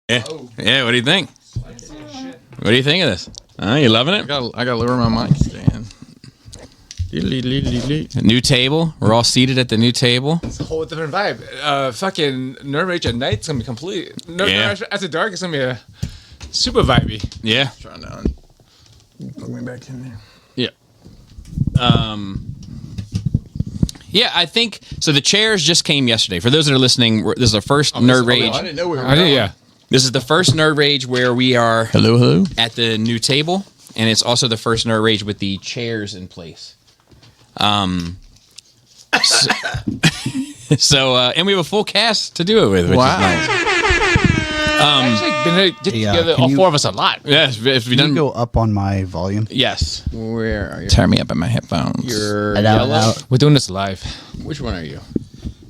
Yeah. Yeah. What do you think? What do you think of this? You loving it? I got to lower my mic stand. New table. We're all seated at the new table. It's a whole different vibe. Fucking Nerd Rage at night is gonna be complete. After dark, it's gonna be a super vibey. Yeah. Trying to plug me back in there. Yeah. Yeah, I think so. The chairs just came yesterday. For those that are listening, this is our first Nerd Rage. I didn't know we were going. Yeah. This is the first Nerd Rage where we are Hello. at the new table, and it's also the first Nerd Rage with the chairs in place. So and we have a full cast to do it with, which is nice. Actually, been get together, all four of us a lot. Yes, if we Can you done. go up on my volume? Yes. Where are you? Tear me up in my headphones. You're Hello, yellow. hello. We're doing this live. Which one are you?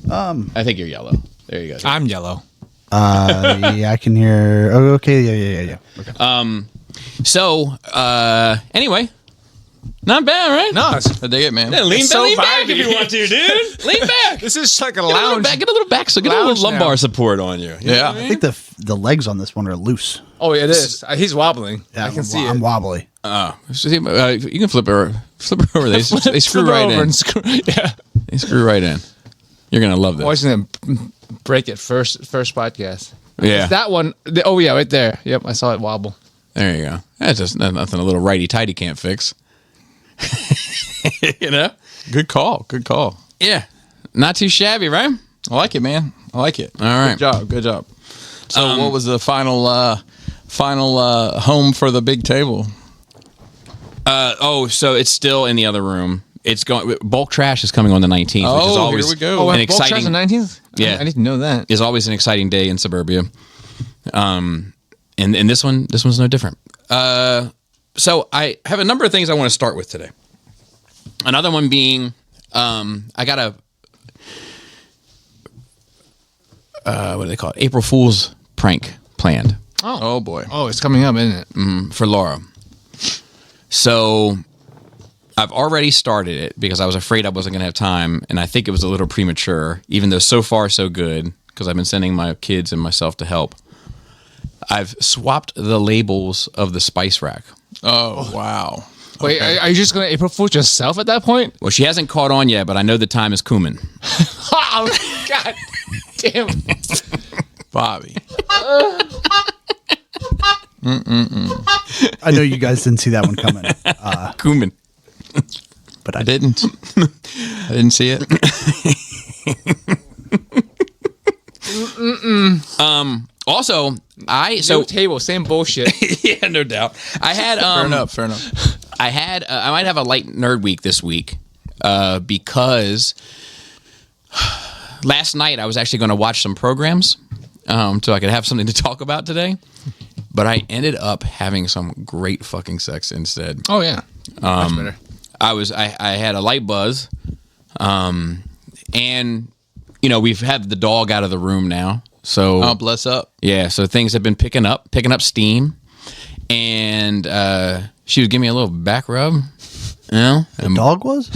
I think you're yellow. There you go. I'm yellow. Yeah, I can hear. Oh, okay. Yeah. Okay. So anyway, not bad, right? No, I dig it, man. Yeah, lean, so lean back if vibey. you want to, dude. Lean back. this is like a Get a little lounge. back, get a little back, so get a Lounge little lumbar now. support on you. You know Yeah. what I I think the legs on this one are loose. Oh, it is. He's wobbling. Yeah, I can see I'm it. wobbly. you can flip her over. They screw Flip it right over in. and yeah. They screw right in. You're gonna love this. Watching them break it first podcast. Yeah. It's that one. Oh yeah, right there. Yep, I saw it wobble. There you go. That's just nothing a little righty tighty can't fix. You know? Good call. Good call. Yeah. Not too shabby, right? I like it, man. I like it. All right. Good job. So, what was the final home for the big table? So it's still in the other room. It's going. Bulk trash is coming on the 19th, which is always here we go. Oh, an and Bulk Trash exciting. on 19th? Yeah. I need to know that. Is always an exciting day in suburbia. And this one's no different. So I have a number of things I want to start with today. Another one being, I got a what do they call it? April Fool's prank planned Oh boy. Oh, it's coming up, isn't it? for Laura. So I've already started it because I was afraid I wasn't going to have time, and I think it was a little premature, even though so far so good, because I've been sending my kids and myself to help. I've swapped the labels of the spice rack. Oh wow. Wait, are you just going to April Fool yourself at that point? Well, she hasn't caught on yet, but I know the time is cumin. Oh, God damn. Bobby. I know you guys didn't see that one coming, Cumin. but I I did. didn't. I didn't see it. Also, New table, same bullshit. yeah, no doubt. I had Fair enough. I might have a light nerd week this week because last night I was actually going to watch some programs so I could have something to talk about today, but I ended up having some great fucking sex instead. Oh, yeah. Much better. I had a light buzz, and we've had the dog out of the room now, so Oh, bless up. yeah, so things have been picking up steam, and she was giving me a little back rub, The dog was?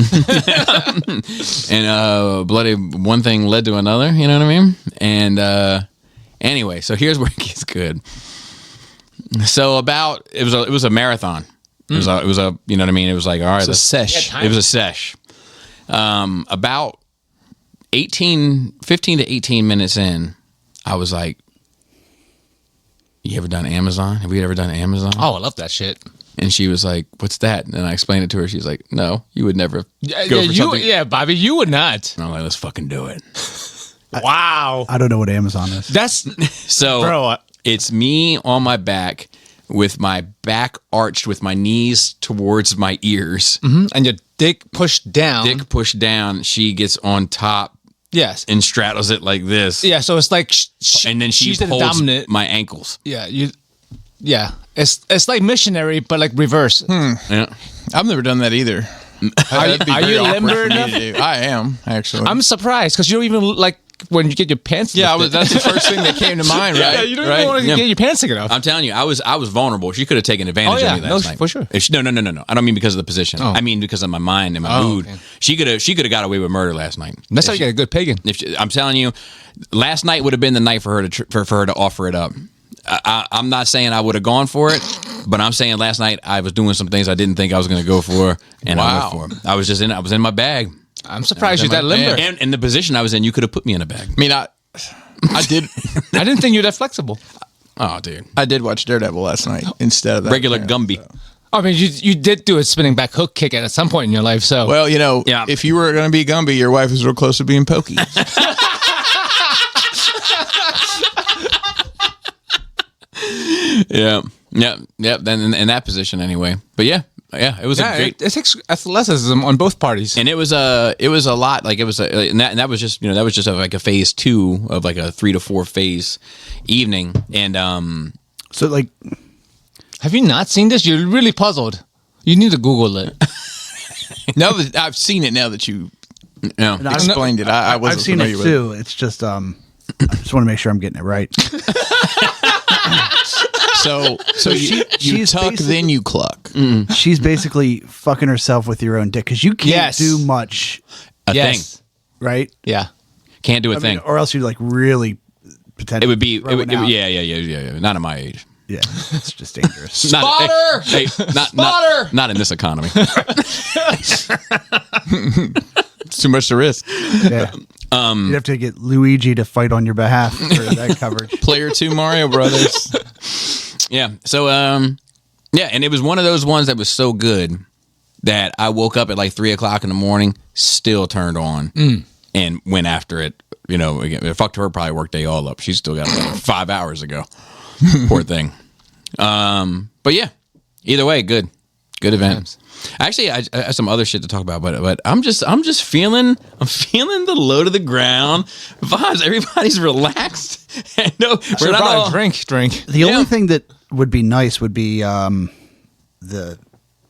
and bloody one thing led to another, you know what I mean? And anyway, so here's where it gets good. So it was a marathon. It was a you know what I mean? It was like, all right, It's a sesh. it was a sesh. About 15 to 18 minutes in, I was like, you ever done Amazon? Have we ever done Amazon? Oh, I love that shit. And she was like, what's that? And I explained it to her. She's like, no, you would never go for something. Yeah, Bobby, you would not. And I'm like, let's fucking do it. Wow. I don't know what Amazon is. That's, So bro. it's me on my back with my back arched with my knees towards my ears. And your dick pushed down. Dick pushed down. She gets on top Yes. and straddles it like this. Yeah, so it's like And then she she's the holds dominant. my ankles. Yeah, it's like missionary, but like reverse. Yeah. I've never done that either. That'd be are very you awkward limber for me enough? to do. I am actually. I'm surprised because you don't even like when you get your pants. yeah, lifted. that's the first thing that came to mind, right? Yeah, you don't right? even want to Yeah. get your pants taken off. I'm telling you, I was vulnerable. She could have taken advantage Oh, yeah. of me last No, night. for sure. If she, no. I don't mean because of the position. Oh. I mean because of my mind and my mood. Okay. She could have got away with murder last night. That's how you get a good pagan. I'm telling you, last night would have been the night for her to offer it up. I'm not saying I would have gone for it, but I'm saying last night I was doing some things I didn't think I was going to go for, and I went for it. I was in my bag. I'm surprised you're that limber. And in the position I was in, you could have put me in a bag. I mean, I did. I didn't think you were that flexible. Oh, dude. I did watch Daredevil last night instead of that. Regular Gumby. So. I mean, you did do a spinning back hook kick at some point in your life. So Well, Yeah. if you were going to be Gumby, your wife was real close to being Pokey. Yeah. Then in that position anyway. But yeah, it was a great. it takes athleticism on both parties. And it was a lot, like it was and that was just like a phase 2 of like a 3 to 4 phase evening. And So like, Have you not seen this? You're really puzzled. You need to Google it. Now that I've seen it, now that you no, explained it, I wasn't I've seen it familiar with it. too. It's just I just want to make sure I'm getting it right. So you she's tuck, basically- then you cluck. She's basically fucking herself with your own dick because you can't Yes. do much, a Yes. thing. right? Yeah. Can't do a I thing. mean, or else you like really potentially. It would be, throwing out. yeah. Not at my age. Yeah, it's just dangerous. Not, Spotter! Hey, not, Spotter! not in this economy. It's too much to risk. Yeah. You'd have to get Luigi to fight on your behalf for that coverage. Player 2 Mario Brothers. Yeah. So, yeah, and it was one of those ones that was so good that I woke up at like 3 o'clock in the morning, still turned on, and went after it. You know, again, fucked her probably workday all up. She's still got like 5 hours ago. Poor thing. But yeah, either way, good event. Actually, I have some other shit to talk about, but I'm just feeling the low to the ground vibes. Everybody's relaxed. No, we're not all drink. The only thing that would be nice would be the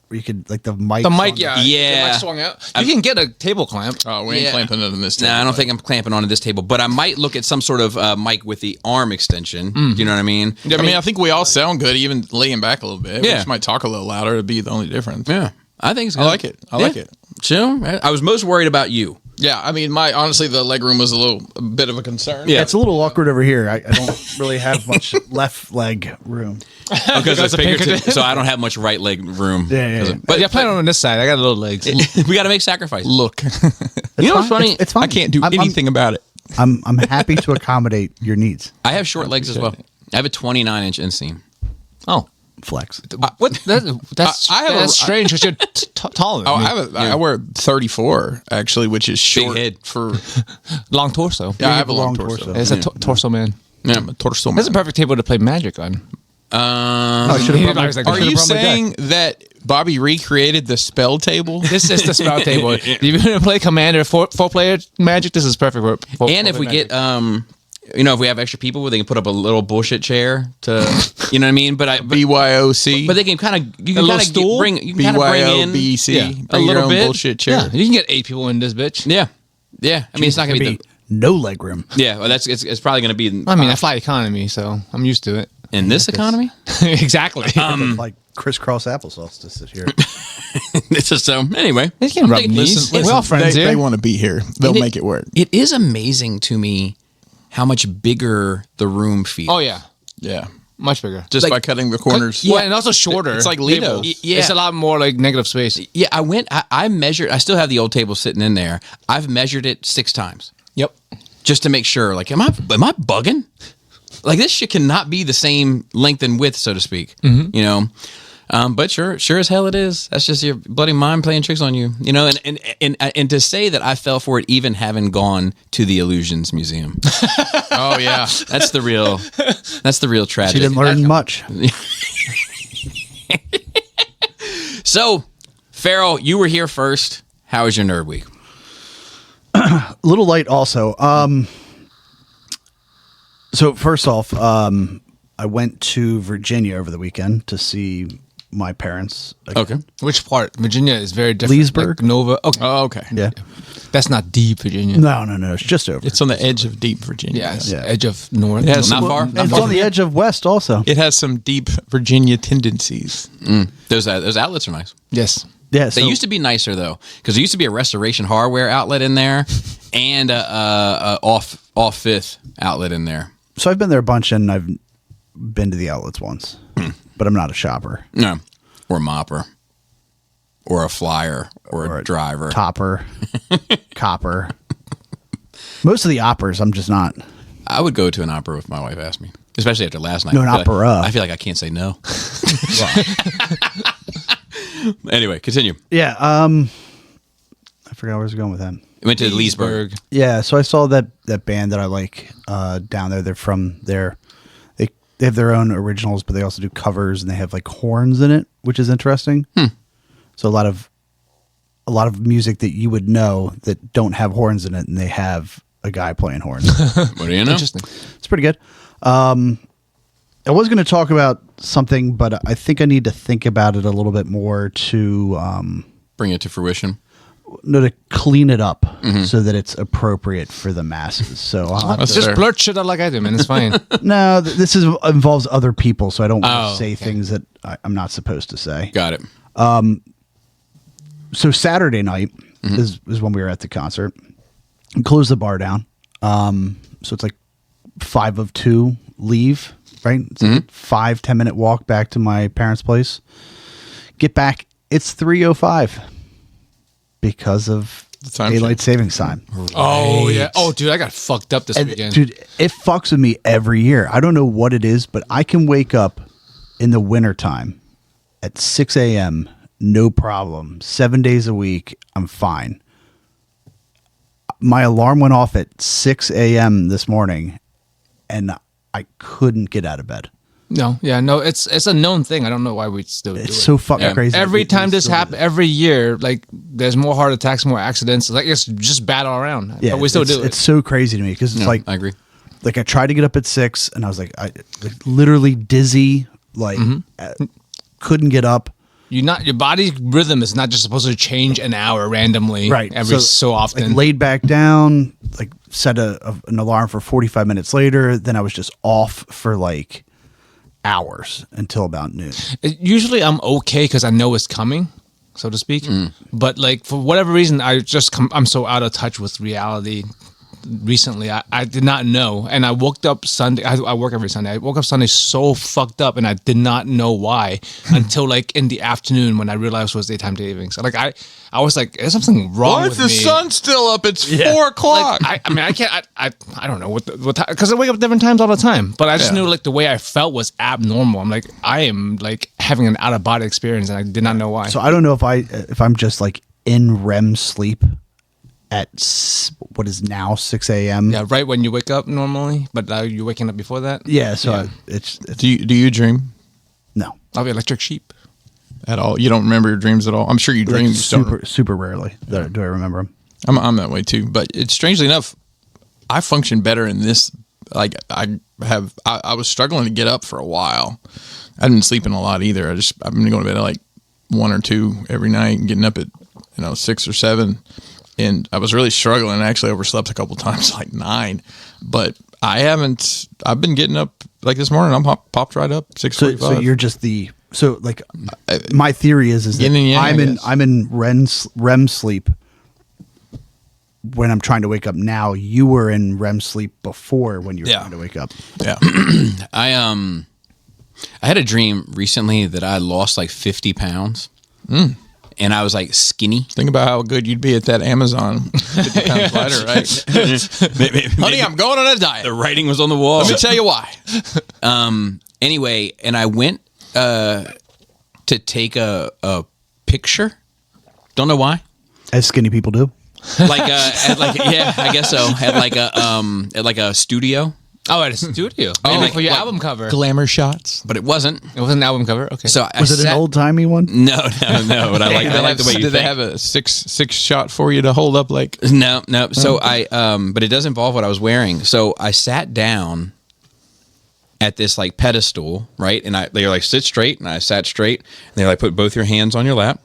where you could like the mic. The mic, on yeah. Yeah. The mic swung out. You can get a table clamp. Oh, we ain't clamping it on this table. Nah, I don't think I'm clamping onto this table, but I might look at some sort of mic with the arm extension. Do you know what I mean? I mean, I think we all sound good, even laying back a little bit. We Yeah. just might talk a little louder. It'd be the only difference. Yeah, I think it's I good. like it. I like it. Chill. I was most worried about you. Yeah, I mean, honestly, the leg room was a bit of a concern. Yeah. It's a little awkward over here. I don't really have much left leg room. Because of Pinkerton. so I don't have much right leg room. Yeah. But Yeah, plan on this side. I got little legs. we got to make sacrifices. Look, You know what's funny? It's fine. I can't do anything about it. I'm happy to accommodate your needs. I have short legs as well. I have a 29-inch inseam. Oh. Flex. What? That's I have a- strange because you're taller than Oh, me. I wear 34 actually, which is short head. for. Long torso. Yeah, I have a long torso. It's a torso man. Yeah, I'm a torso. That's a man. perfect table to play Magic on. I should have. I was like, I Are should've you brought my deck. saying that Bobby recreated the spell table? This is the spell table. If you're going to play Commander 4-player Magic, this is perfect for And if we Magic. get, if we have extra people where they can put up a little bullshit chair to, you know what I mean? But BYOC. but they can kind of, you can little kind of stool? bring in BYOBC. Yeah, Bring your own bullshit chair. Yeah, you can get 8 people in this bitch. Yeah. I mean, it's not going to be, no leg room. well, it's probably going to be I mean, I fly economy, so I'm used to it. in this economy. Exactly. Like crisscross applesauce to sit here. It's just so, anyway. You can rub thinking- knees. We're all friends they here. want to be here. They'll And make it work. It is amazing to me how much bigger the room feels. Oh, yeah. Yeah. Much bigger. Just Like- by cutting the corners. Well, and also shorter. It's like Lido. tables. Yeah. It's a lot more like negative space. Yeah, I measured, I still have the old table sitting in there. I've measured it 6 times Yep. just to make sure, like, am I bugging? Like, this shit cannot be the same length and width, so to speak, you know? But sure as hell it is. That's just your bloody mind playing tricks on you, you know? And to say that I fell for it even having gone to the Illusions Museum. Oh, yeah. That's the real She tragedy. didn't learn much. So, Farrell, you were here first. How was your nerd week? A little light also. So first off, I went to Virginia over the weekend to see my parents. Okay. Which part? Virginia is very different. Leesburg? Like Nova. Okay. Oh, okay. Yeah. That's not deep Virginia. No. It's just over. It's on the edge of deep Virginia. Yeah, it's Yeah. edge of north. Yeah, Not far. And it's on the edge of West also. It has some deep Virginia tendencies. Those outlets are nice. Yes. Yeah. They used to be nicer though, because there used to be a Restoration Hardware outlet in there, and a off Fifth outlet in there. So I've been there a bunch, and I've been to the outlets once, but I'm not a shopper. No, or a mopper, or a flyer, or a driver, Topper, copper. Most of the operas, I'm just not. I would go to an opera if my wife asked me, especially after last night. No, an opera. I feel like I can't say no. Anyway, continue. Yeah. I forgot where I was going with that. Went to Leesburg. Yeah, so I saw that band that I like down there. They're from there. They have their own originals, but they also do covers, and they have like horns in it, which is interesting. So a lot of music that you would know that don't have horns in it, and they have a guy playing horns. What do you know? Interesting. It's pretty good. I was going to talk about something, but I think I need to think about it a little bit more to Bring it to fruition. to clean it up so that it's appropriate for the masses. So I'll have That's to- Just fair. blurt shit out like I do, man. It's fine. no, this involves other people, so I don't want Oh, to say okay. things that I'm not supposed to say. Got it. So Saturday night is when we were at the concert. We closed the bar down. So it's like 5 of 2 leave, right? It's a 5-10 minute walk back to my parents' place. Get back, it's 3:05 because of time daylight savings time. Oh yeah. Oh dude, I got fucked up this And, weekend. dude, it fucks with me every year. I don't know what it is, but I can wake up in the wintertime at 6 a.m. no problem. 7 days a week, I'm fine. My alarm went off at 6 a.m. this morning, and I couldn't get out of bed. No, it's a known thing. I don't know why we still do it. It's so fucking Yeah. crazy. Every We time this still do happens, every year, like there's more heart attacks, more accidents. Like it's just bad all around. Yeah, but we still it's, do it. It's so crazy to me because it's No, like I agree. I tried to get up at 6, and I was like literally dizzy, couldn't get up. Your body's rhythm is not just supposed to change an hour randomly, Every so often. laid back down, set an alarm for 45 minutes later. Then I was just off for hours until about noon. Usually I'm okay because I know it's coming, so to speak. But for whatever reason, I'm so out of touch with reality. Recently, I did not know, and I woke up Sunday. I work every Sunday. I woke up Sunday so fucked up, and I did not know why until in the afternoon when I realized it was daytime savings. I was like, "There's something wrong Why with is the me." sun still up? It's 4 o'clock. I mean, I can't. I don't know what time, because I wake up different times all the time. But I just knew the way I felt was abnormal. I'm like, I am having an out of body experience, and I did not know why. So I don't know if I'm just in REM sleep at what is now 6 a.m. Yeah, right when you wake up normally, but you're waking up before that. Yeah. So Yeah. It's do you dream no. I'll be electric sheep. at all? You don't remember your dreams at all? I'm sure you dream. You just don't. Super rarely do I remember them. I'm that way too. But it's strangely enough, I function better in this. I was struggling to get up for a while. I hadn't been sleeping a lot either. I've been going to bed at 1 or 2 every night and getting up at 6 or 7. And I was really struggling. I actually overslept a couple times, 9. But I've been getting up this morning. I'm popped right up 6:45. So you're just my theory is that Yin and yang, I'm in REM sleep when I'm trying to wake up now. You were in REM sleep before when you were trying to wake up. Yeah. I had a dream recently that I lost 50 pounds. And I was skinny. Think about how good you'd be at that Amazon 50 pounds lighter, right? Honey, I'm going on a diet. The writing was on the wall. Let me tell you why. Anyway, and I went to take a picture. Don't know why. As skinny people do. I guess so. At a studio. Oh, at a studio. Maybe for your album cover. Glamour shots. But it wasn't. It was an album cover. Okay. So Was it an old timey one? No. But I like the way you Did they think. have a six shot for you to hold up No. So but it does involve what I was wearing. So I sat down at this pedestal, right? And they were sit straight, and I sat straight. And they put both your hands on your lap.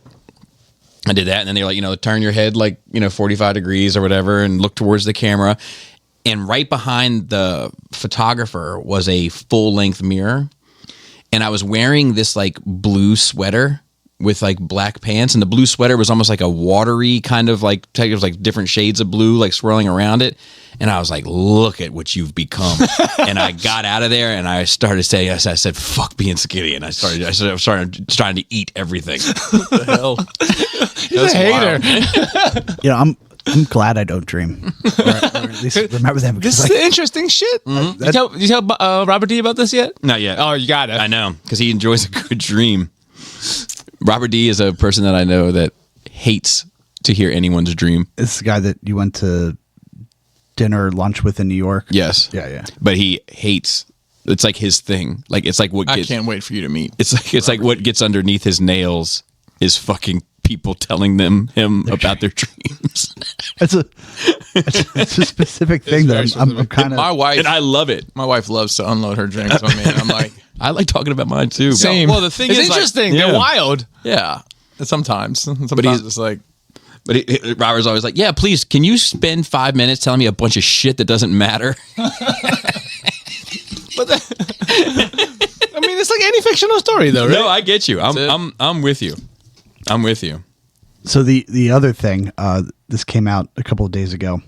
I did that, and then they turn your head 45 degrees or whatever, and look towards the camera. And right behind the photographer was a full length mirror, and I was wearing this blue sweater with like black pants, and the blue sweater was almost like a watery kind of like, it was like different shades of blue like swirling around it. And I was like, look at what you've become. And I got out of there and I started saying, I said, fuck being skinny. And I started trying to eat everything. What the hell? He's a hater. You know, I'm glad I don't dream. Or at least remember them. This Because is interesting shit. You tell Robert D about this yet? Not yet. Oh, you got it. I know, because he enjoys a good dream. Robert D is a person that I know that hates to hear anyone's dream. it's the guy that you went to dinner or lunch with in New York. Yes. Yeah. But he hates. It's like his thing. Like it's like what I gets. can't wait for you to meet. It's like what gets underneath his nails is fucking people telling him about their dreams. It's a specific thing that I'm kind of. My wife, And I love it. my wife loves to unload her dreams on me. And I'm like, I like talking about mine too. Same. Well, the thing it's is, like, interesting. yeah. They're wild. yeah. Sometimes he's- it's like, But Robert's always like, yeah, please, can you spend 5 minutes telling me a bunch of shit that doesn't matter? I mean, it's like any fictional story, though, right? No, I get you. it. I'm with you. I'm with you. So the other thing, this came out a couple of days ago.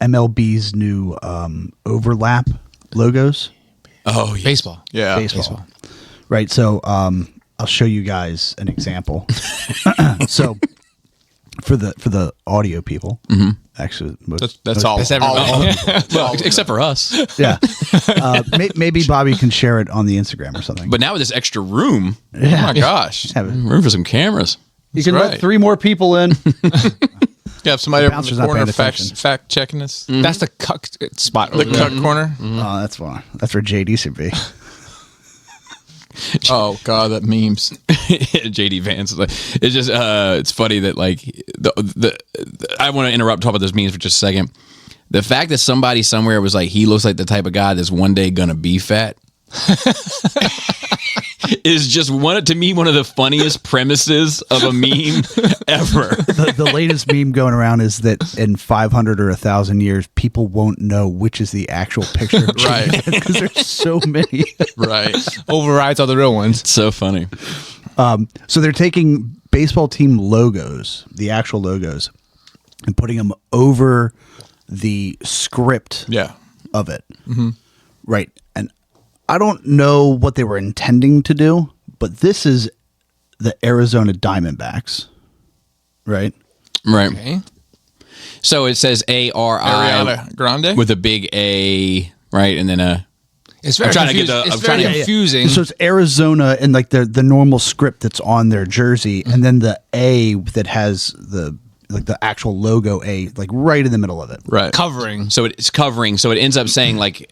MLB's new overlap logos. Oh, yeah. Baseball. yeah. Baseball. Right. So I'll show you guys an example. So for the audio people, actually, That's all. That's everybody. Well, except for us. Yeah. Maybe Bobby can share it on the Instagram or something. But now with this extra room, Oh my gosh. Have it. room for some cameras. You can right. let 3 more people in. You have somebody The over in bouncer's the not corner paying attention. fact checking us. That's the cuck spot. The over there. cut corner. Oh, that's where JD should be. Oh god, that memes. JD Vance. It's just it's funny that like the I want to interrupt, talk about those memes for just a second. The fact that somebody somewhere was like, he looks like the type of guy that's one day gonna be fat is just one of the funniest premises of a meme ever. The latest meme going around is that in 500 or 1,000 years, people won't know which is the actual picture. Right. Because there's so many. Right. Overrides all the real ones. So funny. So they're taking baseball team logos, the actual logos, and putting them over the script Yeah. of it. Right. And I don't know what they were intending to do, but this is the Arizona Diamondbacks. Right. Right. Okay. So it says ARI Ariana Grande. with a big A, right, and then a. It's very trying to get confusing. the- It's I'm very trying to- confusing. So it's Arizona and like the normal script that's on their jersey, and then the A that has the actual logo A like right in the middle of it. right. Covering. So it's covering. So it ends up saying like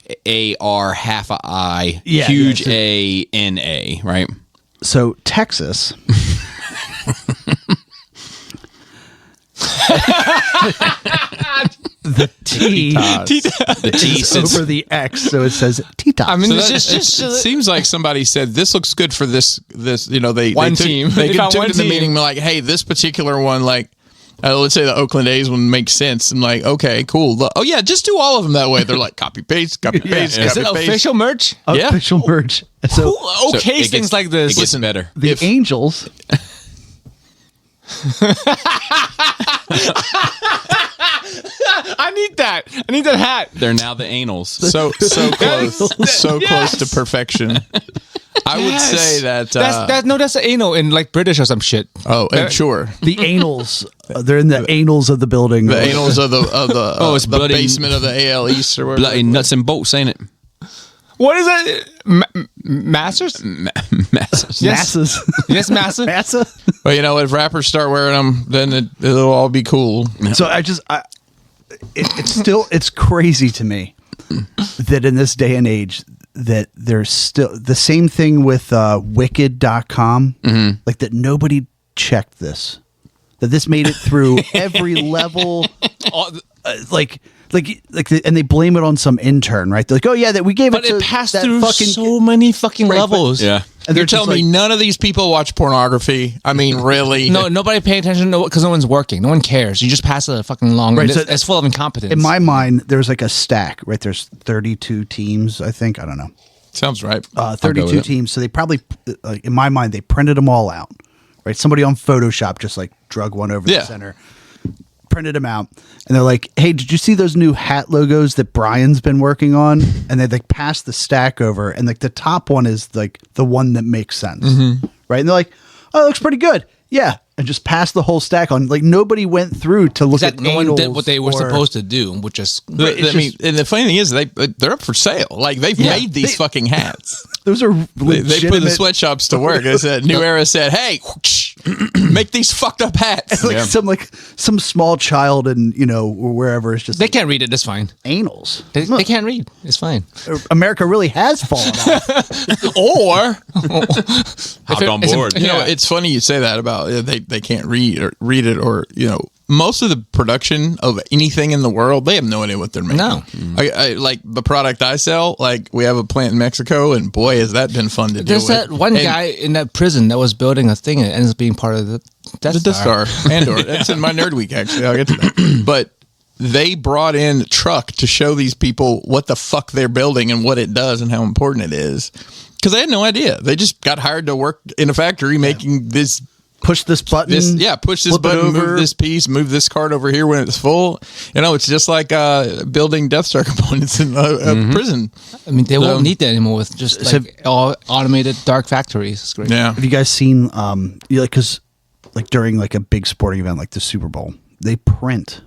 AR half a I, Yeah, huge yeah, so- ANA, right? So Texas. The T The T is sits over the X, so it says T-Top. I mean, So it's that- just it seems like somebody said this looks good for this they One took, team. they They found took one it to the team. meeting like, hey, this particular one, like let's say the Oakland A's one makes sense. I'm like, okay, cool. Oh yeah, just do all of them that way. They're like copy paste, copy paste, is copy it paste. official merch? yeah. Official merch. So Who So okays it gets- things like this? It gets better. the Angels. I need that. I need that hat. They're now the anals. So close to perfection. I would say that. That's an anal in like British or some shit. And sure, The anals. They're in the anals of the building. the anals of the it's the bloody- basement of the AL East or whatever. Bloody nuts and bolts, ain't it? What is that? Masters? Massive. Yes. Masses. Yes, massive. Massa. But you know, if rappers start wearing them, then it'll all be cool. So it's crazy to me that in this day and age that there's still the same thing with wicked.com, like that nobody checked this, that this made it through every level, and they blame it on some intern, right? They're like, oh yeah, that we gave But it to it passed that through fucking so many fucking Right, but- levels. Yeah. and You're they're just telling me like, none of these people watch pornography? I mean, really? No, nobody pay attention because no one's working. No one cares. You just pass it fucking along. Right, It's, so- it's full of incompetence. in my mind, there's like a stack, right? There's 32 teams, I think. I don't know. Sounds right. go 32 with it. teams. So they probably, in my mind, they printed them all out, right? Somebody on Photoshop just like drug one over Yeah. the center, printed them out, and they're like, "Hey, did you see those new hat logos that Brian's been working on?" And they like pass the stack over, and like the top one is like the one that makes sense, right? And they're like, "Oh, it looks pretty good." Yeah, and just pass the whole stack on. Like nobody went through to look at Exactly. No one did anals what they were or- supposed to do, which is I mean, and the funny thing is, they're up for sale. Like they've made these fucking hats. Those are They put the legitimate. sweatshops to work. They said, New Era said, "Hey, make these fucked up hats." like some small child in or wherever is just they like, can't read it. That's fine. anals. They can't read. It's fine. America really has fallen off. Or Hopped on board. You know, it's funny you say that about they can't read it or most of the production of anything in the world, they have no idea what they're making. No. I like the product I sell. Like we have a plant in Mexico, and boy, has that been fun to deal there's with. that one And guy in that prison that was building a thing and it ends up being part of the Death the Death Star, Andor. That's in my Nerd Week. Actually, I'll get to that. But they brought in a truck to show these people what the fuck they're building and what it does and how important it is. Because they had no idea. They just got hired to work in a factory making this. Push this button. Push this flip it button, over. move this piece, move this card over here when it's full. It's just like building Death Star components in a prison. I mean, they won't need that anymore with just like all automated dark factories. It's great. Yeah. Have you guys seen because like during like a big sporting event like the Super Bowl, they print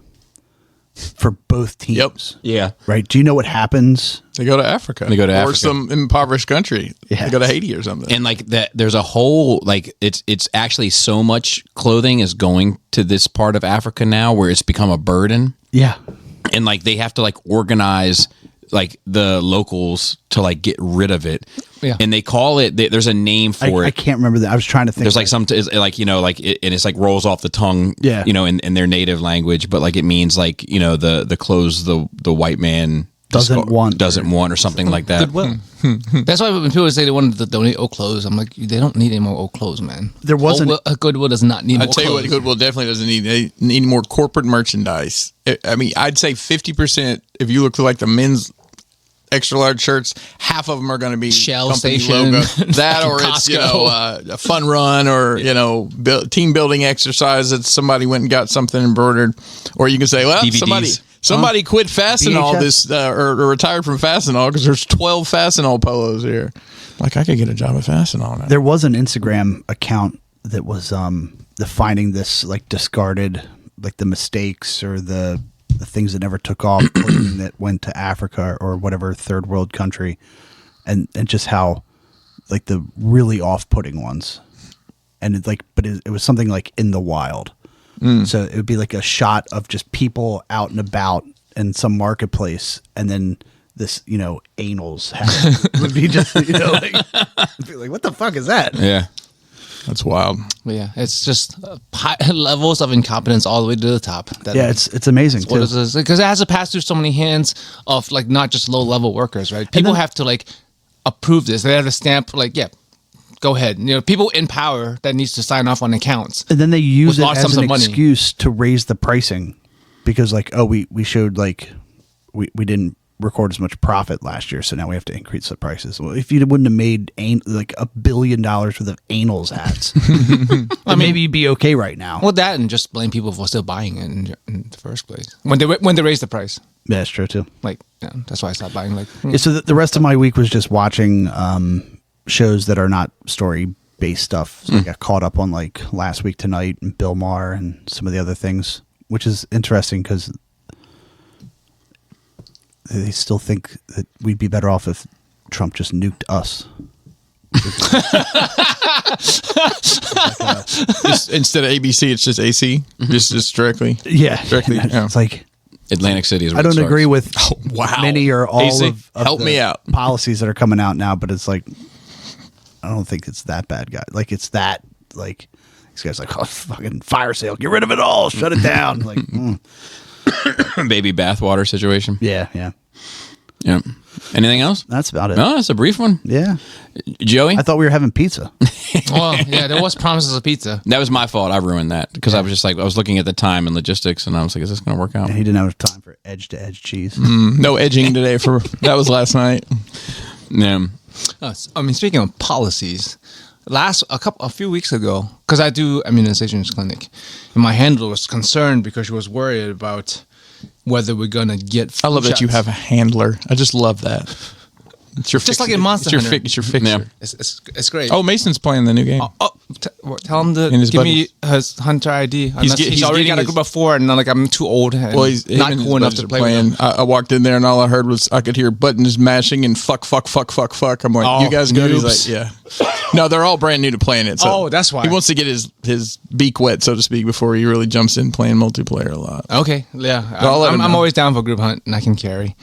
for both teams. Yep. Yeah. Right. Do you know what happens? They go to Africa. They go to or Africa. some impoverished country. Yeah. They go to Haiti or something. And like that, there's a whole like it's actually so much clothing is going to this part of Africa now where it's become a burden, Yeah. and like they have to like organize like the locals to like get rid of it. Yeah. And they call it. There's a name for I it. can't remember that. I was trying to think. There's like some it's like like and it's like rolls off the tongue. Yeah. In their native language, but like it means like the clothes the white man Doesn't want. or something like that. Goodwill. That's why when people say they wanted to donate old clothes, I'm like, they don't need any more old clothes, man. There wasn't- Goodwill does not need. I'll more tell you what, clothes. Goodwill definitely doesn't need. They need more corporate merchandise. I mean, I'd say 50%. If you look to like the men's extra large shirts, half of them are going to be Shell company Station, logo. That or it's Costco. a fun run or team building exercise that somebody went and got something embroidered. Or you can say, well, DVDs. somebody quit Fastenal VHS? this or retired from Fastenal because there's 12 Fastenal polos here. Like I could get a job at Fastenal now. There was an Instagram account that was defining this like discarded, like the mistakes or the things that never took off clothing that went to Africa or whatever third world country, and just how like the really off-putting ones, and it's like, but it was something like in the wild. So it would be like a shot of just people out and about in some marketplace, and then this anals hat would be just like, it'd be like, what the fuck is that? Yeah. That's wild. But yeah, it's just levels of incompetence all the way to the top. Yeah, it's amazing too. because it has to pass through so many hands of like not just low level workers, right? People have to like approve this. They have to stamp like, yeah, go ahead. People in power that needs to sign off on accounts. And then they use With it large as sums an of money. excuse to raise the pricing because, like, oh, we showed like we didn't record as much profit last year, so now we have to increase the prices. Well, if you wouldn't have made like $1 billion worth of anals hats, then maybe you'd be okay right now. Well, that and just blame people for still buying it in the first place when they raise the price. Yeah, that's true too. Like, yeah, that's why I stopped buying. Like, Yeah, so the rest of my week was just watching shows that are not story based stuff. So I got caught up on like Last Week Tonight and Bill Maher and some of the other things, which is interesting because they still think that we'd be better off if Trump just nuked us. Instead of ABC, it's just AC. Just directly. Yeah, Directly, yeah. It's like Atlantic City is where I don't it starts. agree with wow. many or all Easy. of Help the me out. policies that are coming out now, but it's like I don't think it's that bad, guy. Like it's that like these guys like, oh, fucking fire sale, get rid of it all, shut it down. Like, baby bathwater situation. yeah. Yeah. Anything else? That's about it. No, that's a brief one. Yeah, Joey? I thought we were having pizza. well, yeah, there was promises of pizza. That was my fault. I ruined that because I was just like, I was looking at the time and logistics and I was like, is this going to work out? And he didn't have time for edge to edge cheese. No edging today. That was last night. Yeah. Speaking of policies, a few weeks ago, because I do immunizations clinic, and my handler was concerned because she was worried about whether we're gonna get. I love that you have a handler. I just love that. It's your Just like in Monster Hunter. It's your fixer. Yeah. It's great. Oh, Mason's playing the new game. Tell him to And his give me his hunter ID. He's already got a group of 4, and like I'm too old. And Well, he's not cool enough to play with him. I walked in there and all I heard was I could hear buttons mashing and fuck. I'm like, Oh, you guys good? He's noobs. like, yeah. No, they're all brand new to playing it. So Oh, that's why. he wants to get his beak wet, so to speak, before he really jumps in playing multiplayer a lot. Okay, yeah, I'll let him I'm know. always down for group hunt, and I can carry.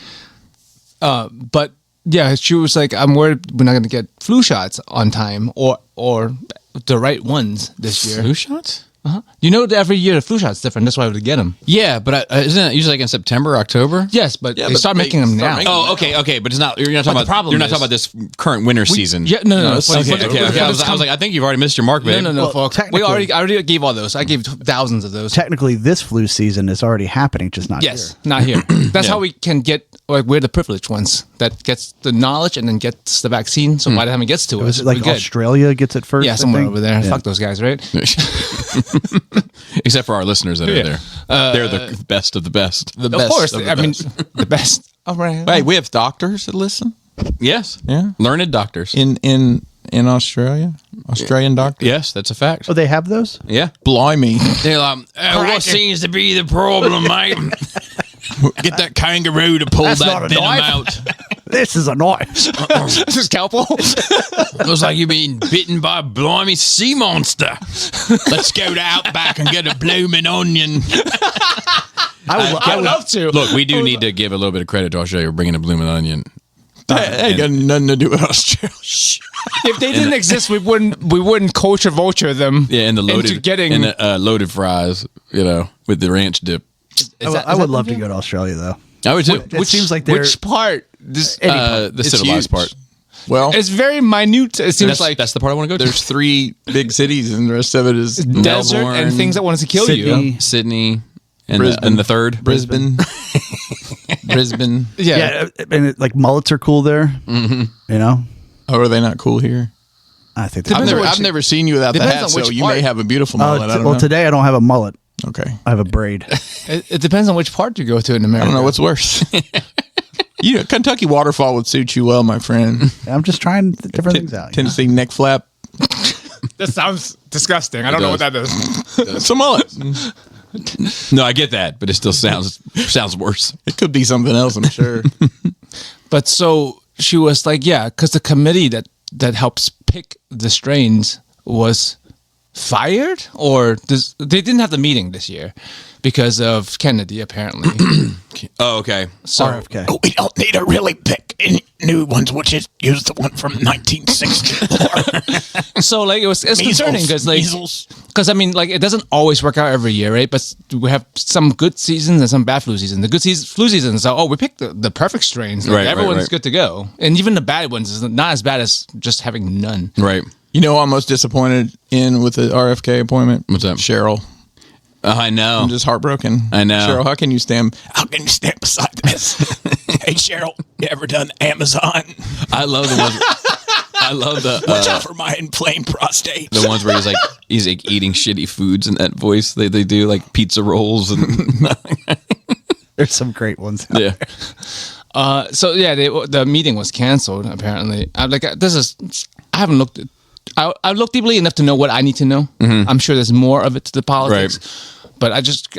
But yeah, she was like, I'm worried we're not going to get flu shots on time or the right ones this year. Flu shots? You know, every year the flu shot's different. That's why we get them. Yeah, but isn't it usually like in September, October? Yes, but they but start they making them start now. making- Oh, okay, but it's not. You're not But talking the about. problem You're not is- talking about this current winter season. Yeah, no. it's- Okay. I was like, I think you've already missed your mark, babe. No, Well, folks. I already gave all those. I gave thousands of those. Technically, this flu season is already happening, just not Yes, here. not here. That's Yeah. how we can get. Like, we're the privileged ones that gets the knowledge and then gets the vaccine. So by the time it gets to us, Is it like we're good. Australia gets it first? Yeah, I somewhere think? over there. Yeah. Fuck those guys, right? Except for our listeners that are Yeah. there. They're the best of the best. The Of best course. of the I mean, best. the best. All right. Hey, we have doctors that listen Yes. Yeah. Learned doctors. in Australia. Australian doctors. Yes, that's a fact. Oh, they have those? Yeah. Blimey. They're like, what seems to be the problem, mate? Get that kangaroo to pull That's not that a venom knife. out. This is a knife. This is Calpol. Looks like you've been bitten by a blimey sea monster. Let's go to Outback and get a blooming onion. I would love to. Look, we do need to give a little bit of credit to Australia for bringing a blooming onion. That ain't got nothing to do with Australia. If they didn't exist, we wouldn't culture vulture them. Yeah, and the loaded into getting. and the, loaded fries, with the ranch dip. I would love to go to Australia, though. I would too. It seems like they're Which part? This The It's civilized huge. part. Well, it's very minute. It seems like That's the part I want to go to. there's 3 big cities, and the rest of it is desert and Melbourne, things that want to kill Sydney. you. Sydney, and Brisbane. and the third. Brisbane. Brisbane. yeah, and like mullets are cool there. Mm-hmm. You know, Oh, are they not cool here? I think. Depends on I've never seen you without the Depends hat, on so which you part. may have a beautiful mullet. I don't well, know. today I don't have a mullet. Okay. I have a braid. It depends on which part you go to in I America. don't know what's worse. Kentucky waterfall would suit you well, my friend. I'm just trying different things out. you know? Tennessee neck flap. That sounds disgusting. I don't know what that is. It's a mullet. No, I get that, but it still sounds worse. It could be something else, I'm sure. But so she was like, yeah, because the committee that helps pick the strains was fired, or they didn't have the meeting this year because of Kennedy, apparently. Oh, okay. So RFK. We don't need to really pick any new ones. We'll just use the one from 1964. So like it's concerning because Measles. I mean like it doesn't always work out every year, right? But we have some good seasons and some bad flu seasons. The good flu seasons are we picked the perfect strains. Like, Right, everyone's right. good to go, and even the bad ones is not as bad as just having none. Right. You know who I'm most disappointed in with the RFK appointment? What's that? Cheryl. I know. I'm just heartbroken. I know. Cheryl, how can you stand beside this? Hey, Cheryl, you ever done Amazon? I love the ones. I love Watch out for my inflamed prostate. the ones where he's like eating shitty foods in that voice. They do like pizza rolls and There's some great ones. yeah. So yeah, the meeting was canceled. Apparently, I haven't looked. I looked deeply enough to know what I need to know. I'm sure there's more of it to the politics, but I just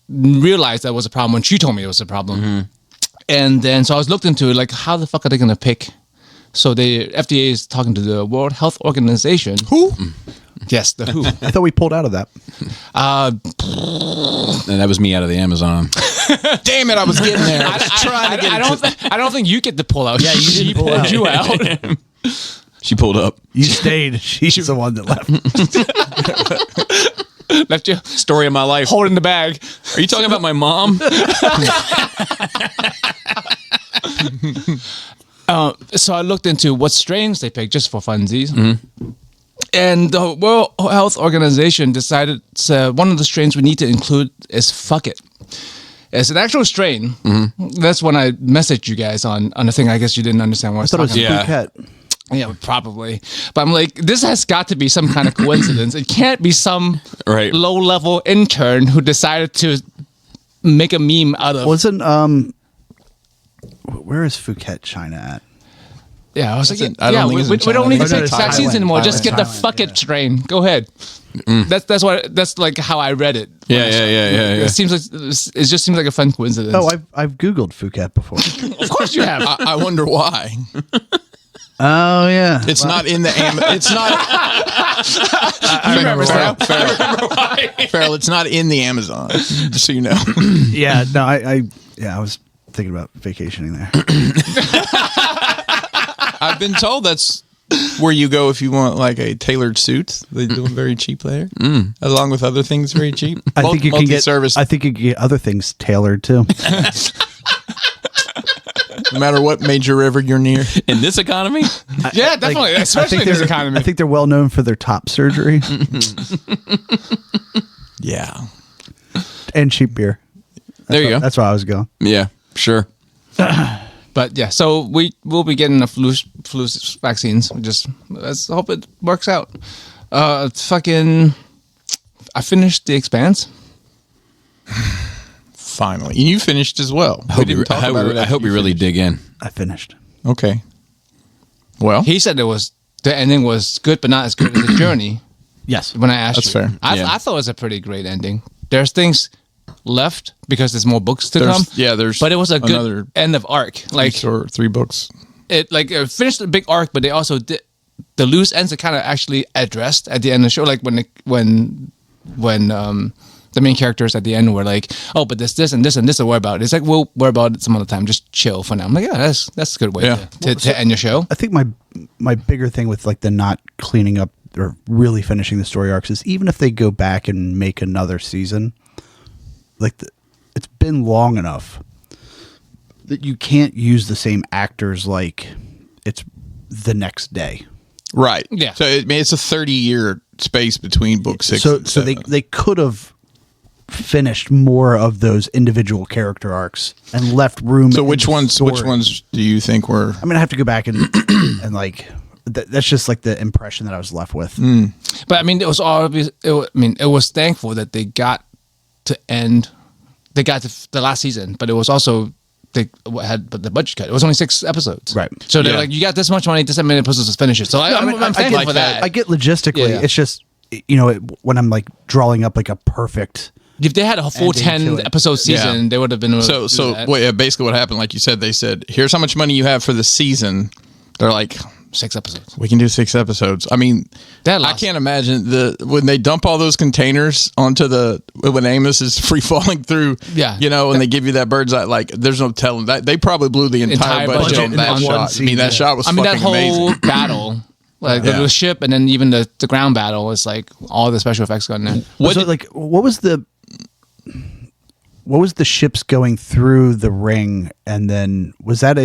realized that was a problem when she told me it was a problem. And then so I was looked into it, like how the fuck are they going to pick? So the FDA is talking to the World Health Organization. Who? Yes, the WHO. I thought we pulled out of that. And that was me out of the Amazon. Damn it, I was getting there. I was trying to get I don't think you get to pull out. Yeah, you didn't She pull pulled out. you out. She pulled up. You stayed. She's the one that left. Left you Story of my life. holding the bag. Are you talking about my mom? So I looked into what strains they picked just for funsies. And the World Health Organization decided one of the strains we need to include is Fuck It. It's an actual strain. That's when I messaged you guys on the thing. I guess you didn't understand what I was I thought it talking was about. Yeah. Phuket. Yeah, probably. But I'm like, this has got to be some kind of coincidence. It can't be some Right. low-level intern who decided to make a meme out of. Wasn't where is Phuket, China at? Yeah, I was like, I don't think we it's in don't China. need to I think take it's vaccines Thailand. anymore. Just get the Thailand, fuck it yeah. train. Go ahead. That's like how I read it. Yeah. It seems like it just seems like a fun coincidence. Oh, I've Googled Phuket before. of course you have. I wonder why. Oh yeah, It's not in the It's not. You remember, Sam? Farrell, it's not in the Amazon. Just so you know. yeah. No, I was thinking about vacationing there. I've been told that's where you go if you want like a tailored suit. They do them very cheap there, along with other things very cheap. I think you can get. Multi-service. I think you can get other things tailored too. No matter what major river you're near. In this economy, Yeah, definitely, I especially think in this they're- economy. I think they're well known for their top surgery Yeah. and cheap beer. there you go. That's why I was going. Yeah, sure. But yeah, so we'll be getting the flu vaccines. Let's hope it works out. I finished The Expanse. Finally, you finished as well. I hope we really dig in. I finished. Okay. Well, He said the ending was good, but not as good as the journey. Yes. When I asked That's you, fair. Yeah. I thought it was a pretty great ending. There's things left because there's more books to come. But it was a good another end of arc. Like three books. it finished a big arc, but they also did the loose ends are kind of actually addressed at the end of the show. Like when the main characters at the end were like, oh, but this and this and this to worry about. It's like, we'll worry about it some other time. Just chill for now. I'm like, yeah, that's a good way Yeah. to end your show. I think my bigger thing with like the not cleaning up or really finishing the story arcs is even if they go back and make another season, like it's been long enough that you can't use the same actors like it's the next day. Right. Yeah. So it's a 30-year space between book 6 So and so 7. they could have finished more of those individual character arcs and left room. So in which the ones story. do you think were I'm gonna have to go back and and like that's just like the impression that I was left with. But I mean, it was obvious. It was thankful that they got to end. They got to the last season, but it was also they had the budget cut. It was only 6 episodes, Right. So they're Yeah. like, you got this much money, this many episodes to finish it. So I'm thankful get for that. I get logistically. Yeah. It's just when I'm like drawing up like a perfect. If they had a full Ending to 10 it. episode season, Yeah. they would have been able So to do that. well, yeah, basically what happened, like you said, they said, here's how much money you have for the season. They're like, 6 episodes. we can do 6 episodes. I mean, That I lost- can't imagine when they dump all those containers onto when Amos is free falling through, Yeah. and they give you that bird's eye, like there's no telling that they probably blew the entire budget on that on one shot. I scene, mean, that yeah. shot was I mean, that fucking whole amazing. battle, like Yeah. the ship and then even the ground battle is like all the special effects got in there. What was the ships going through the ring, and then was that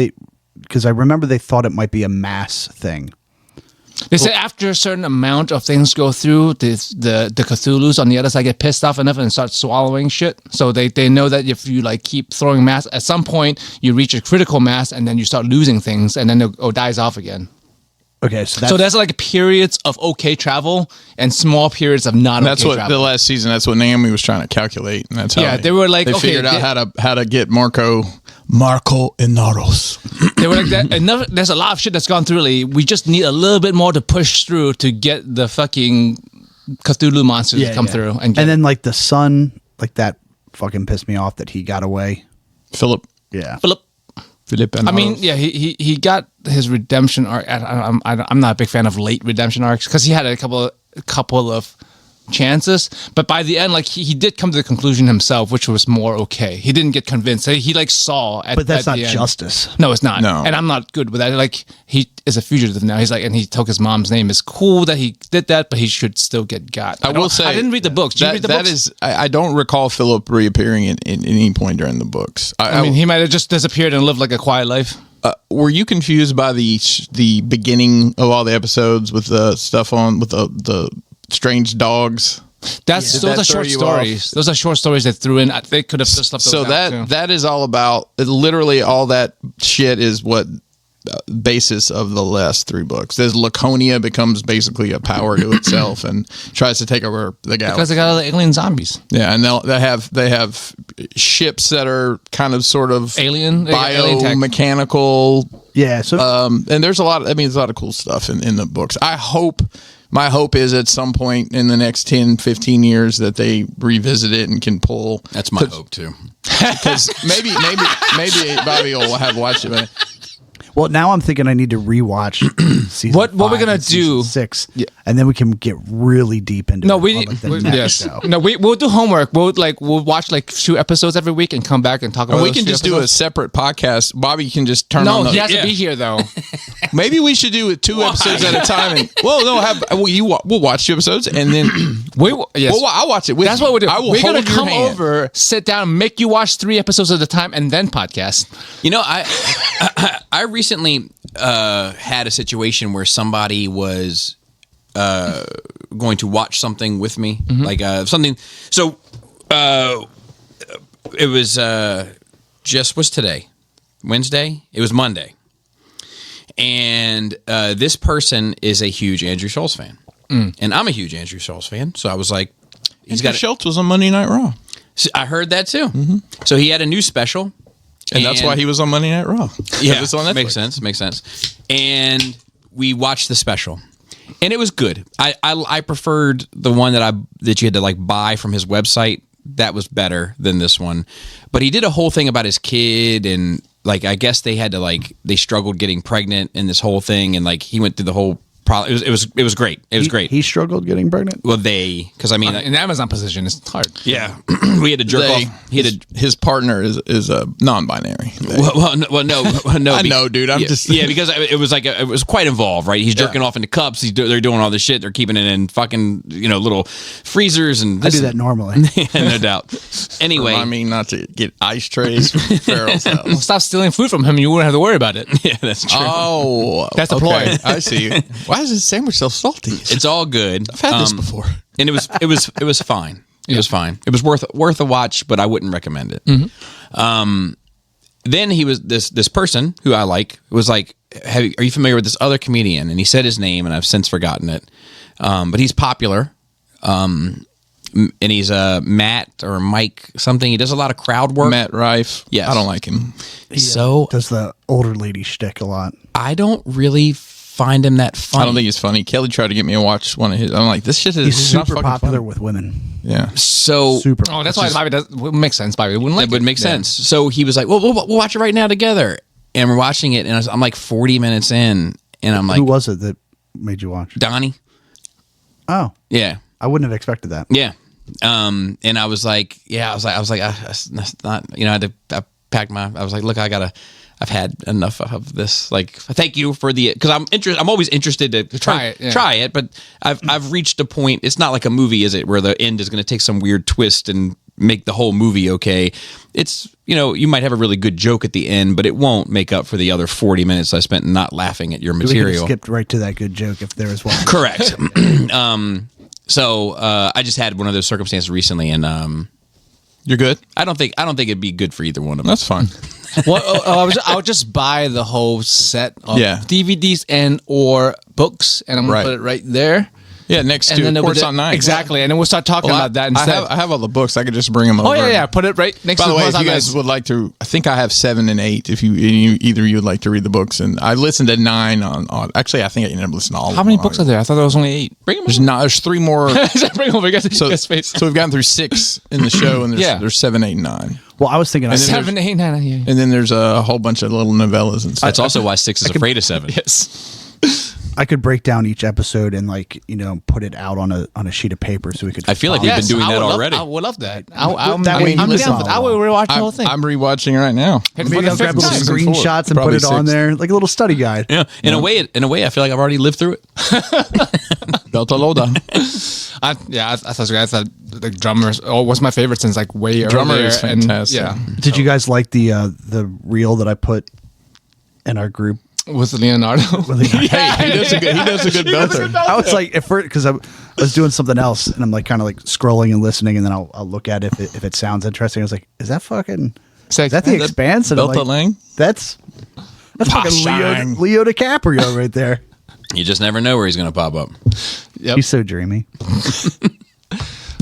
because I remember they thought it might be a mass thing. They said after a certain amount of things go through, the Cthulhu's on the other side get pissed off enough and start swallowing shit. So they know that if you like keep throwing mass, at some point you reach a critical mass and then you start losing things and then it dies off again. Okay, so So that's like periods of okay travel and small periods of not That's okay what travel. the last season. That's what Naomi was trying to calculate, and that's how Yeah, they were like, they okay, figured out how to get Marco Inaros. They were like that. Enough. There's a lot of shit that's gone through. Like, we just need a little bit more to push through to get the fucking Cthulhu monsters to come through. And then like the sun, like that fucking pissed me off that he got away. Philip Philip. Inaros. I mean, yeah, he got his redemption arc. I'm not a big fan of late redemption arcs because he had a couple of chances, but by the end, like he did come to the conclusion himself, which was more okay. He didn't get convinced. He like saw at But that's at not the end. justice. No, it's not. No. And I'm not good with that. Like he is a fugitive now. He's like, and he took his mom's name. It's cool that he did that, but he should still get got. I will say I didn't read the books. Did you read the books? I don't recall Philip reappearing in any point during the books. I mean, he might have just disappeared and lived like a quiet life. Were you confused by the beginning of all the episodes with the stuff with the strange dogs? Those Did are that throw short you stories. Those are short stories they threw in. They could have just left those So out, too. that is all about literally all that shit is what basis of the last 3 books. As Laconia becomes basically a power to itself and tries to take over the galaxy. Because they got all the alien zombies. Yeah, and they have ships that are kind of sort of Alien tech. biomechanical. Yeah. So And there's a lot of cool stuff in the books. My hope is at some point in the next 10, 15 years that they revisit it and can pull. That's my hope too. Because maybe Bobby will have watched it. But well, now I'm thinking I need to rewatch season. What we're 5 gonna and season do- 6, and then we can get really deep into. No, it on, like, the next show. No, we'll do homework. We'll watch like 2 episodes every week and come back and talk about. and we those can 2 just do a episodes. separate podcast. Bobby can just turn No, on the. he has to Yeah. be here though. Maybe we should do it 2 episodes at a time. And, we'll watch 2 episodes and then Yes. I'll watch it with That's you. what we'll do. I will We're gonna hold your come hand. over, sit down, make you watch 3 episodes at a time, and then podcast. You know, I recently had a situation where somebody was going to watch something with me, like something. So it was was today, Wednesday. It was Monday, and this person is a huge Andrew Schultz fan, and I'm a huge Andrew Schultz fan. So I was like, he's got. Schultz was on Monday Night Raw, I heard that too. So he had a new special. and that's why he was on Monday Night Raw. Yeah, it's on Netflix. makes sense. And we watched the special, and it was good. I preferred the one that you had to like buy from his website. That was better than this one. But he did a whole thing about his kid, and like I guess they had to they struggled getting pregnant in this whole thing, and like he went through the whole. It was great. It was great. He struggled getting pregnant. Well, because I mean, In the Amazon position, it's hard. yeah, we had to jerk off. His partner is a non-binary. Well, no. I know, dude. I'm just because it was like it was quite involved, right? He's jerking off into cups. They're doing all this shit. They're keeping it in fucking little freezers and. I do that normally. No doubt. Anyway, I mean, not to get ice trays from Farrell's house. Well, stop stealing food from him. You wouldn't have to worry about it. yeah, that's true. Oh, That's a ploy. I see. Why is this sandwich so salty? It's all good. I've had this before. And it was fine. It was fine. It was worth a watch, but I wouldn't recommend it. Then he was this person who I like was like, are you familiar with this other comedian? And he said his name, and I've since forgotten it. But he's popular. And he's Matt or Mike something. He does a lot of crowd work. Matt Rife. Yes. I don't like him. So Does the older lady shtick a lot. I don't really find him that funny. I don't think he's funny. Kelly tried to get me to watch one of his. I'm like, this shit is He's not super fucking popular funny. with women. Yeah. so. Super. Oh, that's why Bobby does. It makes sense. Bobby wouldn't like That would it. make sense. So he was like, well, we'll watch it right now together. And we're watching it, and I'm like 40 minutes in, and I'm like, Who was it that made you watch? Donnie? Oh, Yeah. I wouldn't have expected that. Yeah. And I was like, that's not, I packed I was like, look, I've had enough of this. Like, thank you for because I'm always interested to Try it, yeah. try it, but I've reached a point. It's not like a movie, is it? Where the end is going to take some weird twist and make the whole movie okay. It's, you might have a really good joke at the end, but it won't make up for the other 40 minutes I spent not laughing at your We could have material. skipped right to that good joke if there was one. Correct. So I just had one of those circumstances recently, and You're good? I don't think it'd be good for either one of them. That's fine. Well, I would just buy the whole set of Yeah. DVDs and or books, and I'm gonna Right. put it right there. Yeah, next And to then Courts on Nine. Exactly, and then we'll start talking Well, about that instead. I have all the books. I could just bring them over. oh yeah, put it right next By to the way, Courts if on you Nine. guys would like to, I think I have 7 and 8. If either you would like to read the books, and I listened to 9 on. Actually, I think I ended up listening to all. How many books are there? I thought there was only 8. Bring them. There's 3 more. Bring them over. You So, guys space. so we've gotten through 6 in the show, and Yeah. there's 7, 8, and 9, Well, I was thinking. I, then there's- 7, 8, 9. Yeah. and then there's a whole bunch of little novellas and stuff. That's also why 6 is afraid of 7. Yes. I could break down each episode and put it out on a sheet of paper so we could. I feel like follow. we've been doing that already. I would love that. That way you I'm listen down for that. I will rewatch the whole thing. I'm rewatching right now. Maybe I'll grab little Season 4. screenshots and Probably put it on 6. there like a little study guide. Yeah. In a way, I feel like I've already lived through it. Delta Loda. I thought the drummers was my favorite since like way Drummer earlier. is fantastic. And, Did you guys like the reel that I put in our group? with Leonardo. Hey, he does a good belter. I was like, at first, because I was doing something else, and I'm like kind of like scrolling and listening, and then I'll look at it if it sounds interesting. I was like, is that fucking? Is that the Expanse? And I'm Delta like, Lang? That's. That's fucking Leo DiCaprio right there. You just never know where he's going to pop up. Yep. He's so dreamy.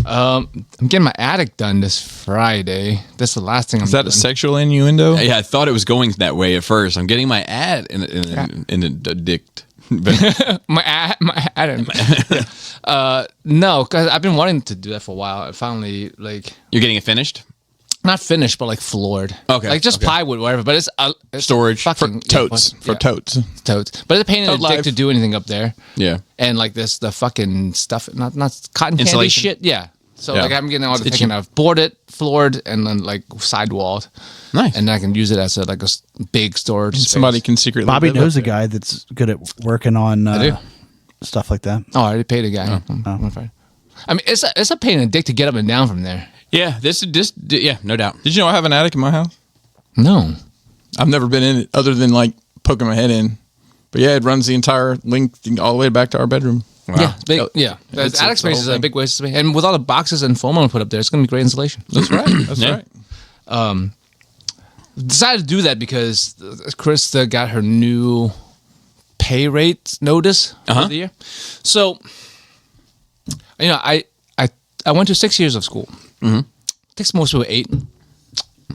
I'm getting my attic done this Friday. That's the last thing I'm Is that doing. a sexual innuendo? Yeah, I thought it was going that way at first. I'm getting my ad in a dict. But my attic. No, because I've been wanting to do that for a while. I finally, you're getting it finished? not finished, but floored. Okay, Like just okay. plywood, whatever. But it's Storage for fucking, totes. yeah, Totes. totes. But it's a pain in the Tote dick life. to do anything up there. Yeah. And the fucking stuff, not cotton candy Insulation? shit. Yeah. So Yeah. I'm getting all the It's thinking itchy. of boarded, floored, and then sidewalled. Nice. And I can use it as a big storage. Somebody space. can secretly. Bobby live up knows a there. guy that's good at working on do. stuff like that. Oh, I already paid a guy. I'm fine. I mean, it's a pain in the dick to get up and down from there. Yeah, yeah, no doubt. Did you know I have an attic in my house? No. I've never been in it other than poking my head in. But yeah, it runs the entire length all the way back to our bedroom. Wow. Yeah, it's big, yeah. The It's- attic it's the space whole is a thing. big waste of space, and with all the boxes and foam I'm gonna put up there, it's gonna be great insulation. That's right. That's Yeah. right. Decided to do that because Krista got her new pay rate notice for the year. So, I went to 6 years of school. Mm-hmm. Takes most people 8.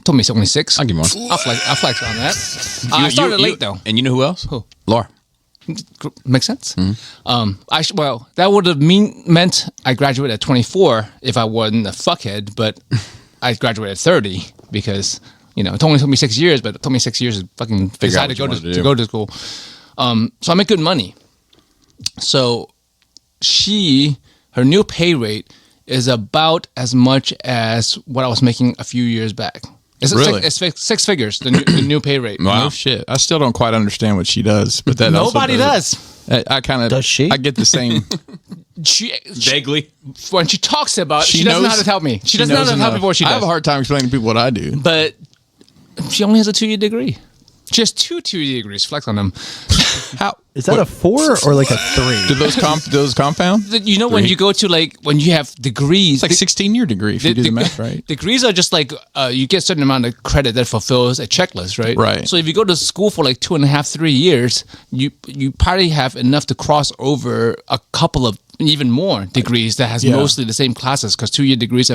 Told me it's only 6. I'll give you one. I'll flex on that. I started late though. And you know who else? Who? Laura. Makes sense. That would have meant I graduated at 24 if I wasn't a fuckhead, but I graduated at 30 because it only took me 6 years, but it took me 6 years to fucking Figure out decide to what go you wanted to to do. go to school. So I make good money. So her new pay rate is about as much as what I was making a few years back. Really? It's six figures, the new pay rate. Wow. No shit. I still don't quite understand what she does, but that also Nobody does. I kind of Does she? I get the same. She, Vaguely. when she talks about it, She she doesn't know knows- how to tell me. She she doesn't know how knows to tell enough. people what she I does. have a hard time explaining to people what I do. But she only has a 2-year degree. She has 2 2-year degrees. Flex on them. How Is that a 4 or like a 3? do those compound? It's You know when you go to when you have degrees. like 16-year degree if you do the math right. Degrees are just you get a certain amount of credit that fulfills a checklist, right? Right. So if you go to school for 2.5, 3 years, you probably have enough to cross over a couple of even more degrees that has Yeah. mostly the same classes because 2-year degrees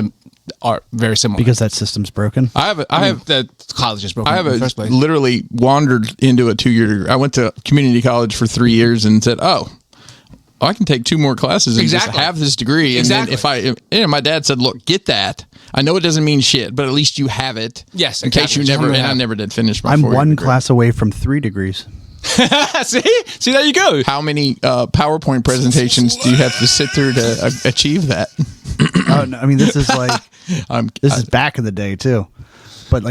are very similar. Because that system's broken. I have the college is broken I have in the first place. literally wandered into a 2-year degree. I went to community college for 3 years and said, "Oh, I can take 2 more classes and Exactly. just have this degree." And Exactly. then my dad said, "Look, get that. I know it doesn't mean shit, but at least you have it." Yes, in case exactly. you never. Just And I have- never did finish my. I'm 4-year one degree. class away from 3 degrees. See, there you go. How many PowerPoint presentations do you have to sit through to achieve that? Oh, no, I mean, this is this is back in the day too. But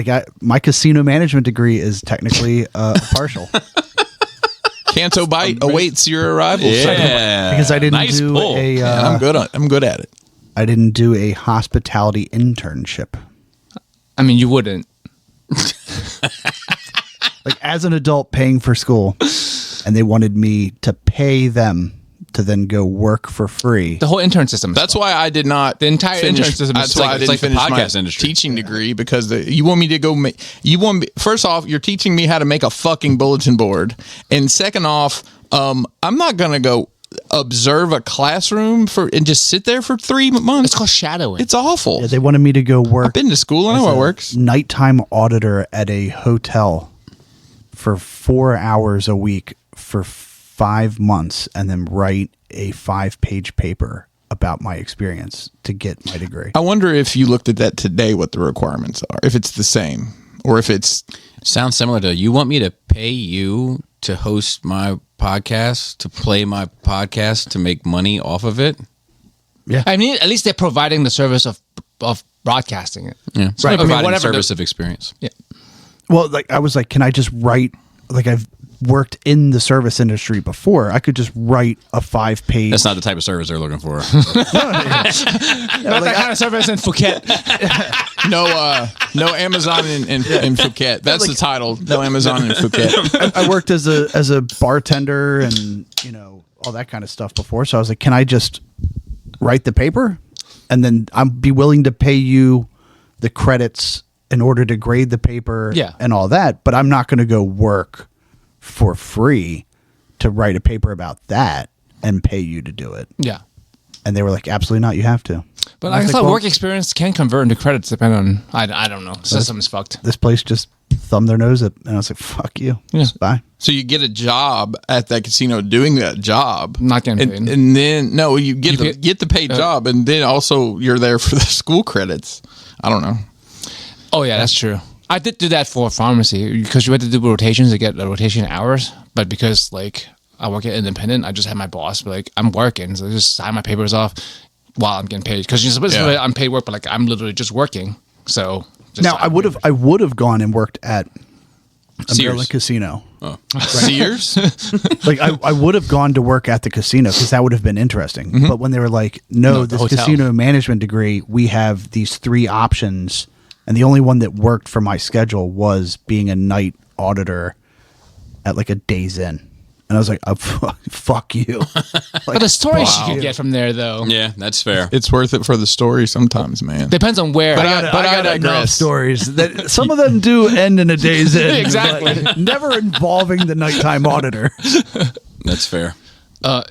my casino management degree is technically partial Canto Bite awaits your arrival. sir. Yeah. because I didn't Nice do pull. I'm good. I'm good at it. I didn't do a hospitality internship. I mean, you wouldn't. As an adult paying for school, and they wanted me to pay them to then go work for free. The whole intern system. is That's fucked. why I did not. The entire finish, intern system is That's why I it's didn't like the finish my podcast industry. teaching degree because you want me to go. You want me. First off, you're teaching me how to make a fucking bulletin board, and second off, I'm not gonna go observe a classroom and just sit there for 3 months. It's called shadowing. It's awful. Yeah, they wanted me to go work. I've been to school. I know as how it a works. Nighttime auditor at a hotel for 4 hours a week for 5 months, and then write a 5-page paper about my experience to get my degree. I wonder if you looked at that today, what the requirements are. If it's the same, or if it's Sounds similar to you want me to pay you to host my podcast, to play my podcast, to make money off of it. I mean, at least they're providing the service of broadcasting it. Yeah. Right. I mean, Providing whatever service of experience. Yeah. Well, I was like, can I just write? I've worked in the service industry before. I could just write a 5-page. That's not the type of service they're looking for. Not that kind of service in Phuket. no Amazon in Phuket. That's the title. No Amazon in Phuket. I worked as a bartender and all that kind of stuff before. So I was like, can I just write the paper, and then I'd be willing to pay you the credits in order to grade the paper, Yeah. and all that. But I'm not going to go work for free to write a paper about that and pay you to do it. Yeah. And they were like, absolutely not. You have to. But And I was thought like, well, work experience can convert into credits depending on, I don't know. System's fucked. this place just thumbed their nose up, and I was like, fuck you. Yeah. Bye. So you get a job at that casino doing that job. Not getting and, paid. and then, no, you get You get the paid job, and then also you're there for the school credits. I don't know. Oh, yeah, that's true. I did do that for pharmacy because you had to do rotations to get the rotation hours. But because, like, I work at independent, I just had my boss be like, I'm working. So I just sign my papers off while I'm getting paid. Because you're supposed to say I'm paid work, but, like, I'm literally just working. So just Now, sign I would have gone and worked at a Sears. Maryland casino. Oh. Sears? Like, I would have gone to work at the casino because that would have been interesting. Mm-hmm. But when they were like, no, the this hotel. casino management degree, we have these 3 options. And the only one that worked for my schedule was being a night auditor at like a Days Inn. And I was like, oh, fuck you. Like, But the stories fuck you could get from there, though, Yeah, that's fair. It's worth it for the story sometimes, man. depends on where. I I got enough digress. stories that some of them do end in a Days Inn. Exactly. but never involving the nighttime auditor. That's fair.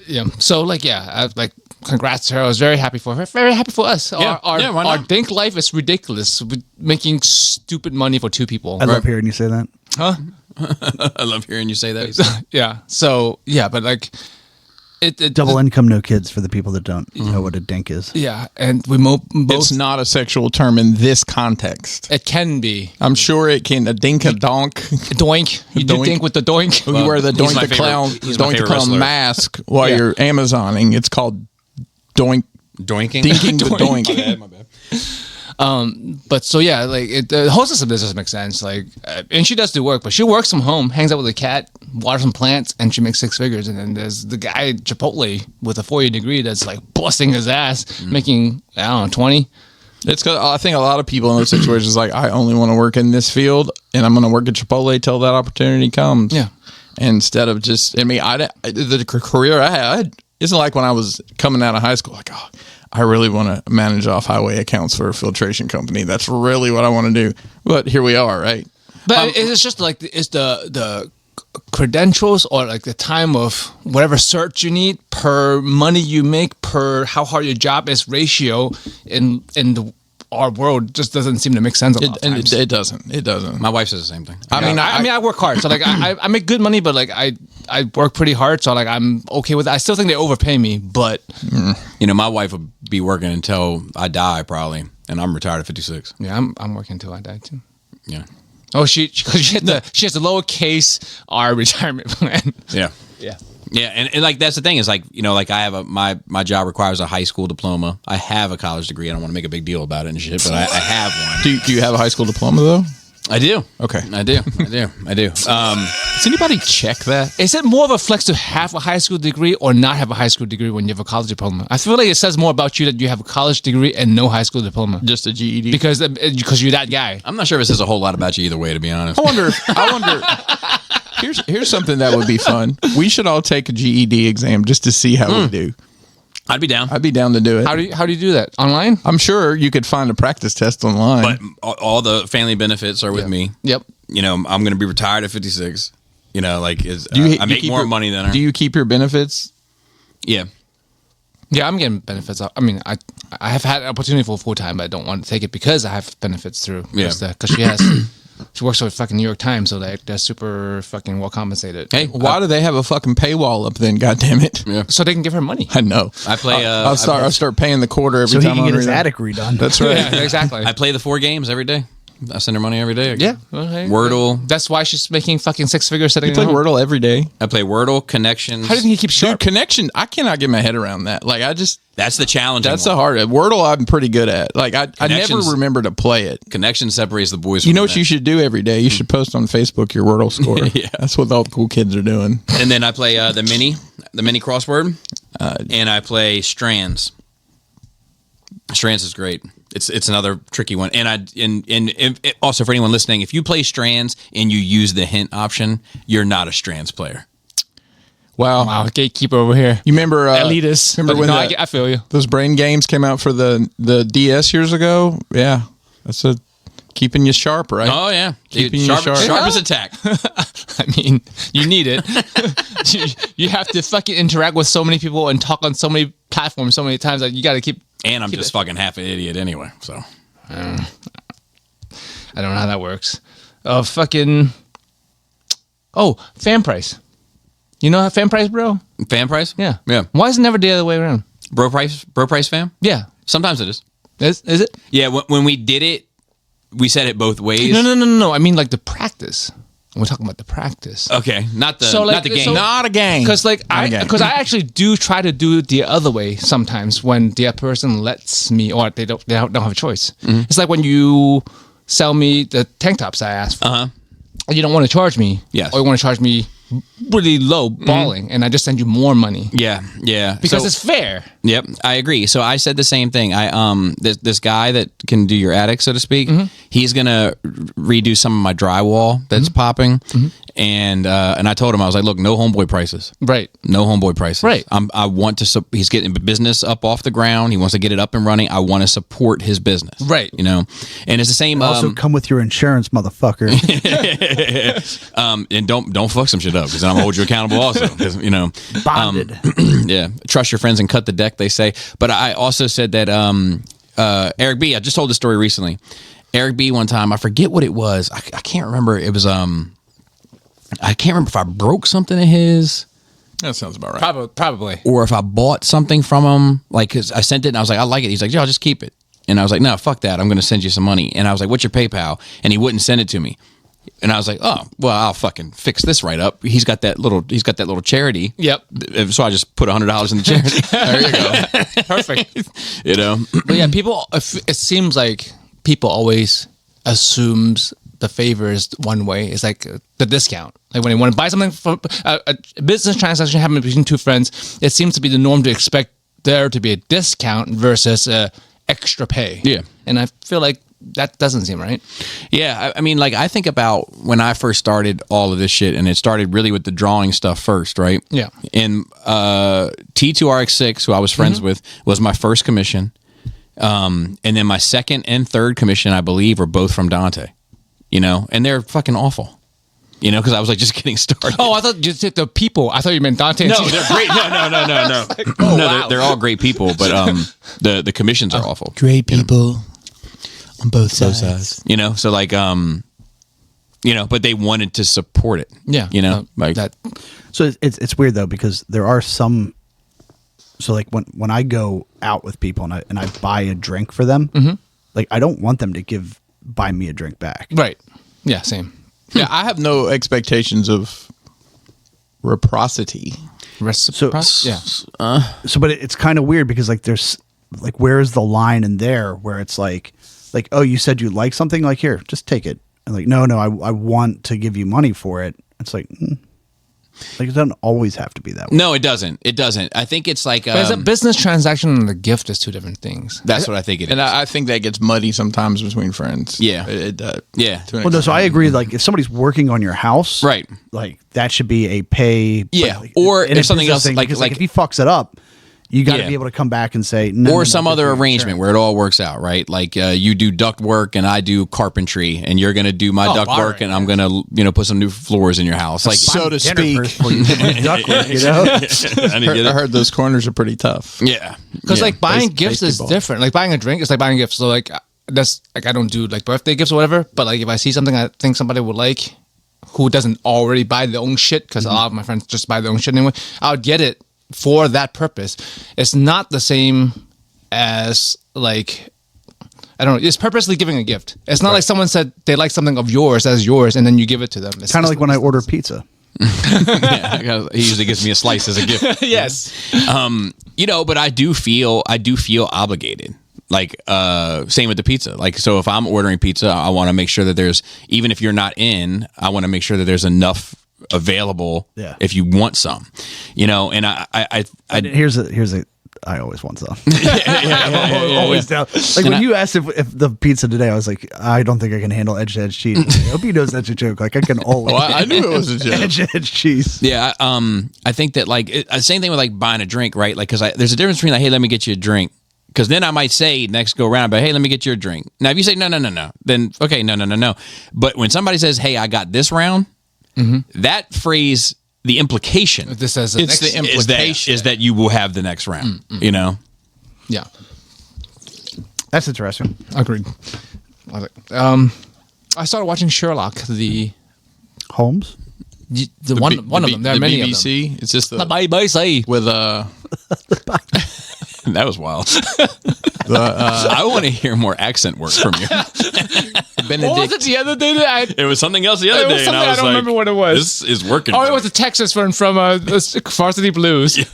Yeah. So, like, congrats to her. I was very happy for her. Very happy for us. Yeah. Our Yeah, why our not? Dink life is ridiculous. We're making stupid money for 2 people. I love hearing you say that. Huh? I love hearing you say that. Yeah. So, yeah, but like, it Double income, no kids for the people that don't know what a dink is. Yeah, and we both. It's not a sexual term in this context. It can be I'm sure it can. A dink, a donk. doink. You do Doink. think with the doink? You wear the he's Doink my the favorite- Clown, he's my Doink the favorite Clown wrestler. mask while Yeah. you're Amazoning. It's called Doink, Doinking? Dinking the Doink. My bad, my bad. But so yeah, like the whole system doesn't make sense. Like, and she does do work, but she works from home, hangs out with a cat, waters some plants, and she makes 6 figures. And then there's the guy at Chipotle with a 4-year degree that's like busting his ass, making I don't know 20. It's 'cause I think a lot of people in those situations like, I only want to work in this field, and I'm going to work at Chipotle till that opportunity comes. Yeah. Instead of just, I mean, the career I had isn't like when I was coming out of high school. Like, oh, I really want to manage off-highway accounts for a filtration company. That's really what I want to do. But here we are, right? But it's just like it's the credentials or like the time of whatever cert you need per money you make per how hard your job is ratio in our world just doesn't seem to make sense a lot of times. It doesn't. It doesn't. My wife says the same thing. I mean, I work hard, so like I make good money, but like I work pretty hard, so like I'm okay with it. I still think they overpay me, but You know, my wife will be working until I die probably, and I'm retired at 56. yeah, I'm working until I die too. Yeah. Oh, she has the lowercase R retirement plan. Yeah. Yeah. Yeah, and like that's the thing is like, you know, like I have my job requires a high school diploma. I have a college degree. I don't want to make a big deal about it and shit, but I have one. Do you have a high school diploma though? I do. Okay. I do. Does anybody check that? Is it more of a flex to have a high school degree or not have a high school degree when you have a college diploma? I feel like it says more about you that you have a college degree and no high school diploma Just a GED? because you're that guy. I'm not sure if it says a whole lot about you either way, to be honest. I wonder. Here's something that would be fun. We should all take a GED exam just to see how we do. I'd be down. I'd be down to do it. How do you do that online? I'm sure you could find a practice test online. But all the family benefits are with me. Yep. You know, I'm going to be retired at 56. You know, like I make keep more your- money than her. Do you keep your benefits? Yeah. Yeah, I'm getting benefits. I mean, I have had an opportunity for full time, but I don't want to take it because I have benefits through. Yeah. Because she works for the fucking New York Times, so they're super fucking well compensated. Hey, Why do they have a fucking paywall up then? God damn it! Yeah. So they can give her money. I know. I play. I'll start paying the quarter every So he time can I get his read it. attic redone. That's right. Yeah, exactly. I play the 4 games every day. I send her money every day. Yeah. Okay. Wordle. That's why she's making fucking 6 figures sitting You play at home. Wordle every day. I play Wordle, Connections. How do you think he keeps Dude, sharp? connection. I cannot get my head around that. Like That's the challenge. that's the hard. Wordle, I'm pretty good at. Like I never Connections- remember to play it. Connection separates the boys. You from know the what men. you should do every day? You should post on Facebook your Wordle score. Yeah. That's what all the cool kids are doing. And then I play the mini crossword, and I play Strands. Strands is great. It's another tricky one. And also for anyone listening, if you play Strands and you use the hint option, you're not a Strands player. Wow, gatekeeper over here. You remember Elitist. Remember when no, the- I feel you. those brain games came out for the DS years ago? Yeah, that's keeping you sharp, right? Oh yeah, Keeping Dude, you sharp, sharp. sharp as a tack. I mean, you need it. you have to fucking interact with so many people and talk on so many platforms so many times that you got to keep. And I'm just fucking half an idiot anyway. So I don't know how that works. Fucking. Oh, fan price. You know how fan price, bro? fan price. Yeah. Yeah. Why is it never the other way around? Bro price fam. Yeah. Sometimes it is. Is it? Yeah. When we did it, we said it both ways. No. I mean, like the practice. We're talking about the practice. Okay, not the So, like, not the game. so- Not a gang. Because like Not a gang. I actually do try to do it the other way sometimes when the other person lets me, or they don't have a choice. It's like when you sell me the tank tops I asked for, and you don't want to charge me, Yes. or you want to charge me really low balling, and I just send you more money Yeah. because So- it's fair. Yep, I agree. So I said the same thing. This guy that can do your attic, so to speak, he's gonna redo some of my drywall that's popping, and I told him, I was like, look, no homeboy prices. Right. No homeboy prices. Right. I want to. He's getting business up off the ground. He wants to get it up and running. I want to support his business. Right. You know, and it's the same. Also, come with your insurance, motherfucker. And don't fuck some shit up because then I'm gonna hold you accountable also. 'Cause, you know, Bonded. yeah, trust your friends and cut the deck, they say. But I also said that Eric B. I just told this story recently. Eric B. one time, I forget what it was. I can't remember. It was I can't remember if I broke something of his That sounds about right. Probably. or if I bought something from him. Like, 'cause I sent it and I was like, I like it. He's like, yeah, I'll just keep it. And I was like, no, fuck that. I'm going to send you some money. And I was like, what's your PayPal? And he wouldn't send it to me. And I was like, oh, well, I'll fucking fix this right up. He's got that little charity. Yep. So I just put $100 in the charity. There you go. Perfect. You know? But yeah, people. It seems like people always assumes the favor is one way. It's like the discount. Like when they want to buy something from a business transaction happening between two friends, it seems to be the norm to expect there to be a discount versus extra pay. Yeah. And I feel like that doesn't seem right. Yeah, I mean, like, I think about when I first started all of this shit, and it started really with the drawing stuff first, right? Yeah. And T2RX6, who I was friends with, was my first commission. And then my second and third commission, I believe, were both from Dante. You know? And they're fucking awful. You know, because I was like just getting started. Oh, I thought you said the people. I thought you meant Dante. No, they're great. No. Oh, No, wow. they're all great people, but the commissions are awful. Great people on both sides. You know, so like you know, but they wanted to support it. Yeah. You know, like that. So it's weird though, because there are some. So like when I go out with people and I buy a drink for them, like I don't want them to buy me a drink back. Right. Yeah. Same. Yeah, I have no expectations of reciprocity. Yeah. So, but it's kind of weird because like there's like where is the line in there where it's like oh, you said you like something, like here, just take it. And like no, I want to give you money for it. It's like like it doesn't always have to be that way. no, it doesn't. It doesn't. I think it's like But it's a business transaction and a gift is two different things. that's what I think it is. And I think that gets muddy sometimes between friends. Yeah. Yeah. to an Well, no, so extent. I agree. Like if somebody's working on your house, Right. Like that should be a pay. Yeah, like, or and if something business else, like- because, like- if he fucks it up, you got to Yeah. be able to come back and say no, or no, some no, other this is your arrangement insurance. where it all works out, right? Like you do duct work and I do carpentry, and you're going to do my duct barring, work, and I'm going to put some new floors in your house. Like So to Dinner speak. first before you get my duck work, you know? I didn't get I it. heard those corners are pretty tough. Yeah, Because yeah. like buying Base- gifts is basketball. different. Like buying a drink is like buying a gift. So like that's like I don't do like birthday gifts or whatever. But like if I see something I think somebody would like, who doesn't already buy their own shit, because a lot of my friends just buy their own shit anyway, I would get it for that purpose. It's not the same as like I don't know. It's purposely giving a gift. It's not like someone said they like something of yours as yours, and then you give it to them. It's Kind of like when I order pizza. Yeah, he usually gives me a slice as a gift. yes. You know, but I do feel obligated. Like same with the pizza. Like, so if I'm ordering pizza, I want to make sure that there's, even if you're not in, I want to make sure that there's enough available. Yeah. If you want some, you know. And I Here's a. I always want some. Always down. Like when you asked if the pizza today, I was like, I don't think I can handle edge to edge cheese. I hope he knows that's a joke. Like I can always Well, I knew it was a joke. edge to edge cheese. Yeah, I think that like same thing with like buying a drink, right? Like, because there's a difference between like, hey, let me get you a drink, Because then I might say next go around, but hey, let me get your drink. Now, if you say no, then okay, no. But when somebody says, hey, I got this round, that phrase, the implication This as It's the implication. is that you will have the next round. You know, Yeah, That's interesting. agreed. I started watching Sherlock, the Holmes? one of them. There are many BBC. of them. It's just the BBC. with that was wild. I want to hear more accent work from you. What was it the other day that I? It was something else the other It was day, and something I I was don't like, remember what it was. This is working. Oh, it was a Texas one from Varsity Blues. Yeah,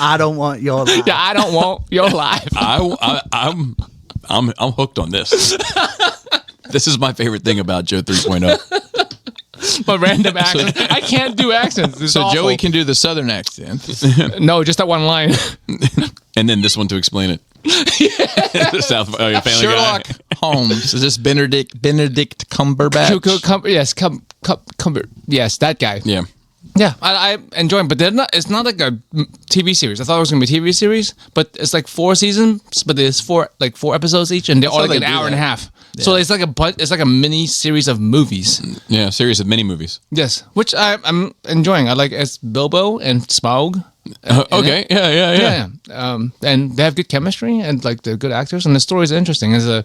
I don't want your life. I don't want your life. I'm hooked on this. This is my favorite thing about Joe 3.0. My random accent. I can't do accents. It's so awful. Joey can do the Southern accent. No, just that one line. And then this one to explain it. South Family Sherlock Guy. Holmes. Is this Benedict Cumberbatch? Yes, that guy. Yeah. Yeah, I enjoy it, but they're not. It's not like a TV series. I thought it was gonna be a TV series, but it's like 4 seasons, but there's 4 episodes each, and they're all how like an they do hour and a that. half. So it's like a mini series of movies. Yeah, series of mini movies. Yes, which I'm enjoying. I like it's Bilbo and Smaug. Okay. Yeah. And they have good chemistry and like they're good actors, and the story is interesting. It's a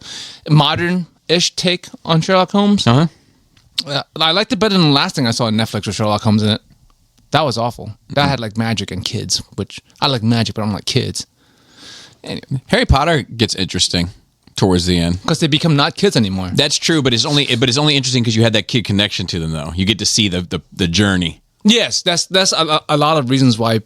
modern-ish take on Sherlock Holmes. Uh-huh. I liked it better than the last thing I saw on Netflix with Sherlock Holmes in it. That was awful. That had like magic and kids, which I like magic, but I don't like kids. Anyway, Harry Potter gets interesting towards the end. because they become not kids anymore. That's true, but it's only interesting because you had that kid connection to them, though. You get to see the journey. Yes, that's a lot of reasons why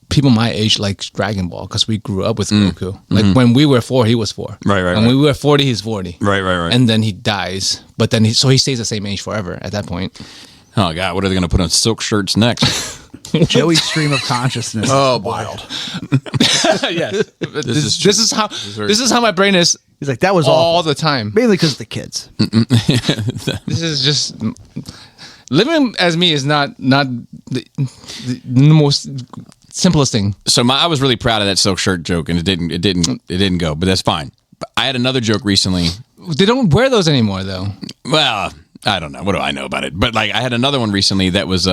people my age like Dragon Ball, because we grew up with Goku. Like when we were 4, he was 4. Right, And when we were 40, he's 40. Right. And then he dies, but then he stays the same age forever at that point. Oh God, what are they going to put on silk shirts next? Joey's stream of consciousness. Oh, is wild. Yes, is this is how my brain is He's like, that was all awful. the time. Mainly because of the kids. This is just living as me is not the most simplest thing. So I was really proud of that silk shirt joke, and it didn't go, but that's fine. But I had another joke recently. They don't wear those anymore, though. Well, I don't know. What do I know about it? But like, I had another one recently that was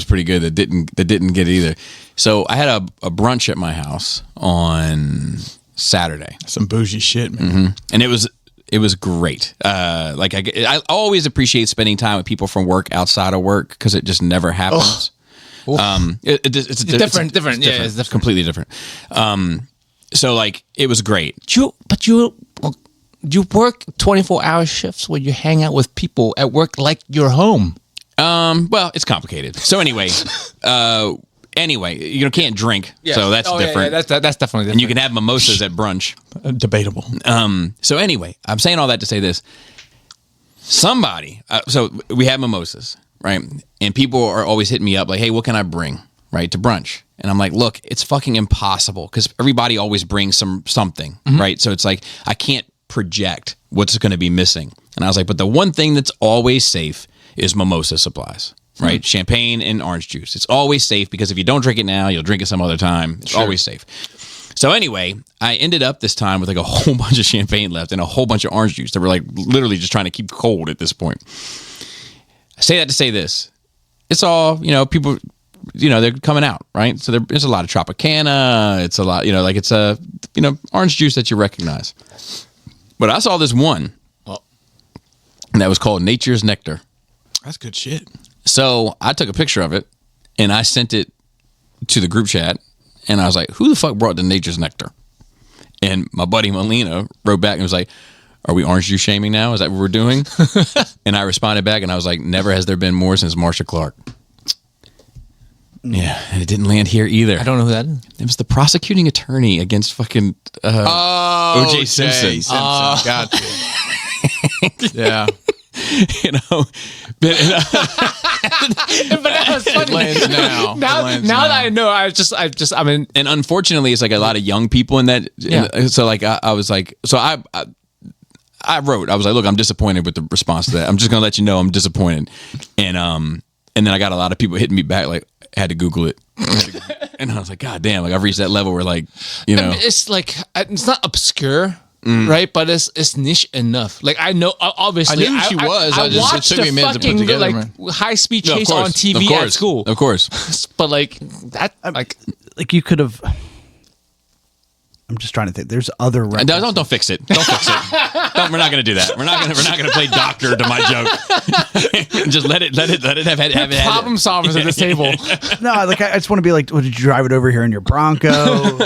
pretty good. That didn't get it either. So I had a brunch at my house on Saturday, Some bougie shit, man. and it was great. Like I always appreciate spending time with people from work outside of work because it just never happens. It's Different. Yeah, it's different. Completely different. So like, it was great. You work 24-hour shifts where you hang out with people at work like you're home. Well, it's complicated. So anyway, you can't drink, so that's different. Yeah, that's definitely different. And you can have mimosas at brunch. Debatable. So anyway, I'm saying all that to say this. Somebody, so we have mimosas, right? And people are always hitting me up like, hey, what can I bring, right, to brunch? And I'm like, look, it's fucking impossible because everybody always brings something, right? So it's like, I can't project what's going to be missing. And I was like, but the one thing that's always safe is mimosa supplies, right? Champagne and orange juice. It's always safe because if you don't drink it now, you'll drink it some other time. It's always safe. So anyway, I ended up this time with like a whole bunch of champagne left and a whole bunch of orange juice that were like literally just trying to keep cold at this point. I say that to say this. It's all, people, they're coming out, right? So there's a lot of Tropicana. It's a lot, like it's a, orange juice that you recognize. But I saw this one, and that was called Nature's Nectar. That's good shit. So I took a picture of it, and I sent it to the group chat, and I was like, who the fuck brought the Nature's Nectar? And my buddy Molina wrote back and was like, are we orange juice shaming now? Is that what we're doing? And I responded back, and I was like, never has there been more since Marsha Clark. Yeah, and it didn't land here either. I don't know who that is. It was the prosecuting attorney against fucking O.J. Simpson. Gotcha. Yeah. But that was funny. It lands now. Now that I know, I mean, And unfortunately, it's like a lot of young people in that. Yeah. So like, I was like, so I wrote, I was like, look, I'm disappointed with the response to that. I'm just gonna let you know I'm disappointed. And then I got a lot of people hitting me back like, had to Google it. And I was like, God damn! Like I've reached that level where, like, you know, It's like it's not obscure, right? But it's niche enough. Like I know, obviously, I knew who she was. I just- it watched took the me a minute to put fucking together, like man. high speed No, of chase course, on TV of course, at school. of course. But like that, like Like you could have. I'm just trying to think. There's other And references. don't fix it. Don't fix it. We're not going to do that. We're not going to play doctor to my joke. Just let it have it. problem solvers at this table. No, like I just want to be like, well, did you drive it over here in your Bronco?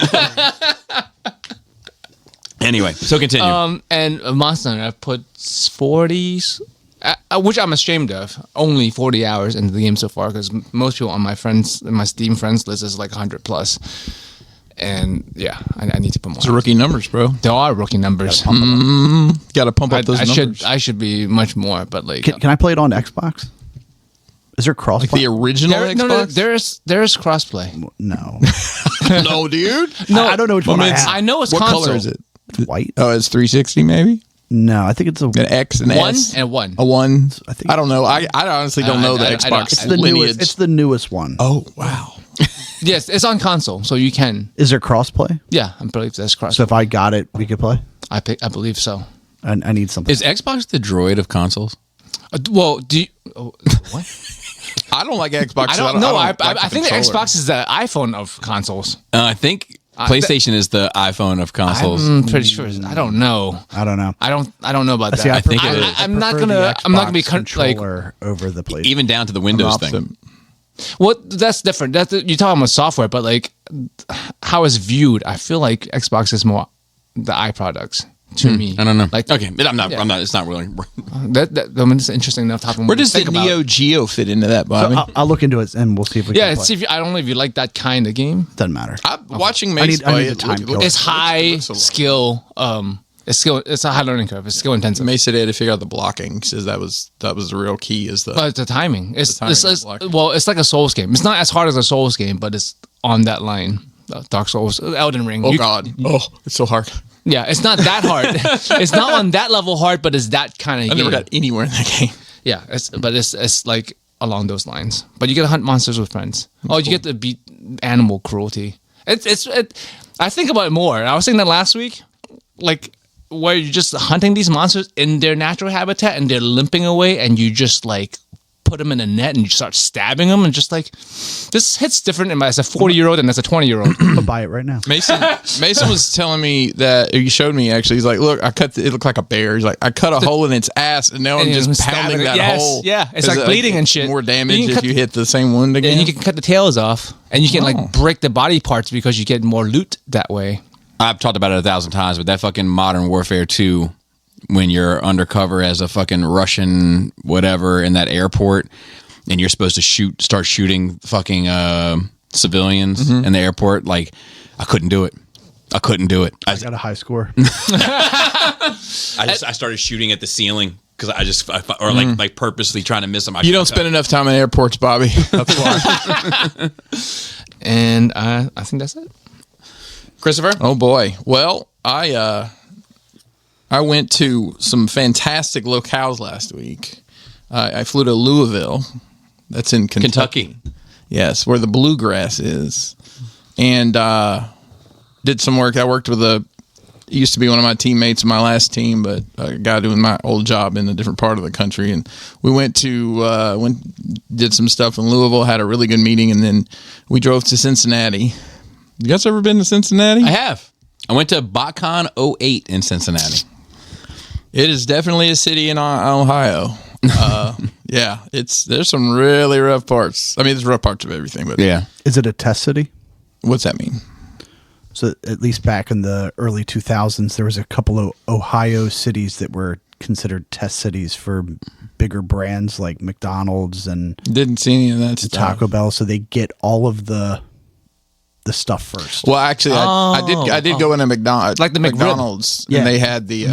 Anyway, so continue. And Monster Hunter, I've put 40s, which I'm ashamed of. Only 40 hours into the game so far because most people on my Steam friends list is like 100 plus. And yeah, I need to put more. It's rookie numbers, bro. There are rookie numbers. Got to pump up those I numbers. I should be much more, but like Can I play it on Xbox? Is there cross? Like the original there, Xbox? there's crossplay. No, No, dude. I don't know which one I have. I know it's What console. color is it? White? Oh, it's 360 maybe? No, I think it's a. An X, an One S? and one. A 1? I think- I don't know. I honestly don't know the I Xbox don't- It's the lineage. newest. It's the newest one. Oh, wow. Yes, it's on console, so you can. Is there crossplay? Yeah, I believe there's crossplay. So if I got it, we could play. I believe so. I need something. Is Xbox the droid of consoles? Well, do you, what? I don't like Xbox. I so don't know. I like the think the controller. Xbox is the iPhone of consoles. I think PlayStation is the iPhone of consoles. I'm pretty sure. I don't know. I don't know. I don't know about that. See, I think it is. I'm not prefer gonna. the I'm not gonna be Xbox like. controller over the PlayStation. Even down to the I'm Windows opposite. thing. What? That's different. You're talking about software, but like how it's viewed. I feel like Xbox is more the products to me. I don't know. Like Okay, I'm not. yeah. I'm not. It's not really. that. I mean, it's an interesting enough topic. Where does the think about. Neo Geo fit into that, So Bobby? I'll look into it and we'll see if we Yeah, can play. see if I don't know if you like that kind of game. Doesn't matter. I'm watching I Mace need play the it. time killer. It's high looks a lot. skill. It's a high learning curve. It's skill intensive. Mace said he had to figure out the blocking. He says that was the real key. Is the But the timing. It's, timing it's, of it's blocking. well, it's like a Souls game. It's not as hard as a Souls game, but it's on that line. Dark Souls, Elden Ring. oh god, it's so hard. Yeah, it's not that hard. It's not on that level hard, but it's that kind of I game. never got anywhere in that game. Yeah, it's like along those lines. But you get to hunt monsters with friends. Oh, you get to beat animal cruelty. I think about it more. I was saying that last week, like where you're just hunting these monsters in their natural habitat and they're limping away, and you just like put them in a net and you start stabbing them, and just like this hits different as a 40-year-old and as a 20-year-old. I'll buy it right now. Mason was telling me that he showed me actually. He's like, look, it looked like a bear. He's like, I cut a hole in its ass, and now I'm And just he's pounding stabbing it. that Yes, hole. yeah. It's Is like it, bleeding and shit. More damage You can if cut- you hit the same wound again. And you can cut the tails off, and you can like break the body parts because you get more loot that way. I've talked about it 1,000 times, but that fucking Modern Warfare 2, when you're undercover as a fucking Russian whatever in that airport, and you're supposed to start shooting fucking civilians in the airport, like I couldn't do it. I I got a high score. I started shooting at the ceiling because like purposely trying to miss them. You don't spend enough time in airports, Bobby. That's why. And I think that's it. Christopher. Oh boy. Well, I went to some fantastic locales last week. I flew to Louisville. That's in Kentucky. Yes, where the bluegrass is. And did some work. I worked with it used to be one of my teammates in my last team, but a guy doing my old job in a different part of the country. And we went did some stuff in Louisville, had a really good meeting, and then we drove to Cincinnati. You guys ever been to Cincinnati? I have. I went to BotCon 08 in Cincinnati. It is definitely a city in Ohio. Yeah, there's some really rough parts. I mean, there's rough parts of everything, but Yeah. Is it a test city? what's that mean? So at least back in the early 2000s, there was a couple of Ohio cities that were considered test cities for bigger brands like McDonald's and Didn't see any of that stuff. Taco Bell. So they get all of the stuff first. Well, actually, I did go into McDonald's, Like the McRib. McDonald's, Yeah. and they had the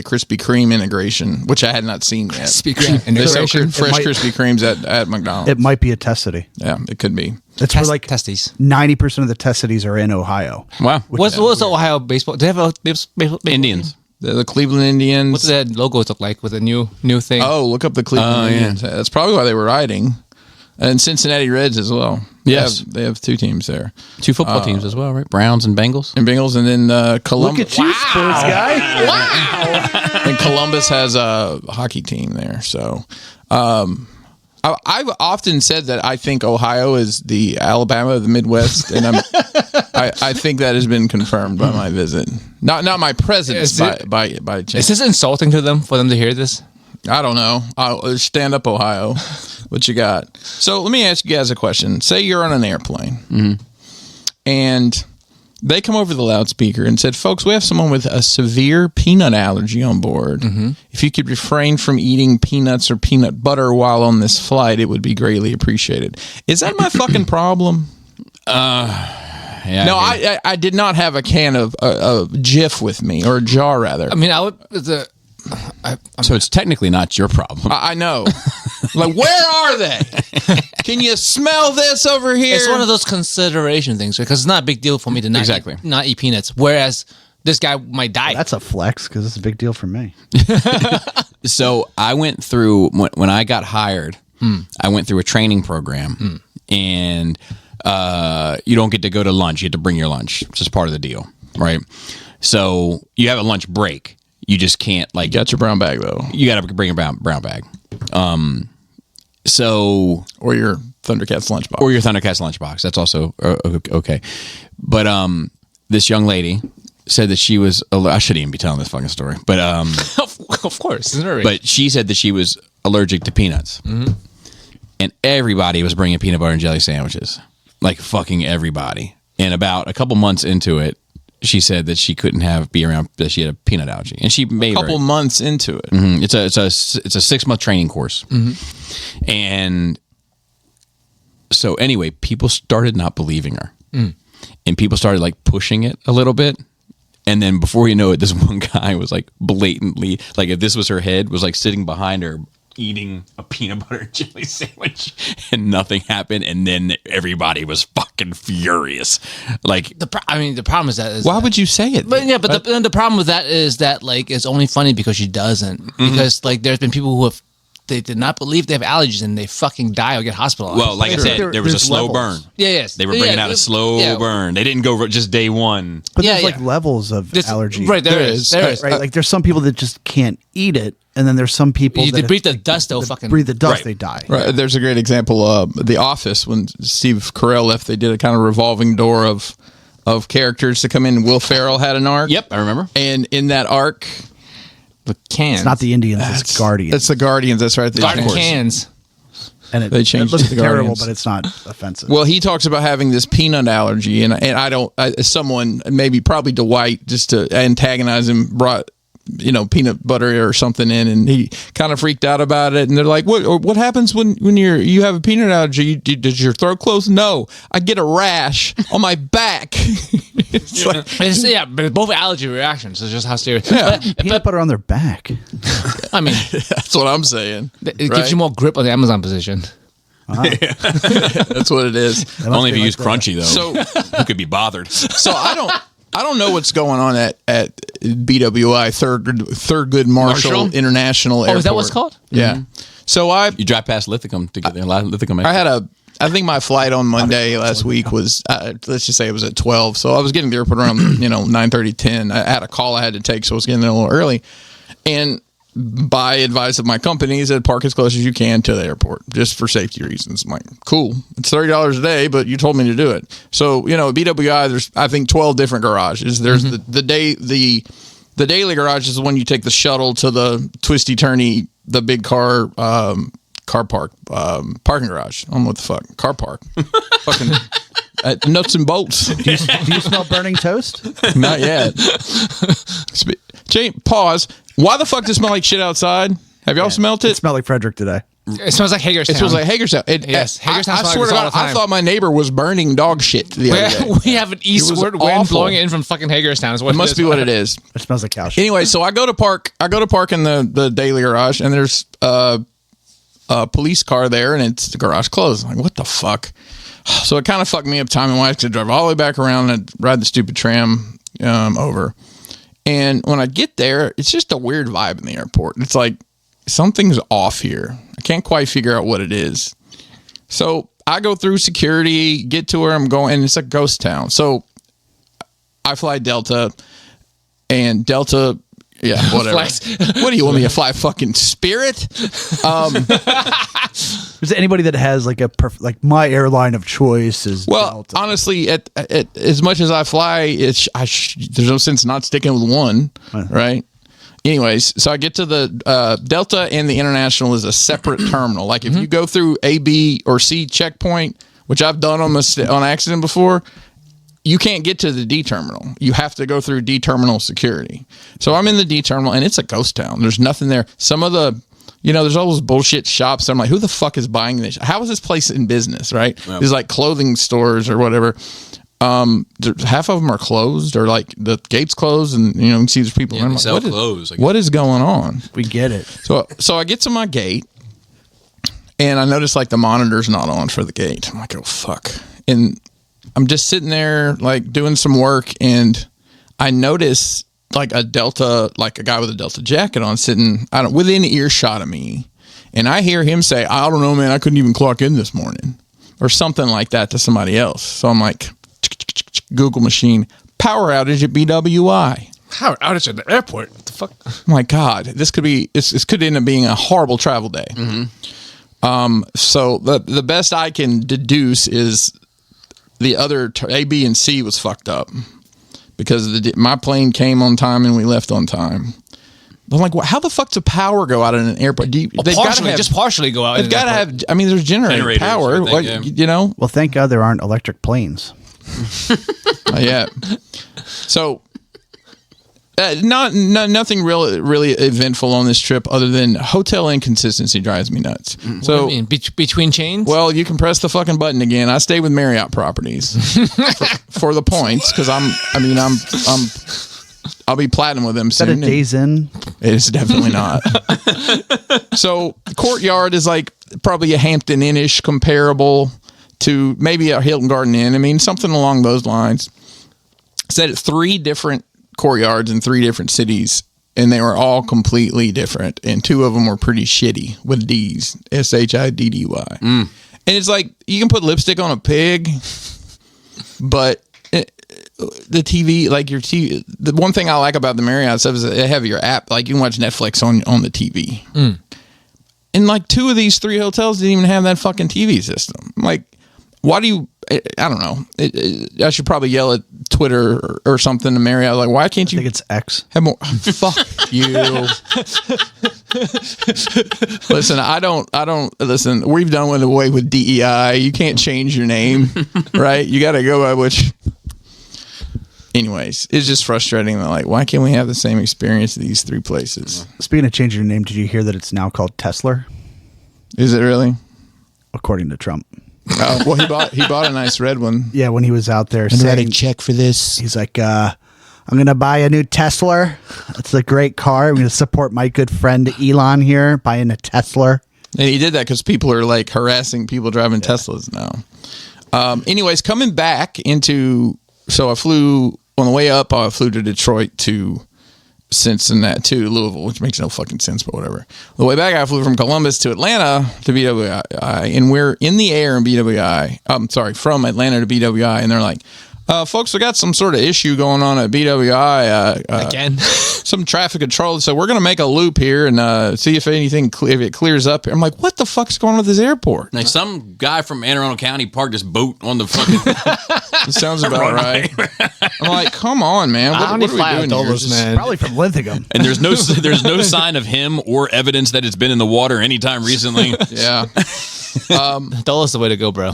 Krispy Kreme integration, which I had not seen yet. Krispy Kreme They sell integration. fresh might- Krispy Kremes at McDonald's. It might be a test city. Yeah, it could be. That's where like testes. 90% of the test cities are in Ohio. Wow. What's the Ohio baseball? Do they have a baseball? Indians. The Cleveland Indians. What's that logo look like with a new thing? Oh, look up the Cleveland Oh, yeah. Indians. That's probably why they were riding. And Cincinnati Reds as well. Yes. They have 2 teams there. 2 football teams as well, right? Browns and Bengals. And Bengals, and then Columbus. Look at you, sports guy. And Columbus has a hockey team there. So I've often said that I think Ohio is the Alabama of the Midwest, and I think that has been confirmed by my visit. Not my presence, by chance. Is this insulting to them for them to hear this? I don't know. I'll stand up, Ohio. What you got? So let me ask you guys a question. Say you're on an airplane, and they come over the loudspeaker and said, "Folks, we have someone with a severe peanut allergy on board. If you could refrain from eating peanuts or peanut butter while on this flight, it would be greatly appreciated." Is that my fucking problem? Yeah, No, I did not have a can of Jif with me, or a jar rather. I mean, I would. so it's technically not your problem. I know. Like, where are they? Can you smell this over here? It's one of those consideration things because it's not a big deal for me to not eat peanuts. Whereas this guy might die. That's a flex because it's a big deal for me. So I went through when I got hired. I went through a training program, and you don't get to go to lunch. You have to bring your lunch. It's just part of the deal, right? So you have a lunch break. You just can't You got your brown bag though, You got to bring a brown bag. So or your Thundercats lunchbox, or your Thundercats lunchbox. That's also okay. But this young lady said that she was. I shouldn't even be telling this fucking story. But of course, isn't it? but she said that she was allergic to peanuts, and everybody was bringing peanut butter and jelly sandwiches, like fucking everybody. And about a couple months into it, she said that she couldn't be around, that she had a peanut allergy, and she made a couple months into it. It's a 6-month training course, and so anyway, people started not believing her, and people started like pushing it a little bit, and then before you know it, this one guy was like blatantly, like if this was her head, was like sitting behind her eating a peanut butter and jelly sandwich, and nothing happened, and then everybody was fucking furious. Like the problem is that Why would you say it? But yeah, but the problem with that is that like it's only funny because she doesn't. Because like there's been people who have they did not believe they have allergies and they fucking die or get hospitalized. Well, like I said, there was a slow burn. Yeah, yes. They were bringing out a slow burn. They didn't go just day one. But there's like levels of allergy. Right, there is. Right, like there's some people that just can't eat it, and then there's some people They that breathe the dust, they'll fucking breathe the dust, Right. they die. Right. There's a great example. The Office, when Steve Carell left, they did a kind of revolving door of characters to come in. Will Ferrell had an arc. Yep, I remember. And in that arc, the cans. It's not the Indians, it's Guardians. That's the Guardians. That's right. garden cans. And They changed looks it to the terrible, Guardians. but it's not offensive. Well, he talks about having this peanut allergy, and someone, probably Dwight, just to antagonize him, brought peanut butter or something in, and he kind of freaked out about it. And they're like, "What happens when you have a peanut allergy? Does your throat close?" No, I get a rash on my back. It's like, But it's both allergy reactions. It's just how serious. Yeah. Peanut butter on their back. I mean, that's what I'm saying. it gives you more grip on the Amazon position. That's what it is. Only if you use like crunchy though. So- who could be bothered? So I don't know what's going on at BWI Thurgood Marshall International Airport. Oh, is that what it's called? Yeah. So You drive past Lithicum to get there. Lithicum. I think my flight on Monday last week was, let's just say it was at 12. So I was getting to the airport around, 9:30, 10. I had a call I had to take, so I was getting there a little early. And by advice of my company, he said, park as close as you can to the airport, just for safety reasons. I'm like, cool. It's $30 a day, but you told me to do it. So, at BWI, there's, I think, 12 different garages. There's the daily garage is the one you take the shuttle to the twisty-turny, the big car park, parking garage. I don't know what the fuck. Car park. Fucking nuts and bolts. Do you smell burning toast? Not yet. Pause. Why the fuck does it smell like shit outside? Have y'all smelt It it? smelled like Frederick today. It smells like Hagerstown. It smells like Hagerstown. Yes, Hagerstown I smells swear to like this all God, the time. I thought my neighbor was burning dog shit the other day. We have an eastward wind awful. blowing in from fucking Hagerstown. Is what It must be what it is. It smells like cow shit. Anyway, so I go to park in the daily garage, and there's a police car there, and it's the garage closed. I'm like, what the fuck? So it kind of fucked me up timing-wise, because I drive all the way back around and ride the stupid tram over. And when I get there, it's just a weird vibe in the airport. It's like, something's off here. I can't quite figure out what it is. So I go through security, get to where I'm going, and it's a ghost town. So I fly Delta, and Delta, yeah, whatever. What do you want me to fly? Fucking Spirit? Is there anybody that has like like my airline of choice is Delta? Honestly, at as much as I fly, there's no sense not sticking with one, right? Anyways, so I get to the Delta, and the International is a separate terminal. Like if you go through A, B, or C checkpoint, which I've done on accident before, you can't get to the D terminal. You have to go through D terminal security. So I'm in the D terminal, and it's a ghost town. There's nothing there. Some of the, there's all those bullshit shops. I'm like, who the fuck is buying this? How is this place in business, right? Yep. There's like clothing stores or whatever. Half of them are closed, or like the gate's closed, and you can see there's people. Yeah, I'm they like, sell clothes. what is going on? We get it. So I get to my gate, and I notice like the monitor's not on for the gate. I'm like, oh fuck. And I'm just sitting there like doing some work, and I notice like a guy with a Delta jacket on sitting within earshot of me, and I hear him say, I don't know, man, I couldn't even clock in this morning, or something like that to somebody else. So I'm like, Google machine, power outage at BWI. Power outage at the airport. What the fuck? Oh my God, this could end up being a horrible travel day. So the best I can deduce is the other A, B, and C was fucked up because my plane came on time and we left on time. I'm like, how the fuck does power go out in an airport? They've partially go out. They've got to have. I mean, there's generator power. Well, thank God there aren't electric planes. Yeah. So, nothing really eventful on this trip other than hotel inconsistency drives me nuts. So, what do you mean? Between chains? Well, you can press the fucking button again. I stay with Marriott properties for the points because I'll be platinum with them Is that soon. a Days Inn? It's definitely not. So, Courtyard is like probably a Hampton Inn-ish comparable to maybe a Hilton Garden Inn. I mean, something along those lines. Stayed at 3 different Courtyards in 3 different cities, and they were all completely different. And 2 of them were pretty shitty with D's, SHIDDY. And it's like you can put lipstick on a pig, but the TV, like your TV. The one thing I like about the Marriott stuff is they have your app, like you can watch Netflix on the TV. And like 2 of these 3 hotels didn't even have that fucking TV system. Like, why do you? I don't know. I should probably yell at Twitter or something to Marriott. Like, why can't you? I think it's X. Have more. Fuck you. Listen, I don't listen. We've done away with DEI. You can't change your name, right? You got to go by which. Anyways, it's just frustrating that like, why can't we have the same experience at these 3 places? Speaking of changing your name, did you hear that it's now called Tesla? Is it really? According to Trump. Oh, well, he bought a nice red one. Yeah, when he was out there saying, check for this. He's like, I'm going to buy a new Tesla. It's a great car. I'm going to support my good friend Elon here, buying a Tesla. And he did that because people are like harassing people driving Teslas now. Anyways, coming back so I flew on the way up. I flew to Detroit to Cincinnati to Louisville, which makes no fucking sense, but whatever. The way back, I flew from Columbus to Atlanta to BWI, and we're in the air in BWI. I'm sorry, from Atlanta to BWI, and they're like, folks, we got some sort of issue going on at BWI. Again? Some traffic control. So we're going to make a loop here and see if if it clears up. I'm like, what the fuck's going on with this airport? Like some guy from Anne Arundel County parked his boat on the fucking. It sounds about right. I'm like, come on, man. What are we doing here? Man. Probably from Linthicum. And there's no sign of him or evidence that it's been in the water anytime recently. Yeah. Dulles the way to go, bro.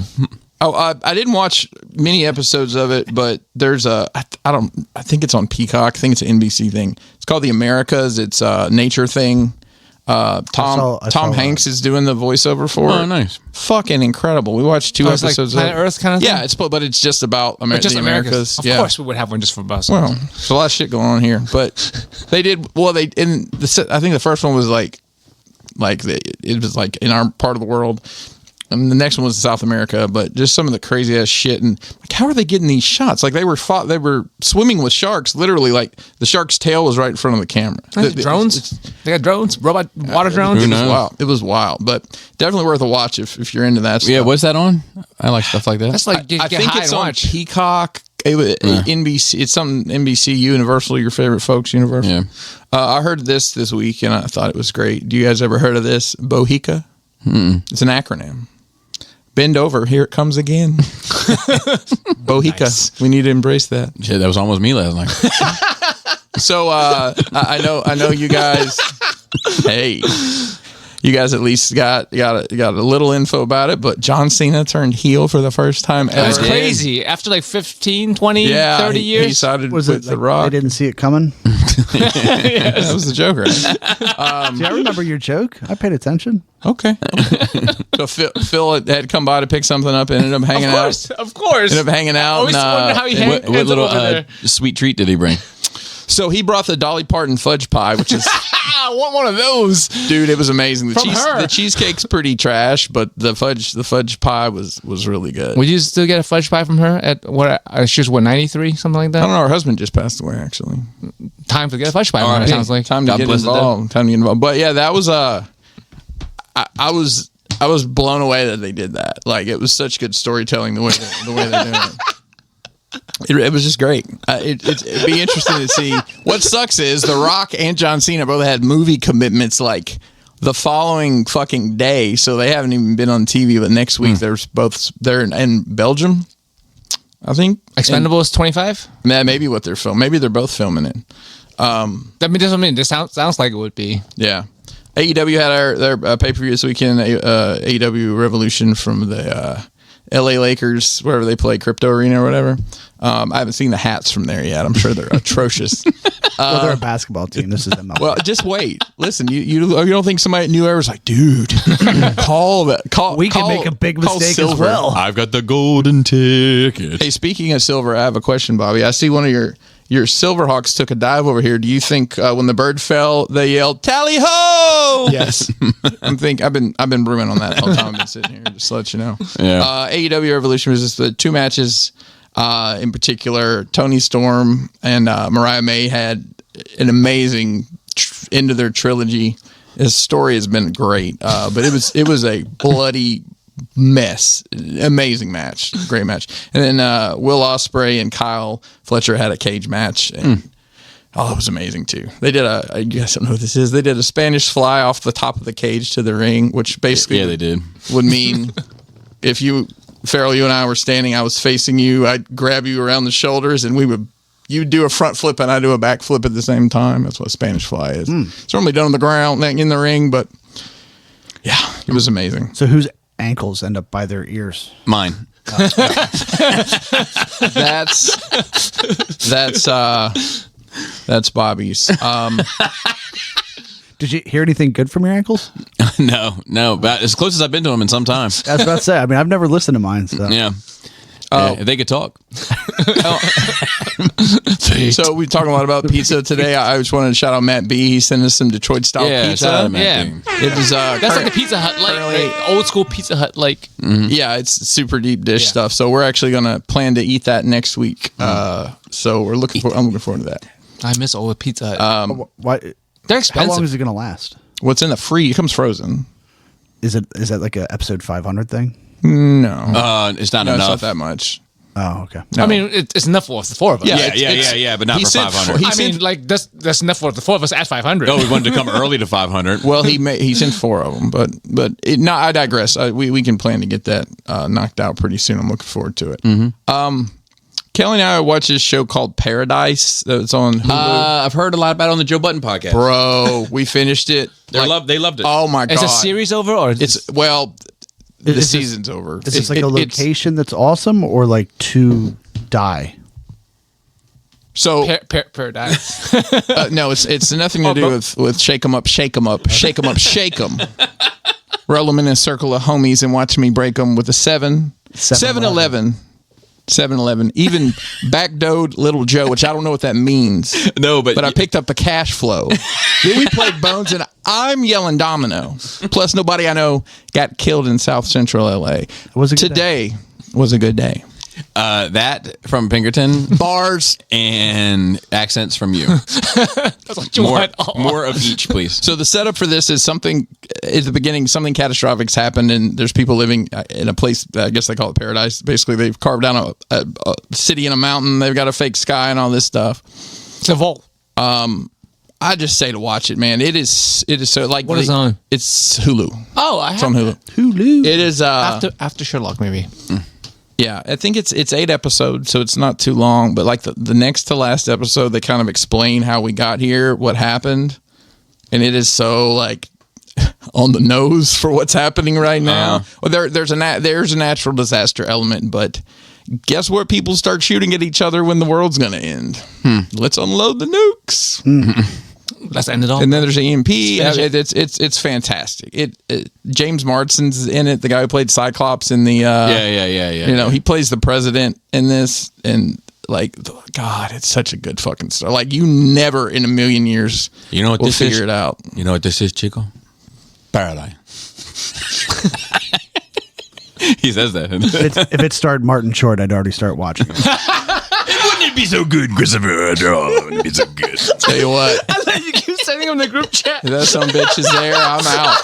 Oh, I didn't watch many episodes of it, but there's I think it's on Peacock. I think it's an NBC thing. It's called The Americas. It's a nature thing. Tom Hanks is doing the voiceover for it. Oh, nice. Fucking incredible. We watched 2 episodes like Planet of it. Earth kind of thing? Yeah, but it's just about the Americas. Of course we would have one just for us. Well, there's a lot of shit going on here, but I think the first one was like it was like in our part of the world. And the next one was South America, but just some of the crazy ass shit. And like, how are they getting these shots? Like they were swimming with sharks. Literally, like the shark's tail was right in front of the camera. Drones? They got drones, robot water drones. It was wild. It was wild, but definitely worth a watch if you're into that stuff. Yeah, what's that on? I like stuff like that. That's like I think it's on Peacock. NBC. It's something NBC Universal. Your favorite folks, Universal. Yeah. I heard this week and I thought it was great. Do you guys ever heard of this? Bohica. It's an acronym. Bend over. Here it comes again. Bohica. Nice. We need to embrace that. Shit, that was almost me last night. So I know you guys. Hey. You guys at least got a little info about it, but John Cena turned heel for the first time ever. That's crazy. After like 15, 20, 30 years? He sided Was with it The like Rock. I didn't see it coming? That was the joke, right? Do I remember your joke? I paid attention. Okay. So Phil had come by to pick something up and ended up hanging out. Of course. Ended up hanging out. Always wonder how he What little sweet treat did he bring? So he brought the Dolly Parton fudge pie, which is I want one of those. dude, it was amazing. From her. The cheesecake's pretty trash, but the fudge pie was really good. Would you still get a fudge pie from her at what? She was 93, something like I don't that. know. Her husband just passed away, actually. Time to get a fudge pie. From her, right. sounds like. Time to God get bless the involved. Time to get involved. But yeah, that was I was blown away that they did that. Like it was such good storytelling the way they're doing it. It was just great. It'd be interesting to see. What sucks is The Rock and John Cena both had movie commitments like the following fucking day, so they haven't even been on TV. But next week they're in Belgium, I think. Expendables 25. Maybe what they're filming. Maybe they're both filming it. I mean, that's what I mean. This sounds like it would be. Yeah. AEW had their pay-per-view this weekend. AEW Revolution from the LA Lakers, wherever they play, Crypto Arena or whatever. I haven't seen the hats from there yet. I'm sure they're atrocious. Well, they're a basketball team. This is MLB. Well, just wait. Listen, you don't think somebody at New Era was like, dude, call. We can make a big call mistake as Silver. well. I've got the golden ticket. Hey, speaking of Silver, I have a question, Bobby. I see one of your Silverhawks took a dive over here. Do you think when the bird fell, they yelled "Tally ho"? Yes. I've been brewing on that the whole time. I've been sitting here just to let you know. Yeah. AEW Revolution was just the two matches in particular. Tony Storm and Mariah May had an amazing end of their trilogy. His story has been great, but it was a bloody mess. Amazing match, great match. And then Will Ospreay and Kyle Fletcher had a cage match, and it was amazing too. They did I guess I don't know what this is. They did a Spanish fly off the top of the cage to the ring, which basically they did. would mean if Farrell, you and I were standing, I was facing you, I'd grab you around the shoulders, and you'd do a front flip and I'd do a back flip at the same time. That's what a Spanish fly is. It's normally done on the ground, in the ring, but yeah, it was amazing. So whose ankles end up by their ears? Mine. That's Bobby's. Did you hear anything good from your ankles? No, but as close as I've been to them in some time. I was about to say. I mean, I've never listened to mine. So. Yeah. If they could talk. So we talking a lot about pizza today. I just wanted to shout out Matt B. He sent us some Detroit style pizza. Shout out Matt Yeah. B. It is That's like the Pizza Hut, like old school Pizza Hut, like. yeah, it's super deep dish stuff. So we're actually gonna plan to eat that next week. So I'm looking forward to that. I miss old Pizza Hut. Why? They're How expensive. long is it going to last? What's in the free? It comes frozen. Is that like a episode 500 thing? No, It's not no, it's enough. not that much. Oh, okay. No. I mean, it's enough for us, the four of us. Yeah, but not he for said 500. he I said- mean, like that's enough for the four of us at 500. Oh, we wanted to come early to 500. Well, he sent 4 of them, but I digress. We can plan to get that knocked out pretty soon. I'm looking forward to it. Kelly and I watch this show called Paradise. It's on Hulu. I've heard a lot about it on the Joe Budden podcast. Bro, we finished it. They loved it. Oh my god! Is the series over or the this- season's over. Is this like a location that's awesome or like to die? So Paradise? no, it's nothing to do with shake 'em up, shake 'em up, shake 'em up, shake 'em. Roll them in a circle of homies and watch me break them with a 7-Eleven. 7-Eleven. Even backdoed Little Joe, which I don't know what that means. No, but I picked up the cash flow. Then we played Bones, and I'm yelling domino. Plus, nobody I know got killed in South Central LA. Was a good Today was a good day. That from Pinkerton, Bars. and accents from you. That's what you want. More of each, please. So the setup for this is something at the beginning, something catastrophic's happened, and there's people living in a place, I guess they call it paradise. Basically, they've carved down a city in a mountain. They've got a fake sky and all this stuff. It's a vault. I just say to watch it, man. It is so like What is it on? It's Hulu. Oh, It's on Hulu. Hulu. It is after Sherlock, maybe. yeah, I think it's 8 episodes, so it's not too long. But like the next to last episode, they kind of explain how we got here, what happened, and it is so like on the nose for what's happening right now. Well, there's a natural disaster element, but guess what? People start shooting at each other when the world's going to end. Let's unload the nukes. Let's end it all. And then there's an EMP. finish it. It's fantastic. James Marsden's in it, the guy who played Cyclops in the Yeah. you know, he plays the president in this, and like, God, it's such a good fucking story. Like, you never in a million years You know what will this figure is? it out. You know what this is, Chico? Paradise. He says that. If it starred Martin Short, I'd already start watching it. Wouldn't it be so good, Christopher? Oh, wouldn't it be so good? Tell you what, I thought you keep sending them in the group chat. if that some bitch is there, I'm out.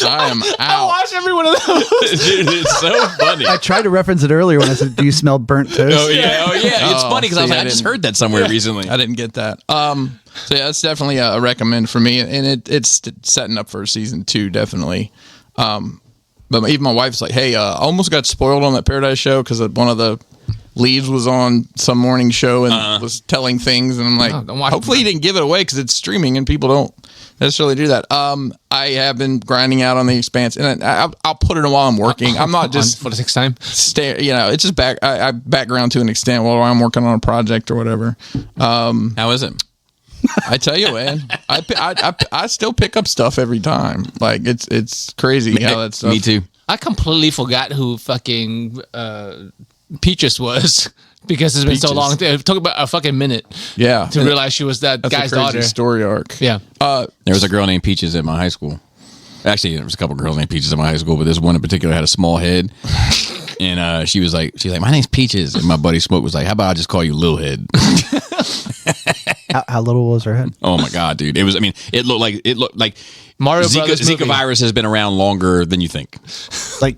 I am I out. watch every one of those. Dude, it's so funny. I tried to reference it earlier when I said, "Do you smell burnt toast?" Oh yeah. It's Oh, funny because I was see, like, I I just didn't- heard that somewhere recently. I didn't get that. So yeah, it's definitely a recommend for me, and it's setting up for season 2, definitely. But even my wife's like, "Hey, I almost got spoiled on that Paradise show because one of the leads was on some morning show and was telling things," and I'm like, Oh, don't watch hopefully it. he didn't give it away because it's streaming and people don't necessarily do that. I have been grinding out on The Expanse, and I'll put it on while I'm working. I'm not just for the 6th time. it's just I background to an extent while I'm working on a project or whatever. How is it? I tell you, man, I still pick up stuff every time. Like it's crazy how that stuff. Me too. I completely forgot who fucking Peaches was because it's been so Peaches. long. It took about a fucking minute Yeah, to realize she was that that's guy's a crazy daughter. story arc. Yeah. There was a girl named Peaches at my high school. Actually, there was a couple girls named Peaches at my high school, but this one in particular had a small head. And she's like, my name's Peaches. And my buddy Smoke was like, how about I just call you Lil Head? How little was her head? Oh my God, dude. It looked like Mario Brothers Zika movie. virus has been around longer than you think. Like,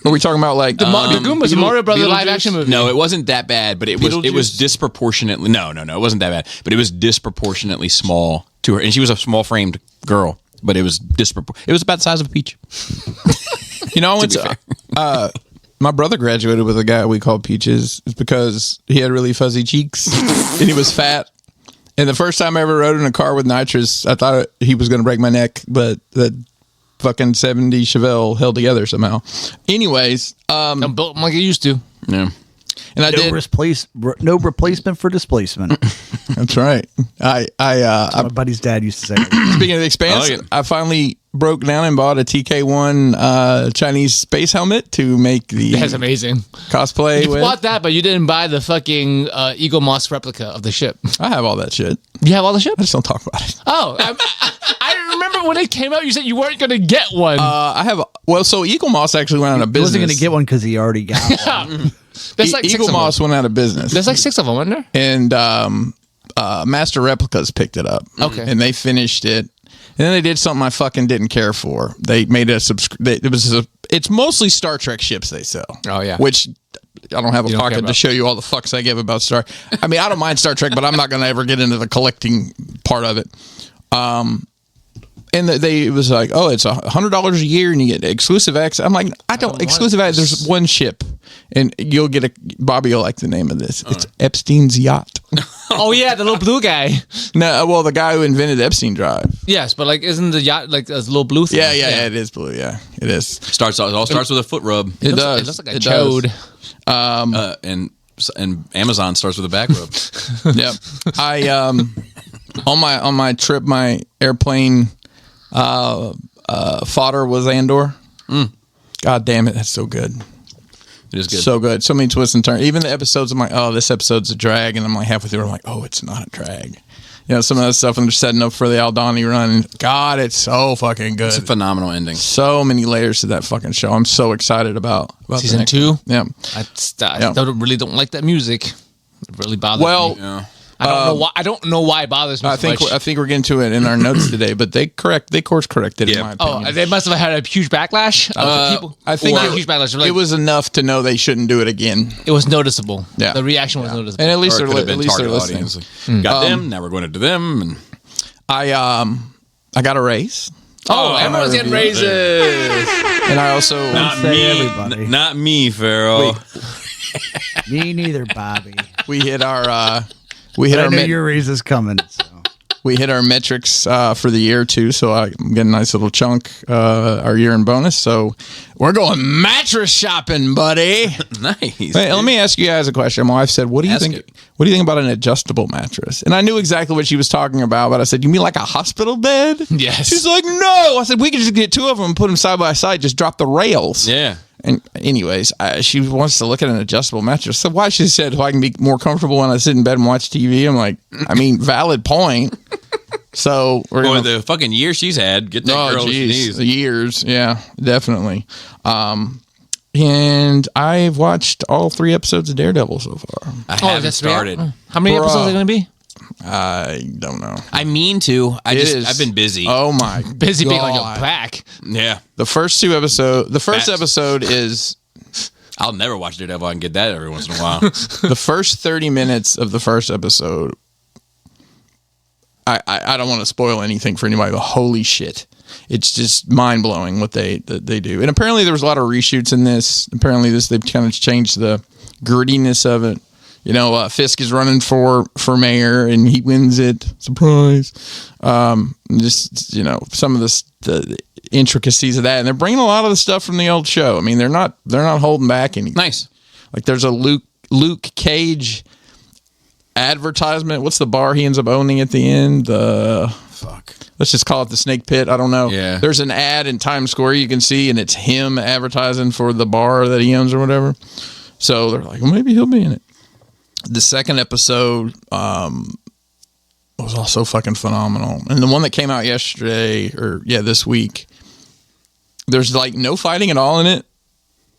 Are we talking about like The Goombas, Mario Brothers Beetlejuice? live action movie. No, it wasn't that bad, but it was Beetlejuice? disproportionately. No, it wasn't that bad, but it was disproportionately small to her, and she was a small framed girl, but it was It was about the size of a peach. You know, be fair. my brother graduated with a guy we called Peaches. It's because he had really fuzzy cheeks and he was fat. And the first time I ever rode in a car with nitrous, I thought he was going to break my neck, but that fucking 70 Chevelle held together somehow. Anyways, I'm built like it used to. Yeah. and I did. no replacement for displacement. That's right. My buddy's dad used to say. Speaking of The Expanse, I like it. I finally broke down and bought a TK1 Chinese space helmet to make the That's amazing. cosplay You with. bought that, but you didn't buy the fucking Eagle Moss replica of the ship. I have all that shit. You have all the I ships? just don't talk about it. Oh, I remember when it came out, you said you weren't going to get one. I have. Well, so Eagle Moss actually went out of He business. wasn't going to get one because he already got one. There's like 6 Eagle of Moss them. went out of business. There's like 6 of them, isn't there? And Master Replicas picked it up. Okay. And they finished it. And then they did something I fucking didn't care for. They made it's mostly Star Trek ships they sell. Oh, yeah. Which I don't have a You don't care pocket to about. show you all the fucks I give about Star. I mean, I don't mind Star Trek, but I'm not going to ever get into the collecting part of it. And it was like, oh, it's $100 a year and you get exclusive access. I'm like, I don't exclusive access. There's one ship, and you'll get Bobby will like the name of this. It's Epstein's yacht. Oh, yeah, the little blue guy. No, well, the guy who invented the Epstein drive. Yes, but like, isn't the yacht like a little blue thing? Yeah, it is blue. Yeah, it is. It all starts with a foot rub. It It does. looks like a It chode. does. And Amazon starts with a back rub. Yep. I on my trip, my airplane fodder was Andor. God damn it, that's so good. It is good. So good. So many twists and turns. Even the episodes, I'm like, oh, this episode's a drag. And I'm like halfway through, I'm like, oh, it's not a drag. some of that stuff, and they're setting up for the Aldani run. God, it's so fucking good. It's a phenomenal ending. So many layers to that fucking show. I'm so excited about Season the next 2. one. Yeah. I really don't like that music. It really bothers me. Yeah. I don't know why. I don't know why it bothers me. I think we're getting to it in our notes today, but they course corrected in my opinion. Oh, they must have had a huge backlash. People, I think not a huge backlash. Like, it was enough to know they shouldn't do it again. It was noticeable. Yeah. The reaction was noticeable. And at least Or it they're could have been target listening. audience. Got them. Now we're going to do them. And I got a raise, Everyone's getting raises. and I also Everybody. Not me, Pharaoh. Me neither, Bobby. we hit our I knew your raise is coming. So. we hit our metrics for the year too, so I'm getting a nice little chunk our year in bonus. So we're going mattress shopping, buddy. Nice. Hey, let me ask you guys a question. My wife said, "What do you Ask think? it. What do you think about an adjustable mattress?" And I knew exactly what she was talking about, but I said, "You mean like a hospital bed?" Yes. She's like, "No." I said, "We could just get two of them and put them side by side. Just drop the rails." Yeah. And anyways, she wants to look at an adjustable mattress. So why she said, "Well, I can be more comfortable when I sit in bed and watch TV." I'm like, I mean, valid point. So we're Boy, going the fucking year she's had. Get that girl what she needs. years, yeah, definitely. And I've watched all 3 episodes of Daredevil so far. I haven't that's started. real? How many episodes are there going to be? I don't know. I mean to. I've been busy. Oh my, Busy being on your God. back. Yeah. The first 2 episodes. The first Facts. episode is I'll never watch Daredevil. I can get that every once in a while. the first 30 minutes of the first episode. I don't want to spoil anything for anybody, but holy shit. It's just mind blowing what they do. And apparently there was a lot of reshoots in this. Apparently they've kind of changed the grittiness of it. You know, Fisk is running for mayor and he wins it. Surprise. Just, some of the intricacies of that. And they're bringing a lot of the stuff from the old show. I mean, they're not holding back anything. Nice. Like there's a Luke Cage advertisement. What's the bar he ends up owning at the end? Fuck. Let's just call it the Snake Pit. I don't know. Yeah. There's an ad in Times Square you can see, and it's him advertising for the bar that he owns or whatever. So they're like, well, maybe he'll be in it. The second episode was also fucking phenomenal. And the one that came out this week, there's like no fighting at all in it.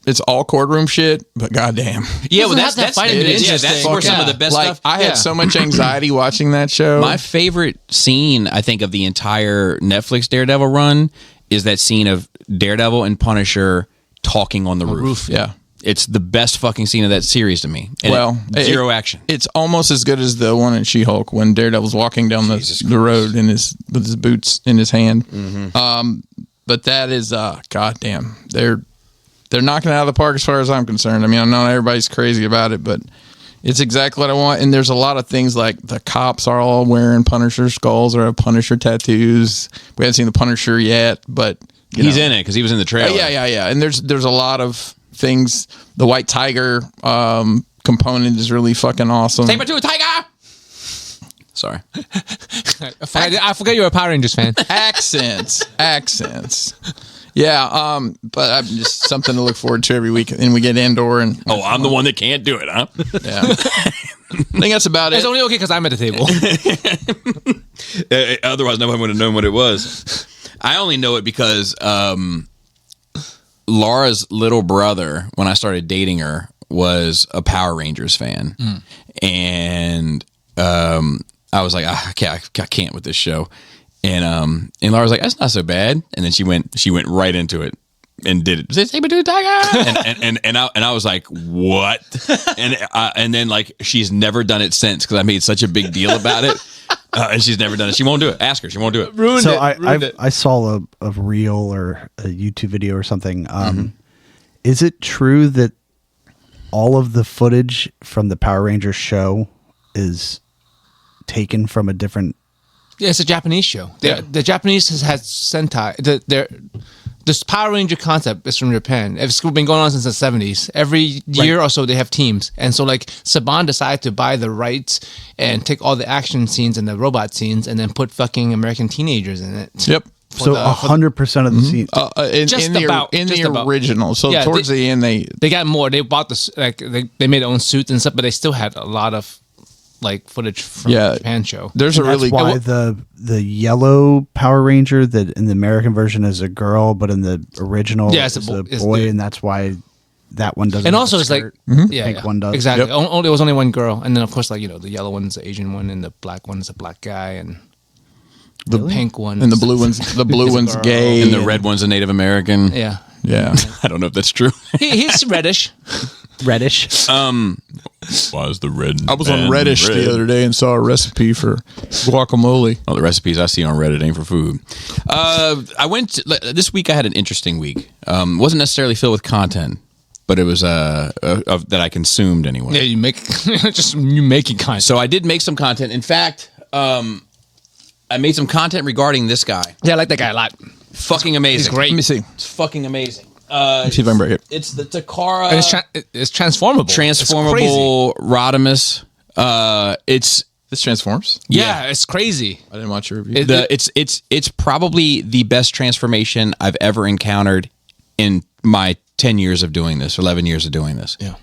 It's all courtroom shit, but goddamn. Yeah, well, Doesn't have that fighting that's interesting. where some of the best Like stuff. I had so much anxiety watching that show. My favorite scene, I think, of the entire Netflix Daredevil run is that scene of Daredevil and Punisher talking on the roof. Yeah. It's the best fucking scene of that series to me. And zero action. It's almost as good as the one in She-Hulk when Daredevil's walking down the road with his boots in his hand. Mm-hmm. But that is goddamn. They're knocking it out of the park as far as I'm concerned. I mean, I know everybody's crazy about it, but it's exactly what I want. And there's a lot of things like the cops are all wearing Punisher skulls or have Punisher tattoos. We haven't seen the Punisher yet, but He's in it because he was in the trailer. yeah. And there's a lot of things. The White Tiger component is really fucking awesome. Saber tooth tiger. Sorry. I forgot you're a Power Rangers fan. Accents. Yeah, but I'm just something to look forward to every week. And we get Andor and Oh, I'm the one that can't do it, huh? yeah. I think that's about It's it. only okay because I'm at the table. Otherwise, nobody would have known what it was. I only know it because Laura's little brother, when I started dating her, was a Power Rangers fan, and I was like, I can't with this show, and Laura was like, that's not so bad, and then she went right into it and did it. Saber-tooth tiger, and I was like, what? And then like she's never done it since because I made such a big deal about it. And she's never done it. She won't do it. Ask her. She won't do it. Ruined So it. I saw a reel or a YouTube video or something. Is it true that all of the footage from the Power Rangers show is taken from a different? Yeah, it's a Japanese show. The Japanese has Sentai. This Power Ranger concept is from Japan. It's been going on since the 70s. Every year or so, they have teams. And so, like, Saban decided to buy the rights and take all the action scenes and the robot scenes and then put fucking American teenagers in it. Yep. So 100% of the scenes. In the original. So Yeah, towards the end, They got more. They bought they made their own suits and stuff, but they still had a lot of like footage from the Japan show. There's And a really that's why the yellow Power Ranger that in the American version is a girl, but in the original Yeah, it's it's a it's boy, the- and that's why that one doesn't. And have also, a it's like, skirt. yeah, Pink one does. exactly. Yep. Only there was only one girl, and then of course, like the yellow one's the Asian one, and the black one's a black guy, and the pink one and the blue one's girl. gay, And the red one's a Native American. Yeah, Yeah. I don't know if that's true. he's reddish. Reddish. Why is the red? I was on Reddish the other day and saw a recipe for guacamole. All the recipes I see on Reddit ain't for food. This week. I had an interesting week. Wasn't necessarily filled with content, but it was that I consumed anyway. Yeah, you make just you making content. So I did make some content. In fact, I made some content regarding this guy. Yeah, I like that guy a lot. Fucking amazing. He's great. Let me see. It's fucking amazing. Let's see if I can break it. It's the Takara And it's transformable. transformable Rodimus. This transforms? Yeah, it's crazy. I didn't watch your review. It's probably the best transformation I've ever encountered in my 10 years of doing this, 11 years of doing this. Yeah.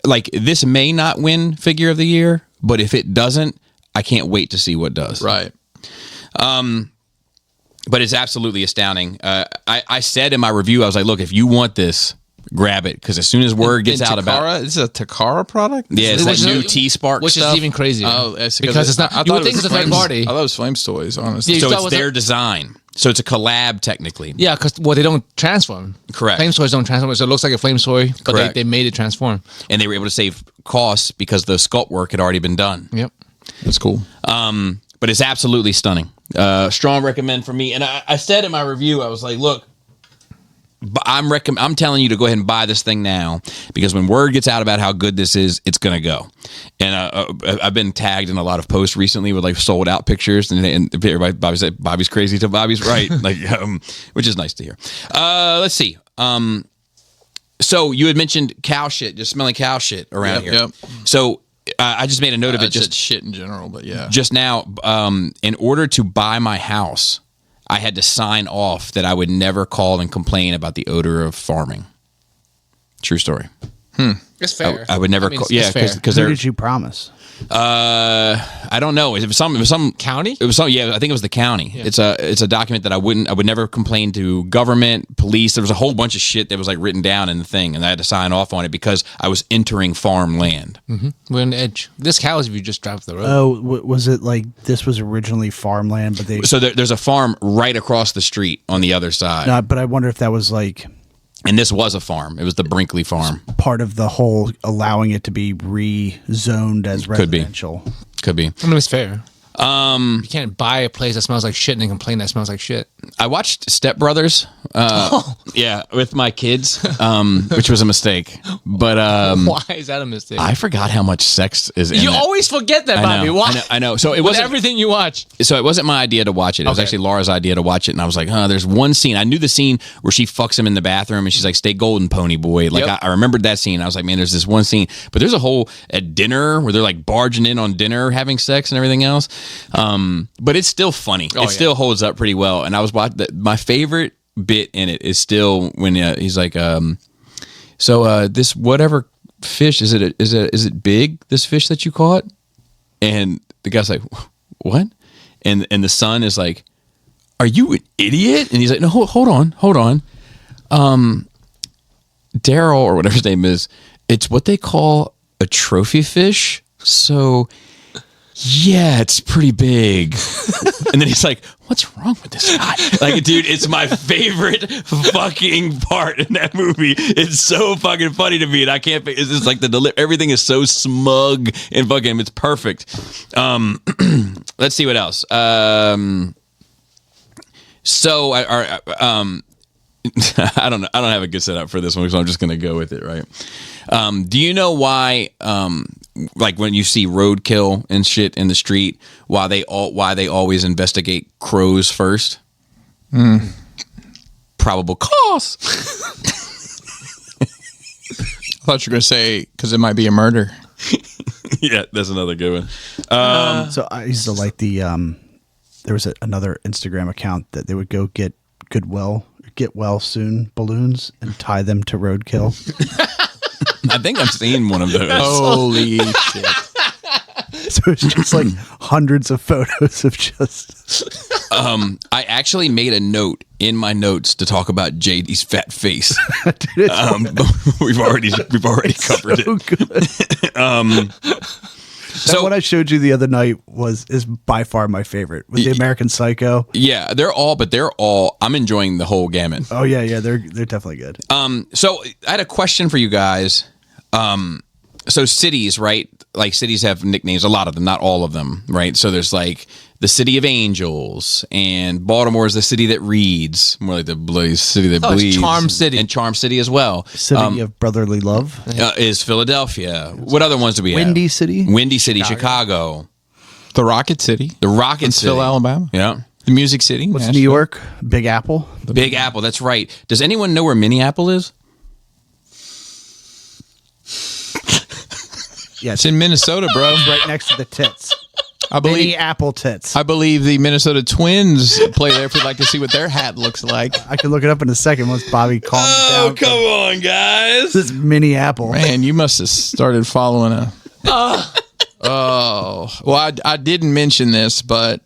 Like this may not win figure of the year, but if it doesn't, I can't wait to see what does. Right. But it's absolutely astounding. I said in my review, I was like, look, if you want this, grab it. Because as soon as word gets out about it. This is a Takara product? Yeah, it's Which that is- new T-Spark Which stuff. is even crazier. Oh, that's because it's not. You would think it's a third party. I thought it was Flames Toys, honestly. Yeah, So that it's was their design. So it's a collab, technically. Yeah, because they don't transform. Correct. Flame toys don't transform, so it looks like a flame toy, but Correct. they made it transform. And they were able to save costs because the sculpt work had already been done. Yep. That's cool. But it's absolutely stunning. Strong recommend for me. And I said in my review, I was like, look, I'm telling you to go ahead and buy this thing now because when word gets out about how good this is, it's going to go. And I've been tagged in a lot of posts recently with like sold out pictures, and everybody, Bobby said Bobby's crazy till Bobby's right, like which is nice to hear. Let's see. So you had mentioned cow shit, just smelling cow shit around here. Yep. So I just made a note of it Just shit in general, but yeah. just now. In order to buy my house, I had to sign off that I would never call and complain about the odor of farming. True story. It's fair. I would never I mean, call. it's Yeah, fair. because Who they're. did you promise? I don't know. It was some County? It was some. Yeah, I think it was the county. It's a document that I would never complain to government, police. There was a whole bunch of shit that was like written down in the thing, and I had to sign off on it because I was entering farmland. We're on the edge. This cow is if you just drive the road. Oh, was it like this was originally farmland, but they? So there's a farm right across the street on the other side, No, but I wonder if that was like and this was a farm. It was the Brinkley farm. part of the whole allowing it to be rezoned as Could be. residential. Could be. I mean, it's fair. You can't buy a place that smells like shit and then complain that smells like shit. I watched Step Brothers, yeah, with my kids, which was a mistake. But Why is that a mistake? I forgot how much sex is in you it. always forget that, I Bobby. know, Why? I know. So it With wasn't everything you watch. So it wasn't my idea to watch it. It was Okay. actually Laura's idea to watch it, and I was like, there's one scene. I knew the scene where she fucks him in the bathroom, and she's like, "Stay golden, pony boy." Like Yep. I remembered that scene. I was like, man, there's this one scene, but there's a whole at dinner where they're like barging in on dinner, having sex and everything else. But it's still funny. Oh, It still holds up pretty well. And I was watching. My favorite bit in it is still when he's like, this whatever fish is it big? This fish that you caught? And the guy's like, what? And the son is like, are you an idiot? And he's like, no, hold on. Daryl or whatever his name is, it's what they call a trophy fish. So yeah, it's pretty big. And then he's like, what's wrong with this guy? Like, dude, it's my favorite fucking part in that movie. It's so fucking funny to me. And I can't, it's just like everything is so smug and fucking, it's perfect. Let's see what else. So I don't know. I don't have a good setup for this one, so I'm just going to go with it, right? Do you know why, like when you see roadkill and shit in the street, why they always investigate crows first? Probable cause. I thought you were going to say, because it might be a murder. Yeah, that's another good one. So I used to like the there was another Instagram account that they would go get get well soon balloons and tie them to roadkill. I think I've seen one of those. Holy shit. So it's just like hundreds of photos of just. I actually made a note in my notes to talk about JD's fat face. Dude, it's we've already covered so it. good. That one I showed you the other night is by far my favorite. With the American Psycho. Yeah, they're all. I'm enjoying the whole gamut. Oh yeah, they're definitely good. So I had a question for you guys. So cities, right? Like cities have nicknames, a lot of them, not all of them, right? So there's like the City of Angels, and Baltimore is the city that reads, more like the bloody city that Oh, it's bleeds. Charm City. And Charm City as well. City of Brotherly Love. Is Philadelphia. What other ones do we have? Windy City. Windy City, Chicago. The Rocket City. The Rocket Huntsville, City. Alabama. Yeah. The Music City. What's Nashville. New York? Big Apple. Big Apple, that's right. Does anyone know where Minneapolis is? Yeah, It's in Minnesota, bro. right next to the tits. I Mini believe Apple tits. I believe the Minnesota Twins play there if you'd like to see what their hat looks like. I can look it up in a second once Bobby calms down. on, guys. This is Mini Apple. Man, you must have started following a. Oh, well, I didn't mention this, but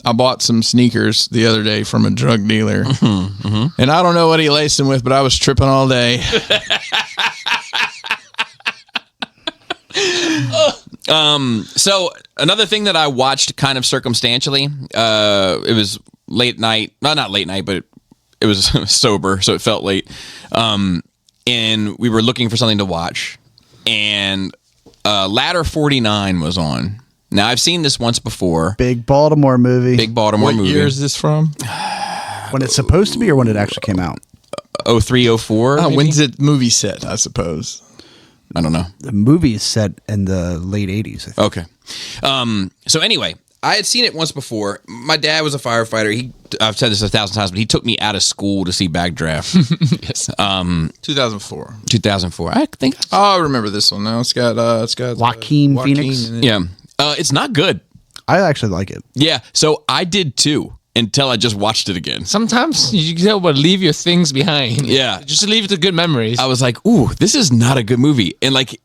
I bought some sneakers the other day from a drug dealer, and I don't know what he laced them with, but I was tripping all day. So another thing that I watched kind of circumstantially, it was late night. Well, not late night, but it was sober, so it felt late. And we were looking for something to watch, and Ladder 49 was on. Now I've seen this once before. Big Baltimore movie. Big Baltimore What movie. year is this from? When it's supposed to be or when it actually came out? 03, 04? maybe? When's it movie set? I suppose. I don't know. The movie is set in the late 80s, I think. Okay. So anyway, I had seen it once before. My dad was a firefighter. I've said this 1,000 times, but he took me out of school to see Backdraft. Yes. 2004. 2004. I think. Oh, I remember this one. Now it's got Joaquin Phoenix? in it. Yeah. It's not good. I actually like it. Yeah. So I did too until I just watched it again. Sometimes you just want to leave your things behind. Yeah. Just leave it to good memories. I was like, ooh, this is not a good movie. And like,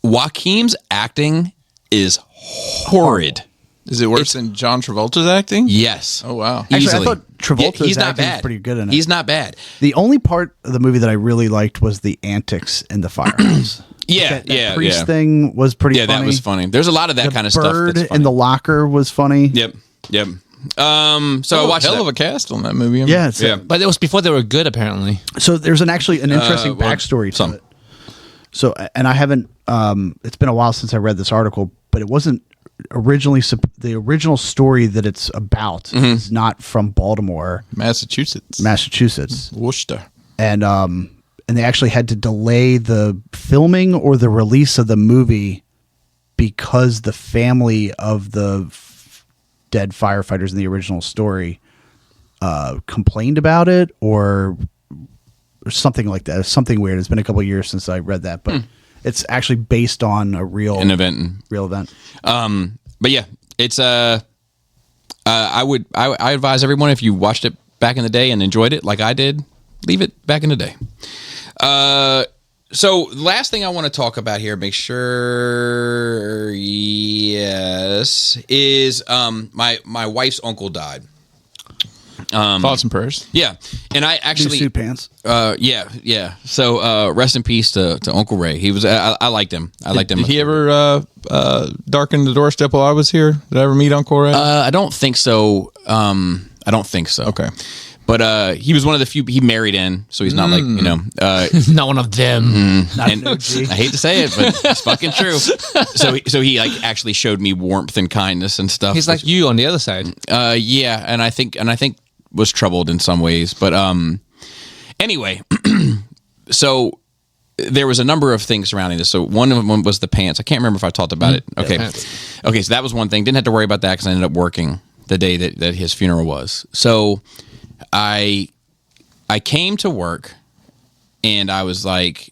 Joaquin's acting is horrid. Is it worse than John Travolta's acting? Yes. Oh, wow. Actually, Easily. I thought Travolta's he's not acting was bad. pretty good in it. He's not bad. The only part of the movie that I really liked was the antics in the firehouse. Yeah. That priest thing was pretty Yeah, funny. that was funny. There's a lot of that kind of stuff. Bird That's funny. in the locker was funny. Yep. So I watched hell that. of a cast on that movie. Yeah, it's, Yeah. but it was before they were good, apparently. So there's actually an interesting well, backstory to some. it. So, and I haven't. It's been a while since I read this article, but it wasn't originally the original story that it's about Mm-hmm. is not from Baltimore, Massachusetts. Massachusetts, Worcester. and they actually had to delay the filming or the release of the movie because the family of the dead firefighters in the original story complained about it or something like that. It's something weird. It's been a couple of years since I read that, but it's actually based on a real An event. Real event. But yeah, it's I advise everyone, if you watched it back in the day and enjoyed it like I did, leave it back in the day. So last thing I want to talk about here, make sure, yes, is my wife's uncle died. Thoughts and prayers. Yeah, and I New actually suit pants. yeah. So rest in peace to Uncle Ray. He was I liked him. I liked him. Did he ever darken the doorstep while I was here? Did I ever meet Uncle Ray? I don't think so. I don't think so. Okay. But he was one of the few. He married in, so he's not like Not one of them. Not and an OG. I hate to say it, but it's fucking true. So he like actually showed me warmth and kindness and stuff. He's like you on the other side. yeah, and I think was troubled in some ways, but anyway, so there was a number of things surrounding this. So one of them was the pants. I can't remember if I talked about it. Okay, pants. okay, so that was one thing. Didn't have to worry about that because I ended up working the day that his funeral was. So I came to work and I was like,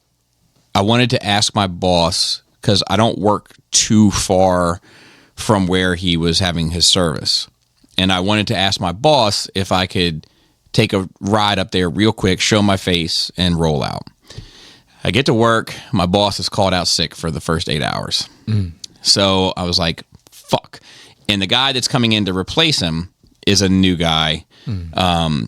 I wanted to ask my boss, because I don't work too far from where he was having his service. And I wanted to ask my boss if I could take a ride up there real quick, show my face, and roll out. I get to work. My boss is called out sick for the first 8 hours. So I was like, fuck. And the guy that's coming in to replace him is a new guy,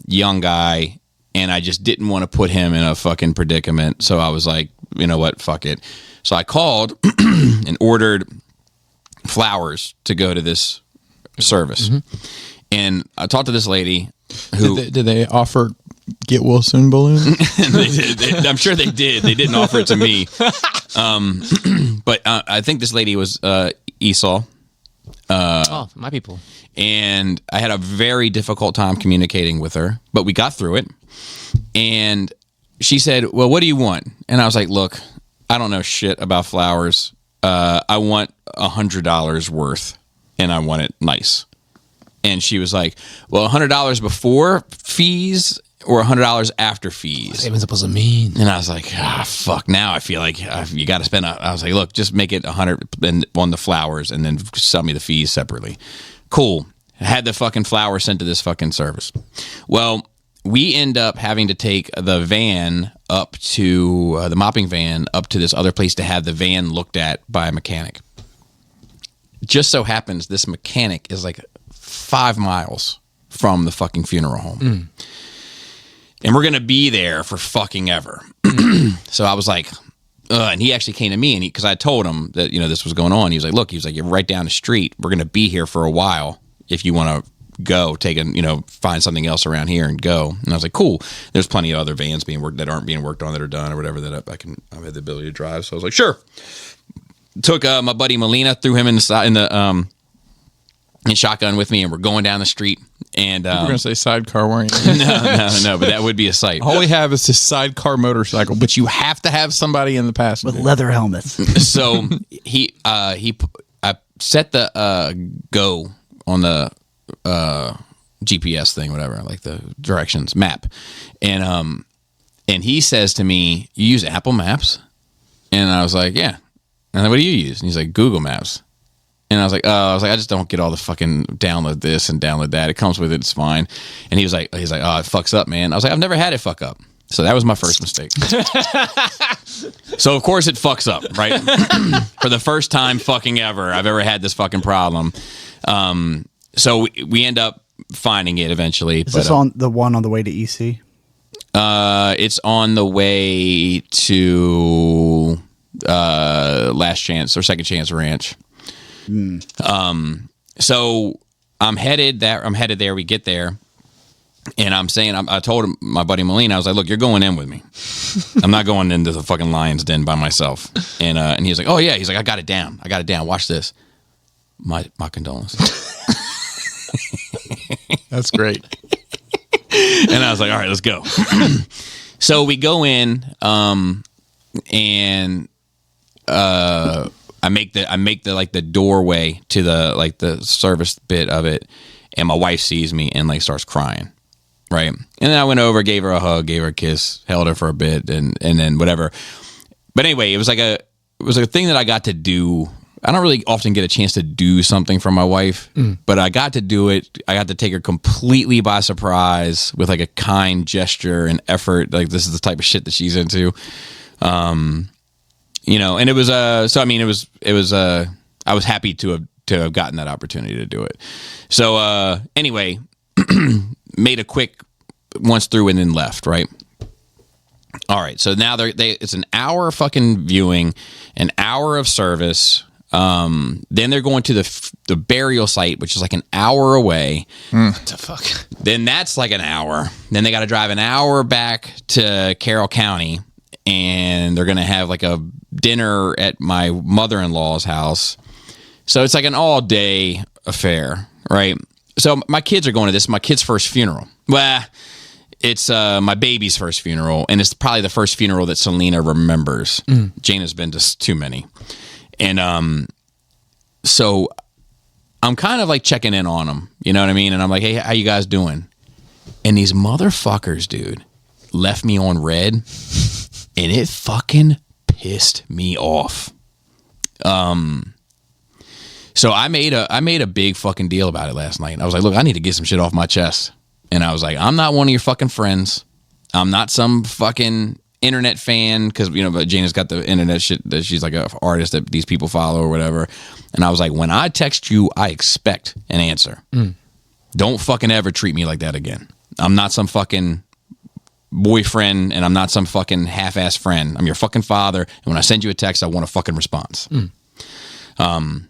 young guy, and I just didn't want to put him in a fucking predicament. So I was like, you know what, fuck it. So I called and ordered flowers to go to this service. And I talked to this lady who... Did they offer get well soon balloons? I'm sure they did. They didn't offer it to me. But I think this lady was Esau. My people. And I had a very difficult time communicating with her, but we got through it. And she said, well, what do you want? And I was like, look, I don't know shit about flowers. I want $100 worth, and I want it nice. And she was like, well, $100 before fees or $100 after fees? What's even supposed to mean? And I was like, fuck, now I feel like you got to spend. I was like, look, just make it 100 on the flowers and then sell me the fees separately. Cool. I had the fucking flowers sent to this fucking service. Well, we end up having to take the van up to the mopping van up to this other place to have the van looked at by a mechanic. Just so happens this mechanic is like 5 miles from the fucking funeral home. And we're going to be there for fucking ever. So I was like, and he actually came to me, and because I told him that, this was going on. He was like, look, you're right down the street. We're going to be here for a while. If you want to go, find something else around here and go. And I was like, cool. There's plenty of other vans being worked that aren't being worked on that are done or whatever that I have the ability to drive. So I was like, sure. Took my buddy Molina, threw him in shotgun with me, and we're going down the street. And We're going to say sidecar, weren't you? no, but that would be a sight. All we have is this sidecar motorcycle, but you have to have somebody in the passenger. With leather helmets. So I set the go on the GPS thing, whatever, like the directions map, and he says to me, "You use Apple Maps?" And I was like, "Yeah." And then, what do you use? And he's like, "Google Maps." And I was like, I just don't get all the fucking download this and download that. It comes with it. It's fine. And he's like, oh, it fucks up, man. I was like, I've never had it fuck up. So that was my first mistake. So of course it fucks up, right? For the first time fucking ever I've ever had this fucking problem. So we end up finding it eventually. Is this on the one on the way to EC? It's on the way to Last Chance or Second Chance Ranch. So I'm headed there. We get there, and I'm saying, I told him, my buddy Molina, I was like, look, you're going in with me. I'm not going into the fucking lion's den by myself. And he was like, oh yeah. He's like, I got it down. Watch this. My condolences. That's great. And I was like, all right, let's go. So we go in, and I make the like the doorway to the service bit of it, and my wife sees me and like starts crying, right? And then I went over, gave her a hug, gave her a kiss, held her for a bit, and then whatever. But anyway, it was a thing that I got to do. I don't really often get a chance to do something for my wife, but I got to do it. I got to take her completely by surprise with like a kind gesture and effort. Like, this is the type of shit that she's into. And it was I was happy to have gotten that opportunity to do it. So anyway, made a quick once through and then left, right? All right, so now it's an hour fucking viewing, an hour of service. Then they're going to the burial site, which is like an hour away. What the fuck? Then that's like an hour. Then they got to drive an hour back to Carroll County, and they're going to have like a dinner at my mother-in-law's house. So it's like an all-day affair, right? So my kids are going to this. My kid's first funeral. Well, it's my baby's first funeral, and it's probably the first funeral that Selena remembers. Jane has been to too many. And so I'm kind of like checking in on them, you know what I mean? And I'm like, hey, how you guys doing? And these motherfuckers, dude, left me on red, and it fucking pissed me off. So I made a big fucking deal about it last night. I was like, look, I need to get some shit off my chest. And I was like, I'm not one of your fucking friends. I'm not some fucking internet fan because but Jana's got the internet shit that she's like an artist that these people follow or whatever. And I was like, when I text you, I expect an answer. Don't fucking ever treat me like that again. I'm not some fucking boyfriend, and I'm not some fucking half-ass friend. I'm your fucking father, and when I send you a text, I want a fucking response.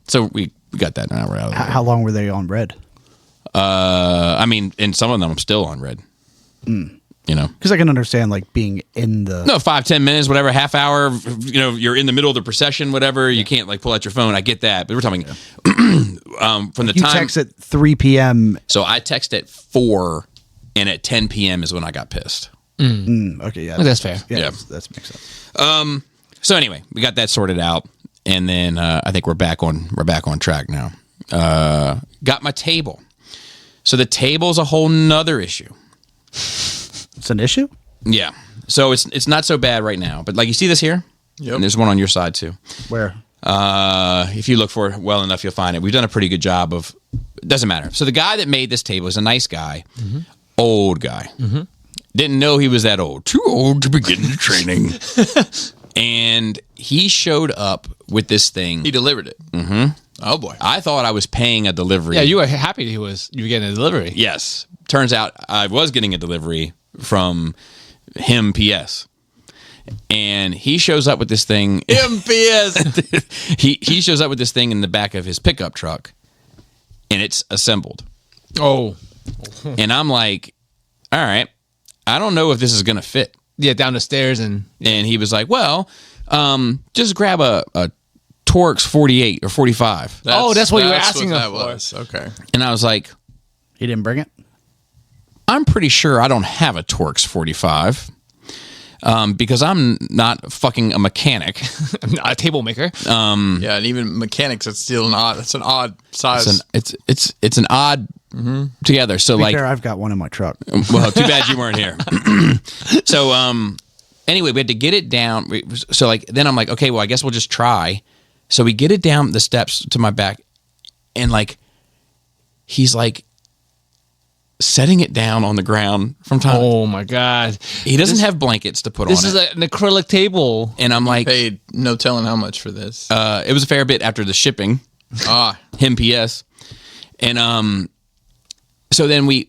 So we got that now. We're out of the way. How long were they on red? I mean, in some of them, I'm still on red. Because I can understand like being in the 5-10 minutes, whatever, half hour. You're in the middle of the procession, whatever. You can't like pull out your phone. I get that, but we're talking from the you time. text at 3 p.m. So I text at 4, and at 10 p.m. is when I got pissed. Okay, yeah, That's fair. Yeah. That makes sense. So anyway, we got that sorted out, and then I think we're back on track now. Got my table. So the table's a whole nother issue. It's an issue. Yeah. So it's not so bad right now, but like you see this here, and there's one on your side too. Where? If you look for it well enough, you'll find it. We've done a pretty good job of. It doesn't matter. So the guy that made this table is a nice guy, old guy. Didn't know he was that old. Too old to begin the training. And he showed up with this thing. He delivered it. Oh boy. I thought I was paying a delivery. Yeah, you were happy you were getting a delivery. Yes. Turns out I was getting a delivery from him, PS. And he shows up with this thing. MPS. he shows up with this thing in the back of his pickup truck, and it's assembled. Oh. And I'm like, all right, I don't know if this is going to fit. Yeah, down the stairs and he was like, well, just grab a Torx 48 or 45. That's what you were asking that him for. was. Okay. And I was like, He didn't bring it. I'm pretty sure I don't have a Torx 45 because I'm not fucking a mechanic. I'm not a table maker. Yeah, and even mechanics, it's still an odd. It's an odd size. It's an odd together. So To be like, fair, I've got one in my truck. well, too bad you weren't here. So anyway, we had to get it down. So like, then I'm like, okay, well, I guess we'll just try. So we get it down the steps to my back, and like, he's like setting it down on the ground from time. Oh my god. He doesn't have blankets to put on it. This is an acrylic table. And I'm like, Paid no telling how much for this. it was a fair bit after the shipping. Him PS. And so then we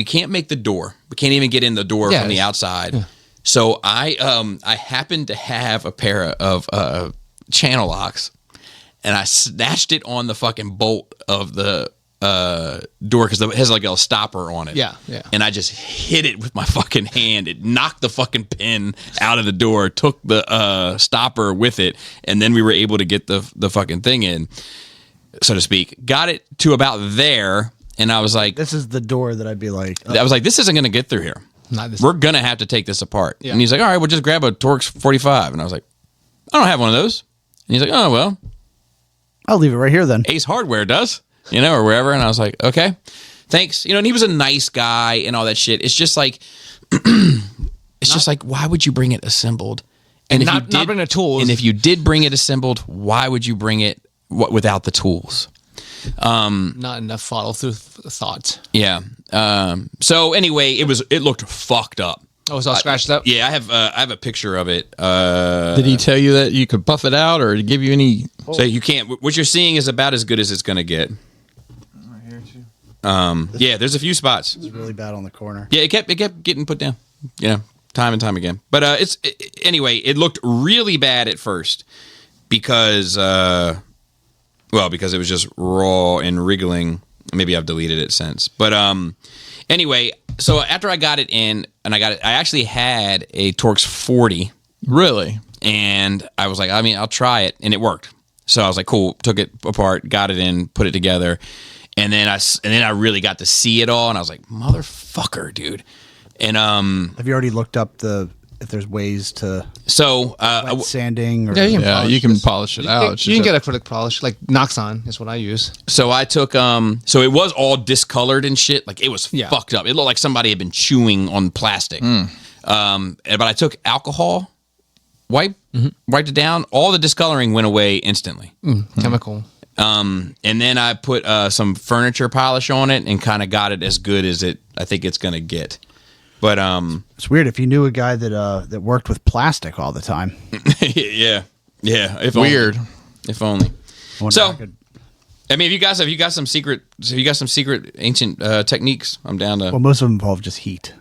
can't make the door. We can't even get in the door from the outside. Yeah. So I happened to have a pair of channel locks, and I snatched it on the fucking bolt of the door because it has like a stopper on it. Yeah. And I just hit it with my fucking hand. It knocked the fucking pin out of the door, took the stopper with it, and then we were able to get the fucking thing in, so to speak. Got it to about there, and I was like, This is the door that I'd be like, I was like, this isn't going to get through here. Not this. We're going to have to take this apart. Yeah. And he's like, all right, well, just grab a Torx 45. And I was like, I don't have one of those. And he's like, oh, well, I'll leave it right here then. Ace Hardware does, or wherever. And I was like, okay, thanks. And he was a nice guy and all that shit. It's just like, just like, why would you bring it assembled? And if you did, not bring the tools. And if you did bring it assembled, why would you bring it without the tools? Not enough follow through thought. Yeah. So anyway, it looked fucked up. Oh, it's all scratched up? Yeah, I have a picture of it. Did he tell you that you could buff it out, or give you any? So you can't. What you're seeing is about as good as it's going to get. Right here too. Yeah, there's a few spots. It's really bad on the corner. Yeah, it kept getting put down. Time and time again. But anyway, it looked really bad at first because because it was just raw and wriggling. Maybe I've deleted it since. But anyway, so after I got it in, and I actually had a Torx 40. Really? And I was like, I'll try it, and it worked. So I was like, cool. Took it apart, got it in, put it together, and then I really got to see it all, and I was like, motherfucker, dude. And Have you already looked up if there's ways to so sanding? Or Yeah, You can polish it out. You can get acrylic polish, like Noxon is what I use. So I took so it was all discolored and shit. Like it was fucked up. It looked like somebody had been chewing on plastic. But I took alcohol, wiped it down. All the discoloring went away instantly. Chemical. And then I put some furniture polish on it and kind of got it as good as I think it's gonna get. But It's weird if you knew a guy that worked with plastic all the time. yeah. If Weird. Only. If only. I wonder So, if I could- I mean, have you got some secret ancient techniques? I'm down to. well, most of them involve just heat.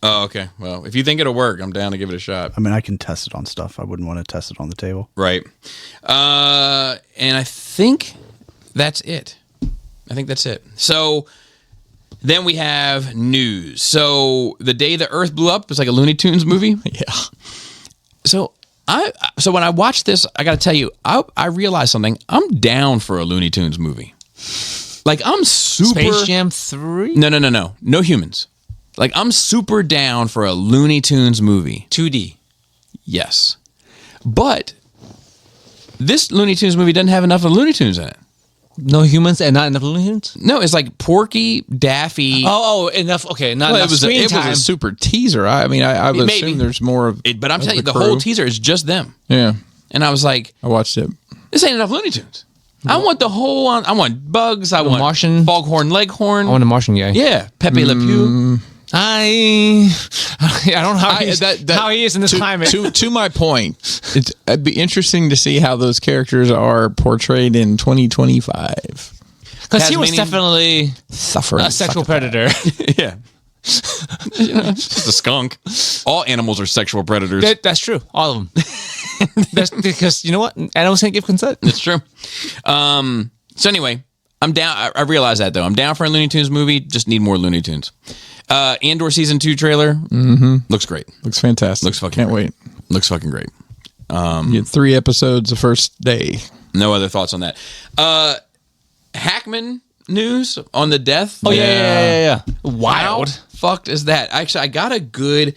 Oh, okay. Well, if you think it'll work, I'm down to give it a shot. I mean, I can test it on stuff. I wouldn't want to test it on the table. Right. And I think that's it. So then we have news. So the day the Earth blew up was like a Looney Tunes movie. Yeah. So when I watched this, I got to tell you, I realized something. I'm down for a Looney Tunes movie. Like I'm super. Space Jam 3? No humans. Like I'm super down for a Looney Tunes movie. 2D. Yes, but this Looney Tunes movie doesn't have enough of Looney Tunes in it. No humans and not enough Looney Tunes? No, it's like Porky, Daffy. Oh, enough. Okay, not enough screen it time. was a super teaser. I mean, I would Maybe. assume there's more of But I'm of telling you, the crew. whole teaser is just them. Yeah, And I was like, I watched it. this ain't enough Looney Tunes. I want the whole. I want Bugs. I want Martian. Foghorn Leghorn. I want a Martian guy. Yeah, Pepe Le Pew. I don't know how he is in this to, climate. To my point, it'd be interesting to see how those characters are portrayed in 2025. Because he was Tasmanian- definitely Suffering. a sexual predator. Yeah, it's just a skunk. All animals are sexual predators. That's true. All of them. That's because you know what? Animals can't give consent. It's true. So anyway, I'm down. I realize that though. I'm down for a Looney Tunes movie. Just need more Looney Tunes. Andor season 2 trailer looks great. Looks fantastic. Looks fucking Can't great. wait. Looks fucking great. You get 3 episodes the first day. No other thoughts on that. Hackman news on the death. Oh yeah. Wild. How fucked is that? Actually, I got a good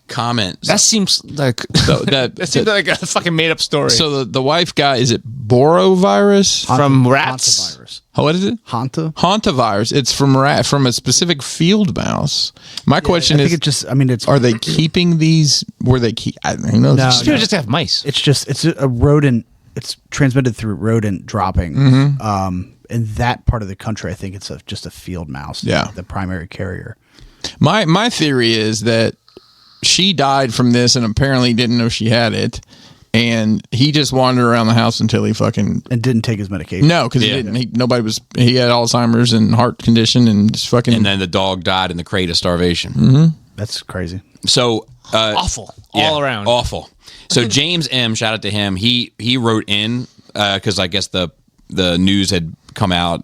comment. That seems like that seems like a fucking made up story. So the wife got, is it borovirus? From rats? Hantavirus. Oh, what is it? Hanta? Hantavirus. It's from a specific field mouse. My question I is, think it just. I mean, it's. are they keeping these? Were they keep? I don't know. No, People just have mice. It's a rodent. It's transmitted through rodent dropping. In that part of the country, I think it's just a field mouse. Yeah. The primary carrier. My theory is that she died from this and apparently didn't know she had it, and he just wandered around the house until he fucking And didn't take his medication. no, because Yeah. he didn't. He had Alzheimer's and heart condition and just fucking. And then the dog died in the crate of starvation. That's crazy. So Awful. All around. awful. So James M, shout out to him. He wrote in because I guess the news had come out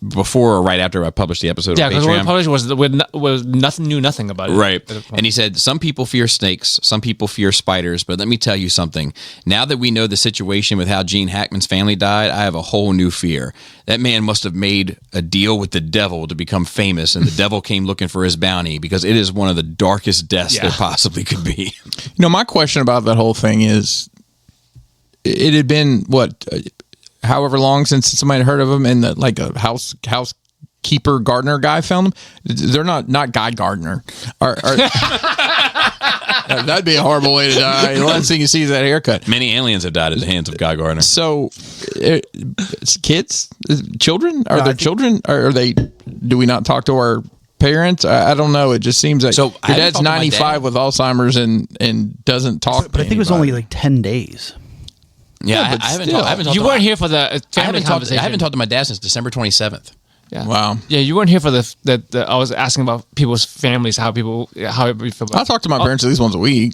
before or right after I published the episode. Yeah, of because what we Patreon. published was nothing, knew nothing about it. Right. And he said, some people fear snakes, some people fear spiders, but let me tell you something. Now that we know the situation with how Gene Hackman's family died, I have a whole new fear. That man must have made a deal with the devil to become famous, and the devil came looking for his bounty because it is one of the darkest deaths there possibly could be. My question about that whole thing is, it had been what, however long since somebody had heard of him, and like a housekeeper gardener guy found them. They're not Guy Gardner. That'd be a horrible way to die. The last thing you see is that haircut. Many aliens have died at the hands of Guy Gardner. So, it's kids, children. Are No, I there think- children? Are they? Do we not talk to our parents? I don't know. It just seems like So, I your haven't dad's talked to my 95 dad. with Alzheimer's and doesn't talk. But I think it was only like 10 days. Yeah, but I haven't still. talked You to weren't here for the family I haven't conversation. talked to my dad since December 27th. Yeah. Wow. Yeah, you weren't here for the I was asking about people's families, how you feel about I talk to my parents at least once a week.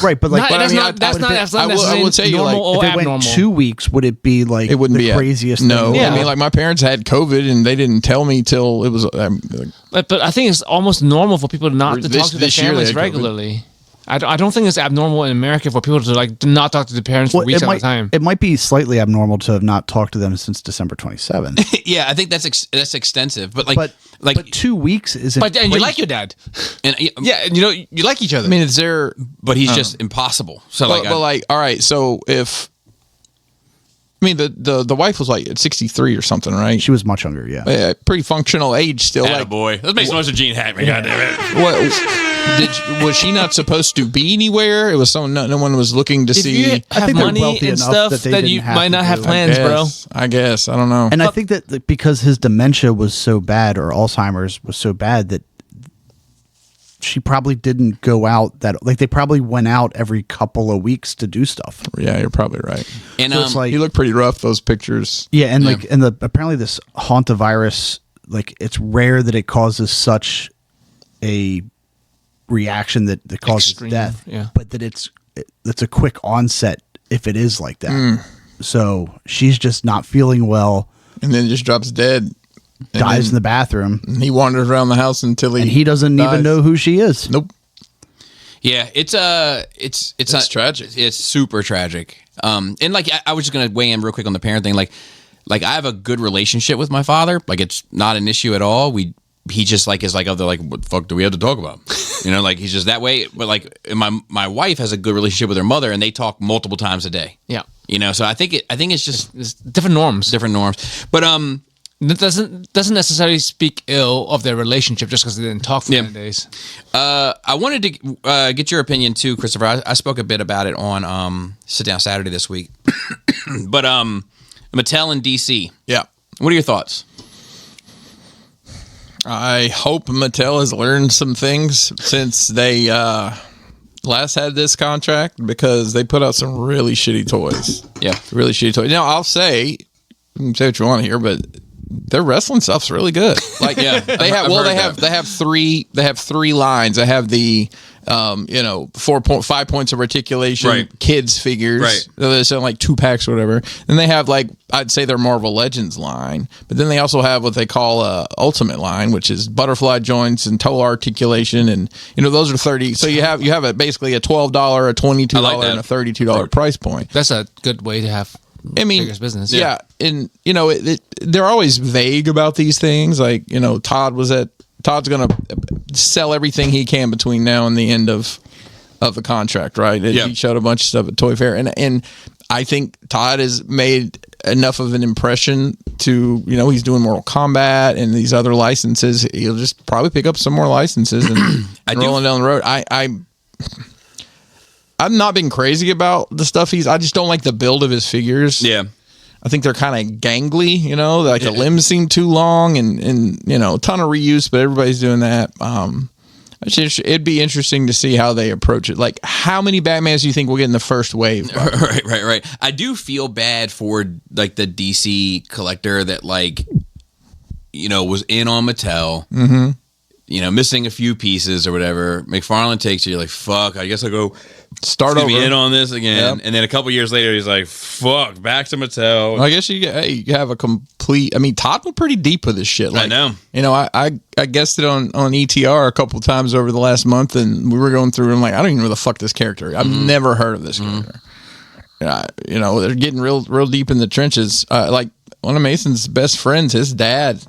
Right, but like, That's I mean, not that's not I would say, normal like, or if it abnormal. went 2 weeks, would it be like It wouldn't the be craziest No, thing? Yeah. I mean, like my parents had COVID and they didn't tell me till it was. But I think it's almost normal for people not to This- talk to their this year they families had COVID. regularly. I don't think it's abnormal in America for people to like to not talk to their parents for Well, weeks it at might, a time. it might be slightly abnormal to have not talked to them since December 27th. Yeah, I think that's extensive, but but 2 weeks isn't. But and you crazy. like your dad. and, Yeah, and you like each other. I mean, is there? but he's just impossible. So But all right. So if the wife was like at 63 or something, right? She was much younger. Yeah. Pretty functional age still. Atta Like, boy, let's make some noise of Gene Hackman. Goddamn it! was she not supposed to be anywhere? It was someone. No one was looking to if see. you I have think they're money wealthy and enough stuff that they that didn't you have might to not have do it. plans, bro. I guess. I don't know. And I think that because his dementia was so bad, or Alzheimer's was so bad, that she probably didn't go out that like they probably went out every couple of weeks to do stuff. Yeah, you're probably right. And So it's like He looked pretty rough, those pictures. yeah, and apparently this hantavirus, like it's rare that it causes such a reaction that causes Extreme, death, yeah. but that it's a quick onset if it is like that. So she's just not feeling well, And then just drops dead. dies in the bathroom, And he wanders around the house until and he doesn't even dies. know who she is. Nope. yeah, it's not tragic. It's super tragic. And like I was just gonna weigh in real quick on the parent thing. Like I have a good relationship with my father. Like it's not an issue at all. He just like is like of the like what the fuck do we have to talk about? You know, like he's just that way. But like my wife has a good relationship with her mother, and they talk multiple times a day. Yeah. You know, so I think it's just It's different norms. different norms. But It doesn't necessarily speak ill of their relationship just because they didn't talk for Yeah. 10 days. I wanted to get your opinion too, Christopher. I spoke a bit about it on Sit Down Saturday this week. But Mattel in DC. Yeah. What are your thoughts? I hope Mattel has learned some things since they last had this contract, because they put out some really shitty toys. Yeah. Really shitty toys. Now, I'll say, you can say what you want here, but their wrestling stuff's really good. Like, Yeah, they have. I've Well, heard they have three. They have three lines. They have the 5 points of articulation Right. kids figures. Right. They're selling like 2-packs or whatever. Then they have like, I'd say their Marvel Legends line, but then they also have what they call Ultimate line, which is butterfly joints and toe articulation, and those are 30. So you have basically a $12, a $22, I like that. and a $32 price point. That's a good way to have I mean, figures business. Yeah, and they're always vague about these things. Like Todd's gonna sell everything he can between now and the end of the contract, right? Yeah. He showed a bunch of stuff at Toy Fair, and I think Todd has made enough of an impression to he's doing Mortal Kombat and these other licenses. He'll just probably pick up some more licenses and rolling down the road. I've not been crazy about the stuff I just don't like the build of his figures. Yeah. I think they're kind of gangly, like the limbs seem too long and a ton of reuse, but everybody's doing that. It'd be interesting to see how they approach it. Like, how many Batmans do you think we'll get in the first wave? Right. I do feel bad for like the DC collector that was in on Mattel, missing a few pieces or whatever. McFarlane takes you, you're like, fuck, I guess I'll go Start over. be in on this again. Yep. And then a couple years later, he's like, fuck, back to Mattel. I guess you have a complete. I mean, Todd went pretty deep with this shit. I know. I guessed it on ETR a couple times over the last month, and we were going through. And I'm like, I don't even know the fuck this character. I've never heard of this character. They're getting real deep in the trenches. Like one of Mason's best friends, his dad.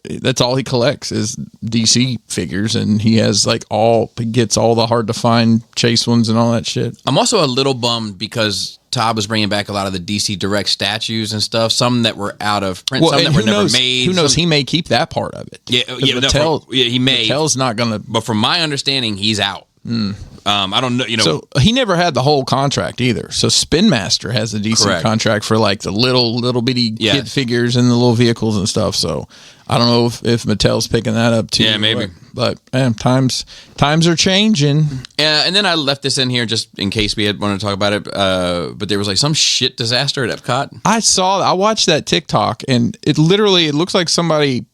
That's all he collects is DC figures, and he has he gets all the hard to find Chase ones and all that shit. I'm also a little bummed because Todd was bringing back a lot of the DC Direct statues and stuff. Some that were out of print, some that were never made. Who knows? He may keep that part of it. Yeah, he may. Mattel's not gonna. But from my understanding, he's out. I don't know. So he never had the whole contract either. So Spin Master has a DC Correct. contract for like the little bitty Yeah. kid figures and the little vehicles and stuff. So I don't know if Mattel's picking that up too. Yeah, maybe. But times are changing. Yeah, and then I left this in here just in case we had wanted to talk about it. But there was some shit disaster at Epcot. I watched that TikTok, and it looks like somebody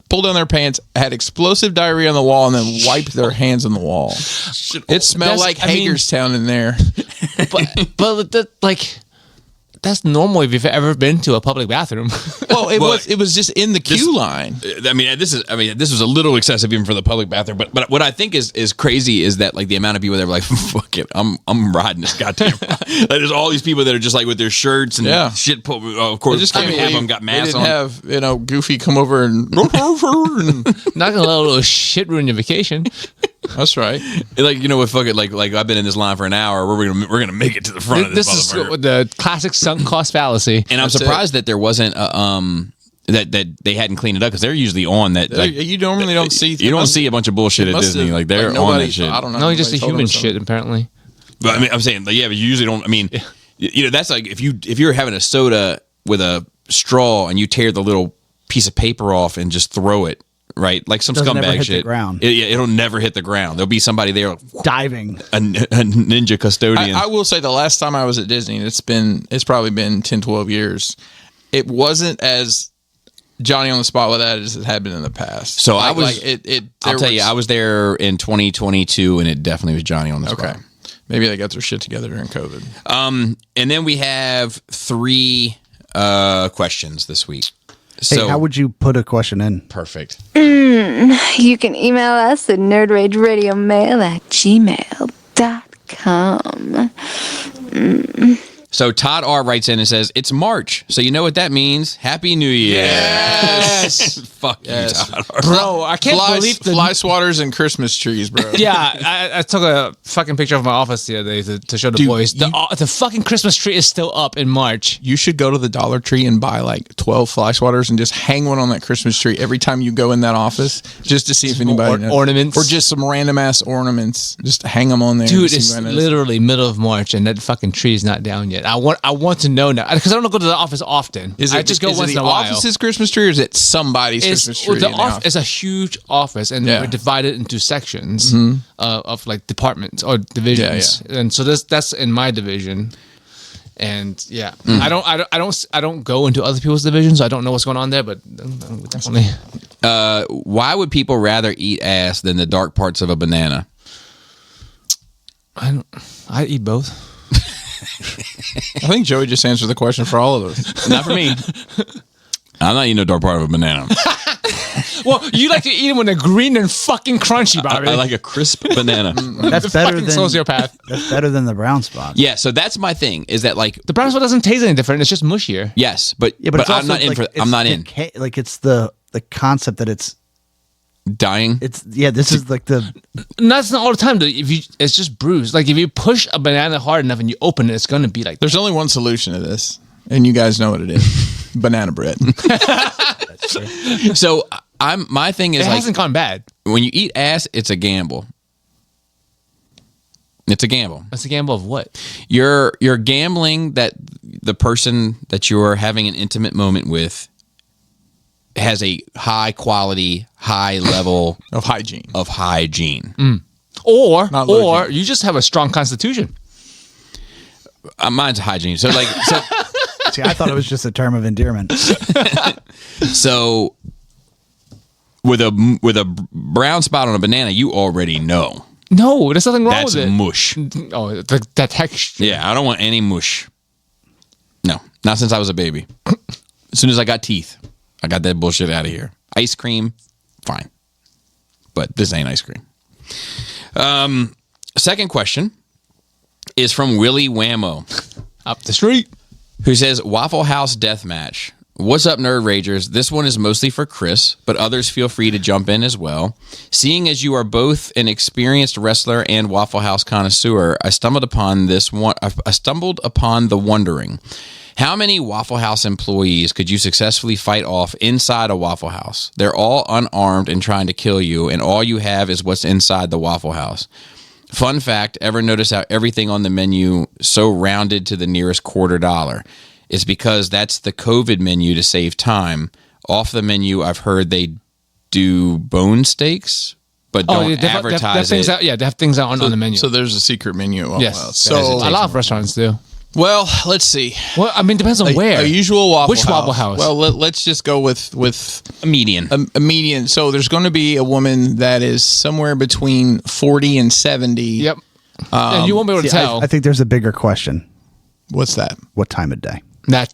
pulled down their pants, had explosive diarrhea on the wall, and then wiped their hands on the wall. It smelled like Hagerstown in there. but that's normal if you've ever been to a public bathroom. Well, it was just in the queue line. This was a little excessive even for the public bathroom. But what I think is crazy is that the amount of people that were like, fuck it, I'm riding this goddamn. There's all these people that are just with their shirts and shit. Of course, Just half of them got masks didn't on. have Goofy come over and. Not gonna let a little shit ruin your vacation. That's right. With fuck it, I've been in this line for an hour. We're gonna make it to the front of this This is motherfucker. the classic sunk cost fallacy. And I'm surprised that there wasn't that they hadn't cleaned it up because they're usually on that. You normally don't see. You don't see a bunch of bullshit at Disney. They're on that shit. I don't know. No, just a Nobody told human us so. shit apparently. But I'm saying, but you usually don't. That's like if you're having a soda with a straw and you tear the little piece of paper off and just throw it. right? Like some Doesn't ever scumbag hit the shit. ground. It'll never hit the ground. There'll be somebody there, Diving. a ninja custodian. I will say the last time I was at Disney, it's probably been 10, 12 years. It wasn't as Johnny on the spot with that as it had been in the past. So I was. I'll tell you, I was there in 2022, and it definitely was Johnny on the spot. Okay. Maybe they got their shit together during COVID. And then we have 3 questions this week. So Hey, how would you put a question in? perfect. You can email us at nerdrageradiomail@gmail.com. So Todd R writes in and says, "It's March, so you know what that means. Happy New Year." Yes. Fuck Yes. you, Todd R. Bro, I can't believe the fly swatters and Christmas trees, bro. Yeah, I took a fucking picture of my office the other day to show the boys. The fucking Christmas tree is still up in March. You should go to the Dollar Tree and buy like 12 fly swatters and just hang one on that Christmas tree every time you go in that office, just to see if anybody knows. Ornaments. Or just some random ass ornaments. Just hang them on there. Dude, and see it's if anybody knows. literally middle of March and that fucking tree is not down yet. I want to know now because I don't go to the office often. I just go once in a while. Is it the office's Christmas tree or is it somebody's Christmas tree? It's a huge office, and Yeah. we're divided into sections of like departments or divisions. And so that's in my division. And yeah, I don't go into other people's divisions. So I don't know what's going on there, but definitely. Why would people rather eat ass than the dark parts of a banana? I eat both. I think Joey just answered the question for all of us. Not for me. I'm not eating no dark part of a banana. Well, you like to eat them when they're green and fucking crunchy, Bobby. I like a crisp banana. That's better fucking than sociopath. That's better than the brown spot. Yeah, so that's my thing. Is that like The brown spot doesn't taste any different. It's just mushier. yes, but Yeah, but, it's I'm also not in like, for. it's I'm not the in. Like it's the concept that it's Dying. this is like the And that's not all the time. Though. It's just bruised. Like if you push a banana hard enough and you open it, it's gonna be like. There's only one solution to this, and you guys know what it is. Banana bread. So my thing is It like hasn't gone bad. when you eat ass, it's a gamble. It's a gamble. It's a gamble of what? You're gambling that the person that you're having an intimate moment with has a high quality, high level Of hygiene. of hygiene. Or Not low or G. you just have a strong constitution. Mine's hygiene. So like see, I thought it was just a term of endearment. so with a brown spot on a banana, you already know. No, there's nothing wrong That's with it. mush. Oh, the texture. Yeah, I don't want any mush. No, not since I was a baby. As soon as I got teeth, I got that bullshit out of here. Ice cream, fine. But this ain't ice cream. Second question is from Willie Whammo, Up the street. who says, Waffle House Deathmatch. What's up, Nerd Ragers? This one is mostly for Chris, but others feel free to jump in as well. Seeing as you are both an experienced wrestler and Waffle House connoisseur, I stumbled upon the wondering. How many Waffle House employees could you successfully fight off inside a Waffle House? They're all unarmed and trying to kill you, and all you have is what's inside the Waffle House. Fun fact, ever notice how everything on the menu so rounded to the nearest $quarter? It's because that's the COVID menu to save time. Off the menu, I've heard they do bone steaks, but don't advertise it. They have things out on the menu. So there's a secret menu at Waffle yes. House. So a lot of restaurants do. Well, let's see. Well, I mean, depends on where. A usual Waffle Which House. Waffle House? Well, let's just go with A median. a median. So there's going to be a woman that is somewhere between 40 and 70. Yep. And you won't be able to See, tell. I think there's a bigger question. What's that? What time of day? That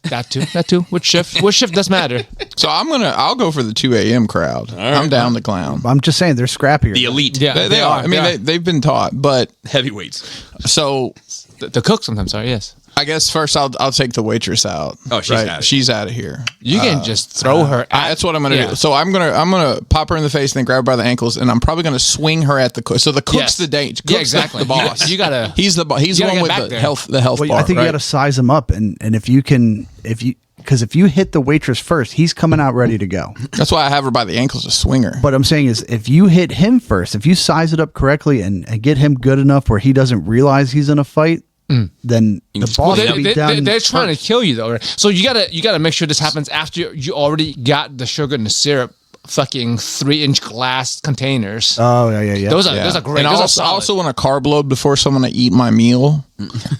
too. Which shift? Which shift does matter? So I'll go for the 2 a.m. crowd. I'm down to clown. I'm just saying they're scrappier. The elite. Yeah, They are. I mean, They are. they've been taught, but Heavyweights. so The cook sometimes are. Yes. I guess first I'll take the waitress out. Oh, she's out of here. She's out of here. You can just throw her. That's what I'm gonna Yeah. do. So I'm gonna pop her in the face and then grab her by the ankles, and I'm probably gonna swing her at the cook. So the cook's Yes. the danger. Yeah, exactly. The boss. You gotta. He's the he's you the gotta one get with back the there. health Well, bar. I think right? you got to size him up, and if you because if you hit the waitress first, he's coming out ready to go. That's why I have her by the ankles to swing her. What I'm saying is, if you hit him first, if you size it up correctly and get him good enough where he doesn't realize he's in a fight, then the boss Well, will be down. they're trying to kill you though. Right? So you gotta make sure this happens after you already got the sugar and the syrup fucking 3-inch glass containers. Oh yeah. Those are great. And Those I are solid. also want a carb load before someone to eat my meal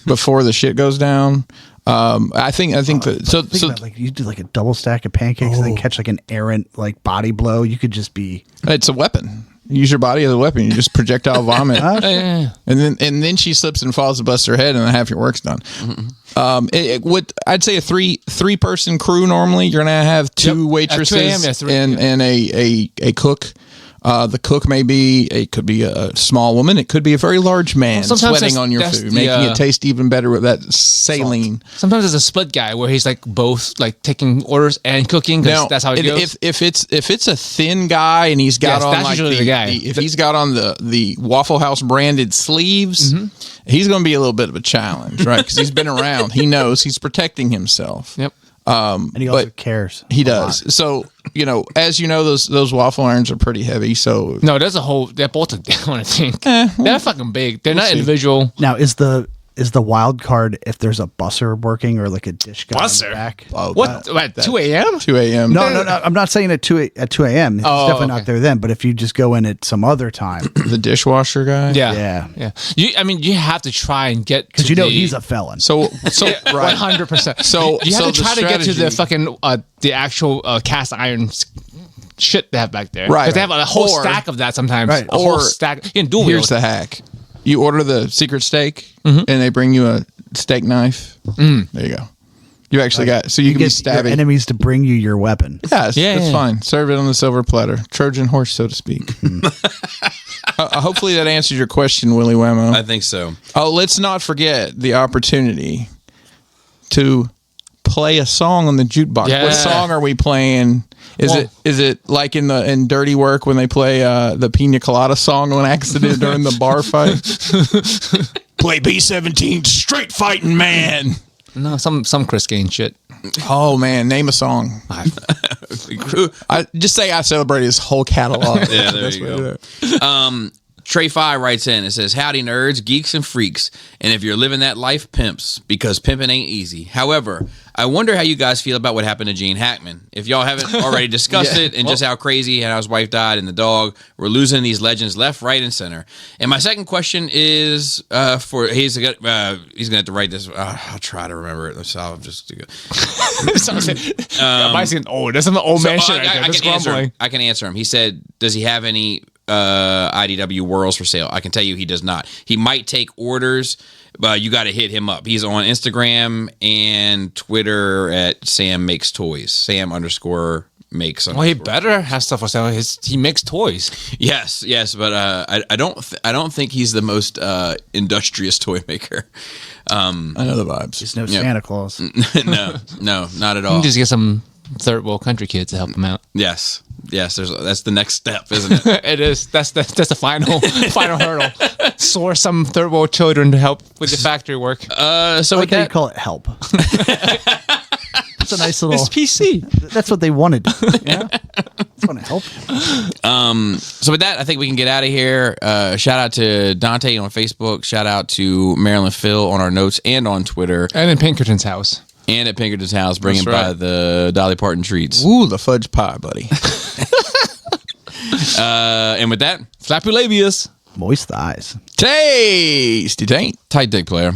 before the shit goes down. I think that so Think about, like, you do like a double stack of pancakes and then catch like an errant like body blow. You could just be it's a weapon. Use your body as a weapon. You just projectile vomit, Yeah. and then she slips and falls and busts her head, and then half your work's done. I'd say a three person crew normally. You're gonna have two Yep. waitresses At 2 a.m., yeah, three, and a cook. The cook could be a small woman. It could be a very large man Well, sometimes sweating on your that's food, the, making it taste even better with that saline. Sometimes there's a split guy where he's like both like taking orders and cooking. 'Cause Now, that's how it goes. if it's a thin guy and he's got Yes, on that's like usually the guy. if he's got on the Waffle House branded sleeves, Mm-hmm. he's going to be a little bit of a challenge, right? Because he's been around. He knows he's protecting himself. Yep. and he also but cares. He a does. lot. So as you know, those waffle irons are pretty heavy. So No, there's a whole. They're bolted down. I think they're fucking big. They're not see. individual. Now is the wild card if there's a busser working or like a dish guy in Busser? the back? What? At 2 a.m. 2 a.m. No. I'm not saying at 2 a.m. It's Oh, definitely okay. not there then. But if you just go in at some other time, the dishwasher guy. Yeah. Yeah. You have to try and get because to he's a felon. So right. 100%. So- you have so to try the to get to the strategy- fucking the actual cast iron shit they have back there. Right. Because they have a whole Or- stack of that sometimes. Right. A whole Or stack. You can dual Here's wield. the hack. You order the secret steak, Mm-hmm. and they bring you a steak knife. There you go. You actually got so you can be get your stabby. enemies to bring you your weapon. Yes, Yeah, that's yeah. fine. Serve it on the silver platter, Trojan horse, so to speak. Hopefully that answers your question, Willy Whammo. I think so. Oh, let's not forget the opportunity to play a song on the jukebox. Yeah. What song are we playing? Well- Is it like in Dirty Work when they play the Pina Colada song on accident during the bar fight? Play B-17, straight fighting man. No, some Chris Gaines shit. Oh man, name a song. I just say I celebrated his whole catalog. Yeah, there That's you what go. it is. Trey Fi writes in. It says, "Howdy nerds, geeks, and freaks. And if you're living that life, pimps, because pimping ain't easy. However, I wonder how you guys feel about what happened to Gene Hackman. If y'all haven't already discussed it, and just how crazy how his wife died and the dog, we're losing these legends left, right, and center. And my second question is for he's gonna have to write this. I'll try to remember it. So I'll just do it. Mine's getting old. There's some old man shit right there. I Just can answer grumbling. him. I can answer him. He said, "Does he have any IDW Worlds for sale?" I can tell you he does not. He might take orders, but you got to hit him up. He's on Instagram and Twitter at Sam Makes Toys. Sam _ makes. Well, he better have stuff for sale. He makes toys. Yes, but I don't think he's the most industrious toy maker. I know the vibes. There's no Santa Claus. No, not at You all. can just get some third world country kids to help him out. Yes. That's the next step, isn't it? It is. That's the final hurdle. Source some third world children to help with the factory work. So I with like how you that, call it help. It's a nice little. It's PC. That's what they wanted. Yeah, it's going to help. So with that, I think we can get out of here. Shout out to Dante on Facebook. Shout out to Marilyn Phil on our notes and on Twitter And in Pinkerton's house. and at Pinkerton's house, bringing That's by right. the Dolly Parton treats. Ooh, the fudge pie, buddy. And with that, Flap your labias. Moist thighs. Tasty taint. tight dick player.